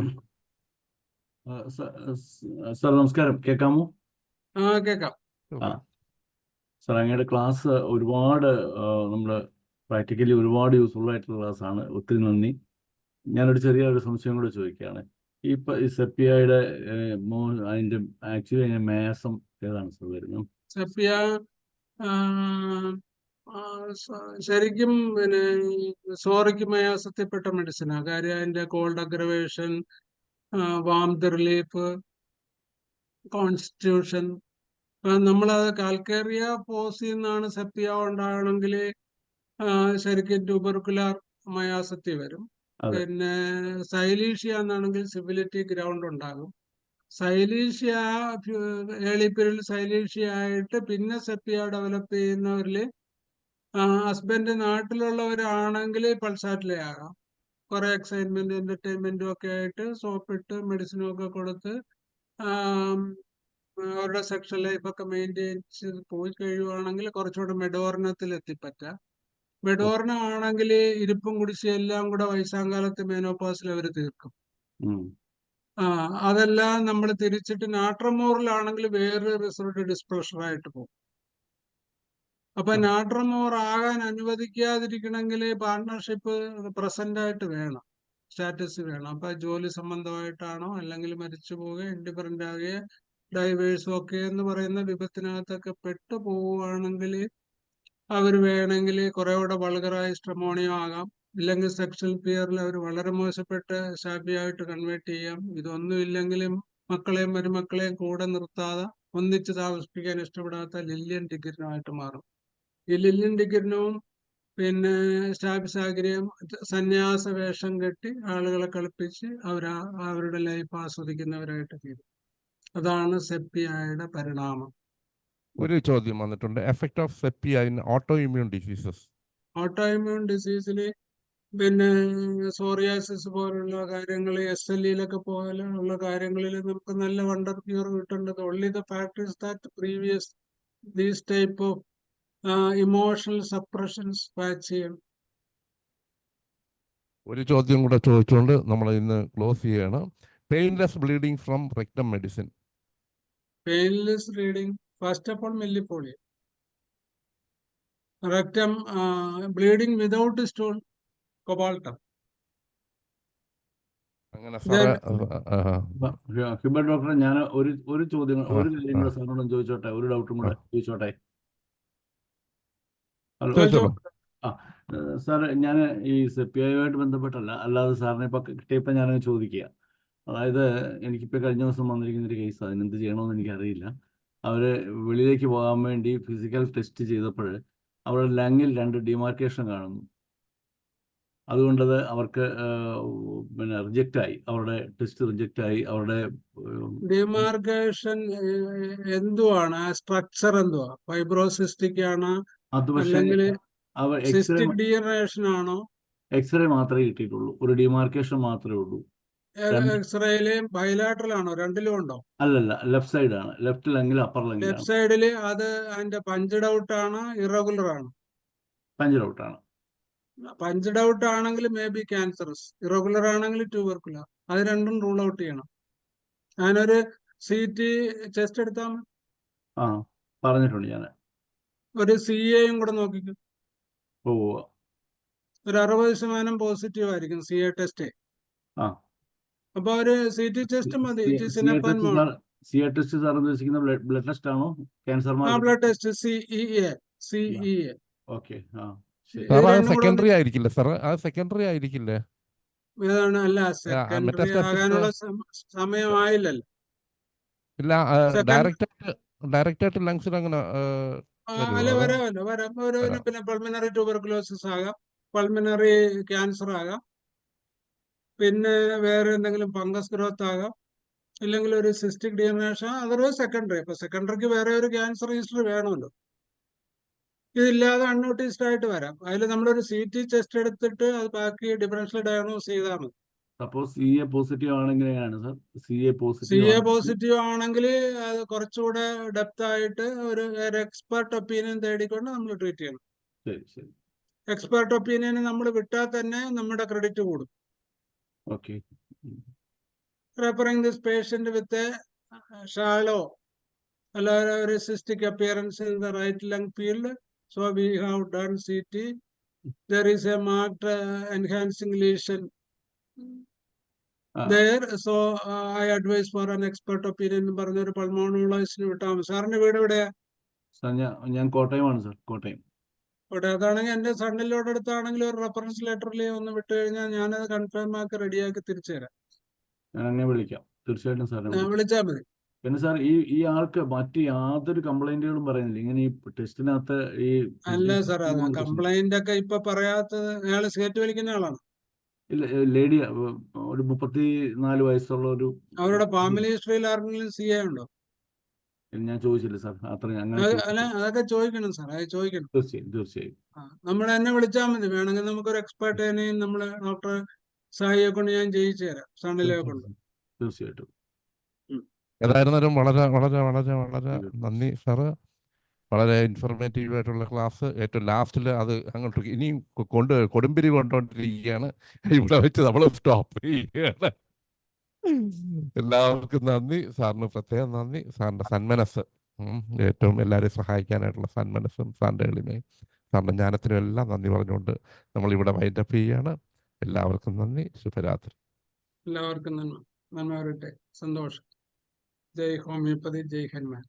സാർ നമസ്കാരം, കേൾക്കാമോ? കേൾക്കാം. സാർ അങ്ങയുടെ ക്ലാസ് ഒരുപാട് നമ്മൾ പ്രാക്ടിക്കലി ഒരുപാട് യൂസ്ഫുൾ ആയിട്ടുള്ള ക്ലാസ്സാണ്. ഒത്തിരി നന്ദി. ഞാനൊരു ചെറിയൊരു സംശയം കൂടെ ചോദിക്കുകയാണ്. ഈ സെപ്പിയയുടെ അതിൻ്റെ ആക്ച്വലി അതിൻ്റെ മാസം ഏതാണ് സാർ വരുന്നത്? സെപ്പിയ ശരിക്കും പിന്നെ സോറിക്ക് മയാസത്തിൽപ്പെട്ട മെഡിസിനാണ്. കാര്യം അതിന്റെ cold aggravation, warmth relief, constitution. നമ്മളത് കാൽക്കേറിയ പോസിൽ നിന്നാണ് സെപ്പിയ ഉണ്ടാകണമെങ്കിൽ ശരിക്കും ട്യൂബർക്കുലാർ മയാസത്തി വരും. പിന്നെ സൈലീഷ്യ എന്നാണെങ്കിൽ സിവിലിറ്റി ഗ്രൗണ്ട് ഉണ്ടാകും. സൈലീഷ്യ ഏർലി പീരീഡിൽ സൈലീഷ്യ ആയിട്ട് പിന്നെ സെപ്പിയ ഡെവലപ്പ് ചെയ്യുന്നവരിൽ ഹസ്ബൻഡ് നാട്ടിലുള്ളവരാണെങ്കിൽ പൾസാറ്റിലെ ആകാം. കുറെ എക്സൈറ്റ്മെന്റ് എന്റർടൈൻമെന്റും ഒക്കെ ആയിട്ട് സോപ്പിട്ട് മെഡിസിനും ഒക്കെ കൊടുത്ത് അവരുടെ സെക്ഷൽ ലൈഫൊക്കെ മെയിൻറ്റെയിൻ ചെയ്ത് പോയി കഴിയുവാണെങ്കിൽ കുറച്ചുകൂടെ മെഡോർണത്തിൽ എത്തിപ്പറ്റാം. മെഡോർണ ആണെങ്കിൽ ഇരിപ്പും കുടിശ്ശിയും എല്ലാം കൂടെ വയസ്സാങ്കാലത്ത് മെനോപോസിൽ അവർ തീർക്കും. അതെല്ലാം നമ്മൾ തിരിച്ചിട്ട് നാട്രമോറിലാണെങ്കിൽ വേറെ റിസൾട്ട് ഡിസ്പ്ലഷർ ആയിട്ട് പോകും. അപ്പൊ നാട്രമോർ ആകാൻ അനുവദിക്കാതിരിക്കണമെങ്കിൽ പാർട്ട്ണർഷിപ്പ് പ്രസന്റ് ആയിട്ട് വേണം. സ്റ്റാറ്റസ് വേണം. അപ്പൊ ജോലി സംബന്ധമായിട്ടാണോ, അല്ലെങ്കിൽ മരിച്ചു പോവുക, ഇൻഡിഫറൻ്റ് ആകുക, ഡൈവേഴ്സും ഒക്കെ എന്ന് പറയുന്ന വിപത്തിനകത്തൊക്കെ പെട്ടു പോവുകയാണെങ്കിൽ അവർ വേണമെങ്കിൽ കുറെ കൂടെ വൾഗറായ സ്ട്രമോണിയോ ആകാം, ഇല്ലെങ്കിൽ സെക്ഷൽ ഫിയറിൽ അവർ വളരെ മോശപ്പെട്ട ഷാബിയായിട്ട് കൺവേർട്ട് ചെയ്യാം. ഇതൊന്നും ഇല്ലെങ്കിലും മക്കളെയും മരുമക്കളെയും കൂടെ നിർത്താതെ ഒന്നിച്ച് താമസിപ്പിക്കാൻ ഇഷ്ടപ്പെടാത്ത ലില്യൻ ഡിഗ്രിനുമായിട്ട് മാറും. ഈ ലില്യൻ ഡിഗ്രിനും പിന്നെ സാഹചര്യം സന്യാസ വേഷം കെട്ടി ആളുകളെ കളിപ്പിച്ച് അവരുടെ ലൈഫ് ആസ്വദിക്കുന്നവരായിട്ട് തീരും. അതാണ് സെപ്പിയയുടെ പരിണാമം. ഒരു ചോദ്യം വന്നിട്ടുണ്ട്, effect of Sepia in auto immune diseases. Auto immune ഡിസീസിൽ പിന്നെ സോറിയാസിസ് പോലുള്ള കാര്യങ്ങൾ, SLEയിലൊക്കെ പോലുള്ള കാര്യങ്ങളിൽ നമുക്ക് നല്ല വണ്ടർ ക്യൂർ കിട്ടേണ്ടത് only the factors that previous these type of emotional suppressions patch ചെയ്യണം. ഒരു ചോദ്യം കൂടെ ചോദിച്ചുകൊണ്ട് നമ്മൾ ഇന്ന് ക്ലോസ് ചെയ്യണം. Painless bleeding from rectum medicine. Painless bleeding, first of all Millefolium. Rectum bleeding without stone, Cobaltum. അങ്ങനെ സാറേ, ഹ്യൂമൻ ഡോക്ടറെ, ഞാൻ ഒരു ചോദ്യം, ഒരു കാര്യം കൂടെ സാറിനോട് ചോദിച്ചോട്ടെ, ഒരു ഡൗട്ടും കൂടെ ചോദിച്ചോട്ടെ? ഹലോ. സാർ, ഞാൻ ഈ സെപ്പിയയുമായിട്ട് ബന്ധപ്പെട്ടല്ല, അല്ലാതെ സാറിനെ ഇപ്പം കിട്ടിയപ്പോൾ ഞാൻ ചോദിക്കുക. അതായത് എനിക്കിപ്പോൾ കഴിഞ്ഞ ദിവസം വന്നിരിക്കുന്ന ഒരു കേസ്, അതിനെന്ത് ചെയ്യണമെന്ന് എനിക്കറിയില്ല. അവർ വെളിയിലേക്ക് പോകാൻ വേണ്ടി ഫിസിക്കൽ ടെസ്റ്റ് ചെയ്തപ്പോൾ അവരുടെ ലങ്ങിൽ 2 ഡിമാർക്കേഷൻ കാണുന്നു. അതുകൊണ്ടത് അവർക്ക് പിന്നെ റിജക്റ്റായി, അവരുടെ ടെസ്റ്റ് റിജക്റ്റായി. അവരുടെ ഡിമാർക്കേഷൻ എന്തുവാണ്? സ്ട്രക്ചർ എന്തുവാ? ഫൈബ്രോസിസ്റ്റിക് ആണ്, അത് പക്ഷേ അല്ലെങ്കിൽ അവർ സിസ്റ്റിക് ഡീജനറേഷൻ ആണോ? എക്സ്റേ മാത്രമേ കിട്ടിയിട്ടുള്ളൂ, ഒരു ഡിമാർക്കേഷൻ മാത്രമേ ഉള്ളൂ. എക്സ്റേയില് ബൈലാറ്ററൽ ആണോ? രണ്ടിലും ഉണ്ടോ? അല്ലല്ല, ലെഫ്റ്റ് സൈഡാണ്, ലെഫ്റ്റ് ലങ്ങിൽ അപ്പർ ലെഫ്റ്റ് ലങ്ങിലാണ്. സൈഡില് അത് അതിന്റെ പഞ്ച്ഡ് ഔട്ട് ആണ്, ഇറഗുലർ ആണ്? പഞ്ചർ ഔട്ടാണ്. പഞ്ച്ഡ് ഔട്ട് ആണെങ്കിൽ മേ ബി ക്യാൻസറസ്, ഇറഗുലർ ആണെങ്കിൽ ട്യൂബർക്കുലർ. അത് രണ്ടും റൂൾ ഔട്ട് ചെയ്യണം. അതിനൊരു CT ചെസ്റ്റ് എടുത്താൽ മതി. ആ, പറഞ്ഞിട്ടുണ്ട് ഞാൻ. ഒരു CAയും കൂടെ നോക്കിക്കും. ഓ, ഒരു 60% പോസിറ്റീവ് ആയിരിക്കും CA ടെസ്റ്റ്. ആ, അപ്പൊ ഒരു CT ടെസ്റ്റ് മതി. CA ടെസ്റ്റ് സാർ ഉദ്ദേശിക്കുന്ന ബ്ലഡ് ടെസ്റ്റ് ആണോ? Cancer blood test CEA. Okay, ആ, ശരി. സെക്കൻഡറി ആയിരിക്കില്ലേ സാർ? അത് സെക്കൻഡറി ആയിരിക്കില്ലേ? ഏതാണ്? അല്ല, സെക്കൻഡറി ആകാനുള്ള സമയമായില്ലല്ലോ. ഇല്ല, ഡയറക്റ്റ് ആയിട്ട് ലങ്സിൽ അങ്ങനെ അല്ല, വരാം. പിന്നെ പൾമിനറി ട്യൂബർക്കുലോസിസ് ആകാം, പൾമിനറി ക്യാൻസർ ആകാം, പിന്നെ വേറെ എന്തെങ്കിലും ഫംഗസ് ഗ്രോത്ത് ആകാം, ഇല്ലെങ്കിൽ ഒരു സിസ്റ്റിക് ഡീജനറേഷൻ, അതർവൈസ് സെക്കൻഡറി. അപ്പൊ സെക്കൻഡറിക്ക് വേറെ ഒരു ക്യാൻസർ ഹിസ്റ്ററി വേണമല്ലോ. ഇതില്ലാതെ അൺനോട്ടീസ്ഡ് ആയിട്ട് വരാം. അതിൽ നമ്മളൊരു CT ടെസ്റ്റ് എടുത്തിട്ട് അത് ബാക്കി ഡിഫറൻഷ്യൽ ഡയഗ്നോസ് ചെയ്താൽ മതി. സപ്പോസ് CA പോസിറ്റീവ് ആണെങ്കിൽ എങ്ങനെയാണ് സാർ? CA പോസിറ്റീവ് ആണെങ്കിൽ അത് കുറച്ചുകൂടെ ഡെപ്ത് ആയിട്ട് ഒരു എക്സ്പെർട്ട് ഒപ്പീനിയൻ തേടിക്കൊണ്ട് നമ്മൾ ട്രീറ്റ് ചെയ്യണം. ശരി. എക്സ്പെർട്ട് ഒപ്പീനിയൻ നമ്മൾ വിട്ടാൽ തന്നെ നമ്മുടെ ക്രെഡിറ്റ് കൂടും. Okay. Referring this patient with a shallow or cystic appearance in the right lung field. So we have done CT. There is a marked enhancing lesion there. So I advise for an expert opinion. പറഞ്ഞൊരു പൾമോണോളജിസ്റ്റിന് വിട്ടാൽ മതി. സാറിന്റെ വീട് എവിടെയാ? ഞാൻ കോട്ടയമാണ് sir, Kottayam. അതാണെങ്കിൽ എന്റെ സണ്ണിലോട് അടുത്താണെങ്കിൽ ഒരു റെഫറൻസ് ലെറ്ററിൽ ഒന്ന് വിട്ടു കഴിഞ്ഞാൽ ഞാനത് കൺഫേം ആക്കി റെഡിയാക്കി തിരിച്ചു തരാം. ഞാൻ വിളിക്കാം, തീർച്ചയായിട്ടും സാറിനെ വിളിച്ചാൽ മതി. പിന്നെ സാർ, ഈ ആൾക്ക് മറ്റ് യാതൊരു കംപ്ലൈന്റുകളും പറയുന്നില്ല ഇങ്ങനെ ഈ ടെസ്റ്റിനകത്ത്? ഈ അല്ല സാർ, അത് കംപ്ലൈന്റ് ഒക്കെ ഇപ്പൊ പറയാത്തത്. അയാള് സിഗരറ്റ് വലിക്കുന്ന ആളാണ്. ഇല്ല, ലേഡി, ഒരു 34 വയസ്സുള്ള ഒരു. അവരുടെ ഫാമിലി ഹിസ്റ്ററിയിൽ ആർക്കെങ്കിലും CA ഉണ്ടോ? ഞാൻ ചോദിച്ചില്ല സാർ, അല്ല, അതൊക്കെ ചോദിക്കണം സാർ, അത് ചോദിക്കണം. തീർച്ചയായും. നമ്മൾ എന്നെ വിളിച്ചാൽ മതി. വേണമെങ്കിൽ നമുക്കൊരു എക്സ്പേർട്ടിനെയും നമ്മള് ഡോക്ടർ സായിയെ കൊണ്ട് ഞാൻ ചെയ്യിച്ചു തരാം, സണ്ണിലെ കൊണ്ട്. തീർച്ചയായിട്ടും. ഏതായിരുന്നാലും വളരെ വളരെ വളരെ വളരെ നന്ദി സാറ്. വളരെ ഇൻഫോർമേറ്റീവ് ആയിട്ടുള്ള ക്ലാസ്. ഏറ്റവും ലാസ്റ്റിൽ അത് അങ്ങോട്ട് ഇനിയും കൊടുമ്പിരി കൊണ്ടുകൊണ്ടിരിക്കുകയാണ്. ഇവിടെ വെച്ച് നമ്മൾ സ്റ്റോപ്പ് ചെയ്യുകയാണ്. എല്ലാവർക്കും നന്ദി. സാറിന് പ്രത്യേകം നന്ദി. സാറിൻ്റെ സന്മനസ്, ഏറ്റവും എല്ലാവരെയും സഹായിക്കാനായിട്ടുള്ള സന്മനസ്സും സാറിൻ്റെ എളിമയും സാറിൻ്റെ ജ്ഞാനത്തിനും എല്ലാം നന്ദി പറഞ്ഞുകൊണ്ട് നമ്മളിവിടെ വൈൻഡപ്പ് ചെയ്യുകയാണ്. എല്ലാവർക്കും നന്ദി. ശുഭരാത്രി. എല്ലാവർക്കും നന്മ വരട്ടെ. സന്തോഷം. ജയ് ഹോമിയോപ്പതി, ജയ് ഹനുമാൻ.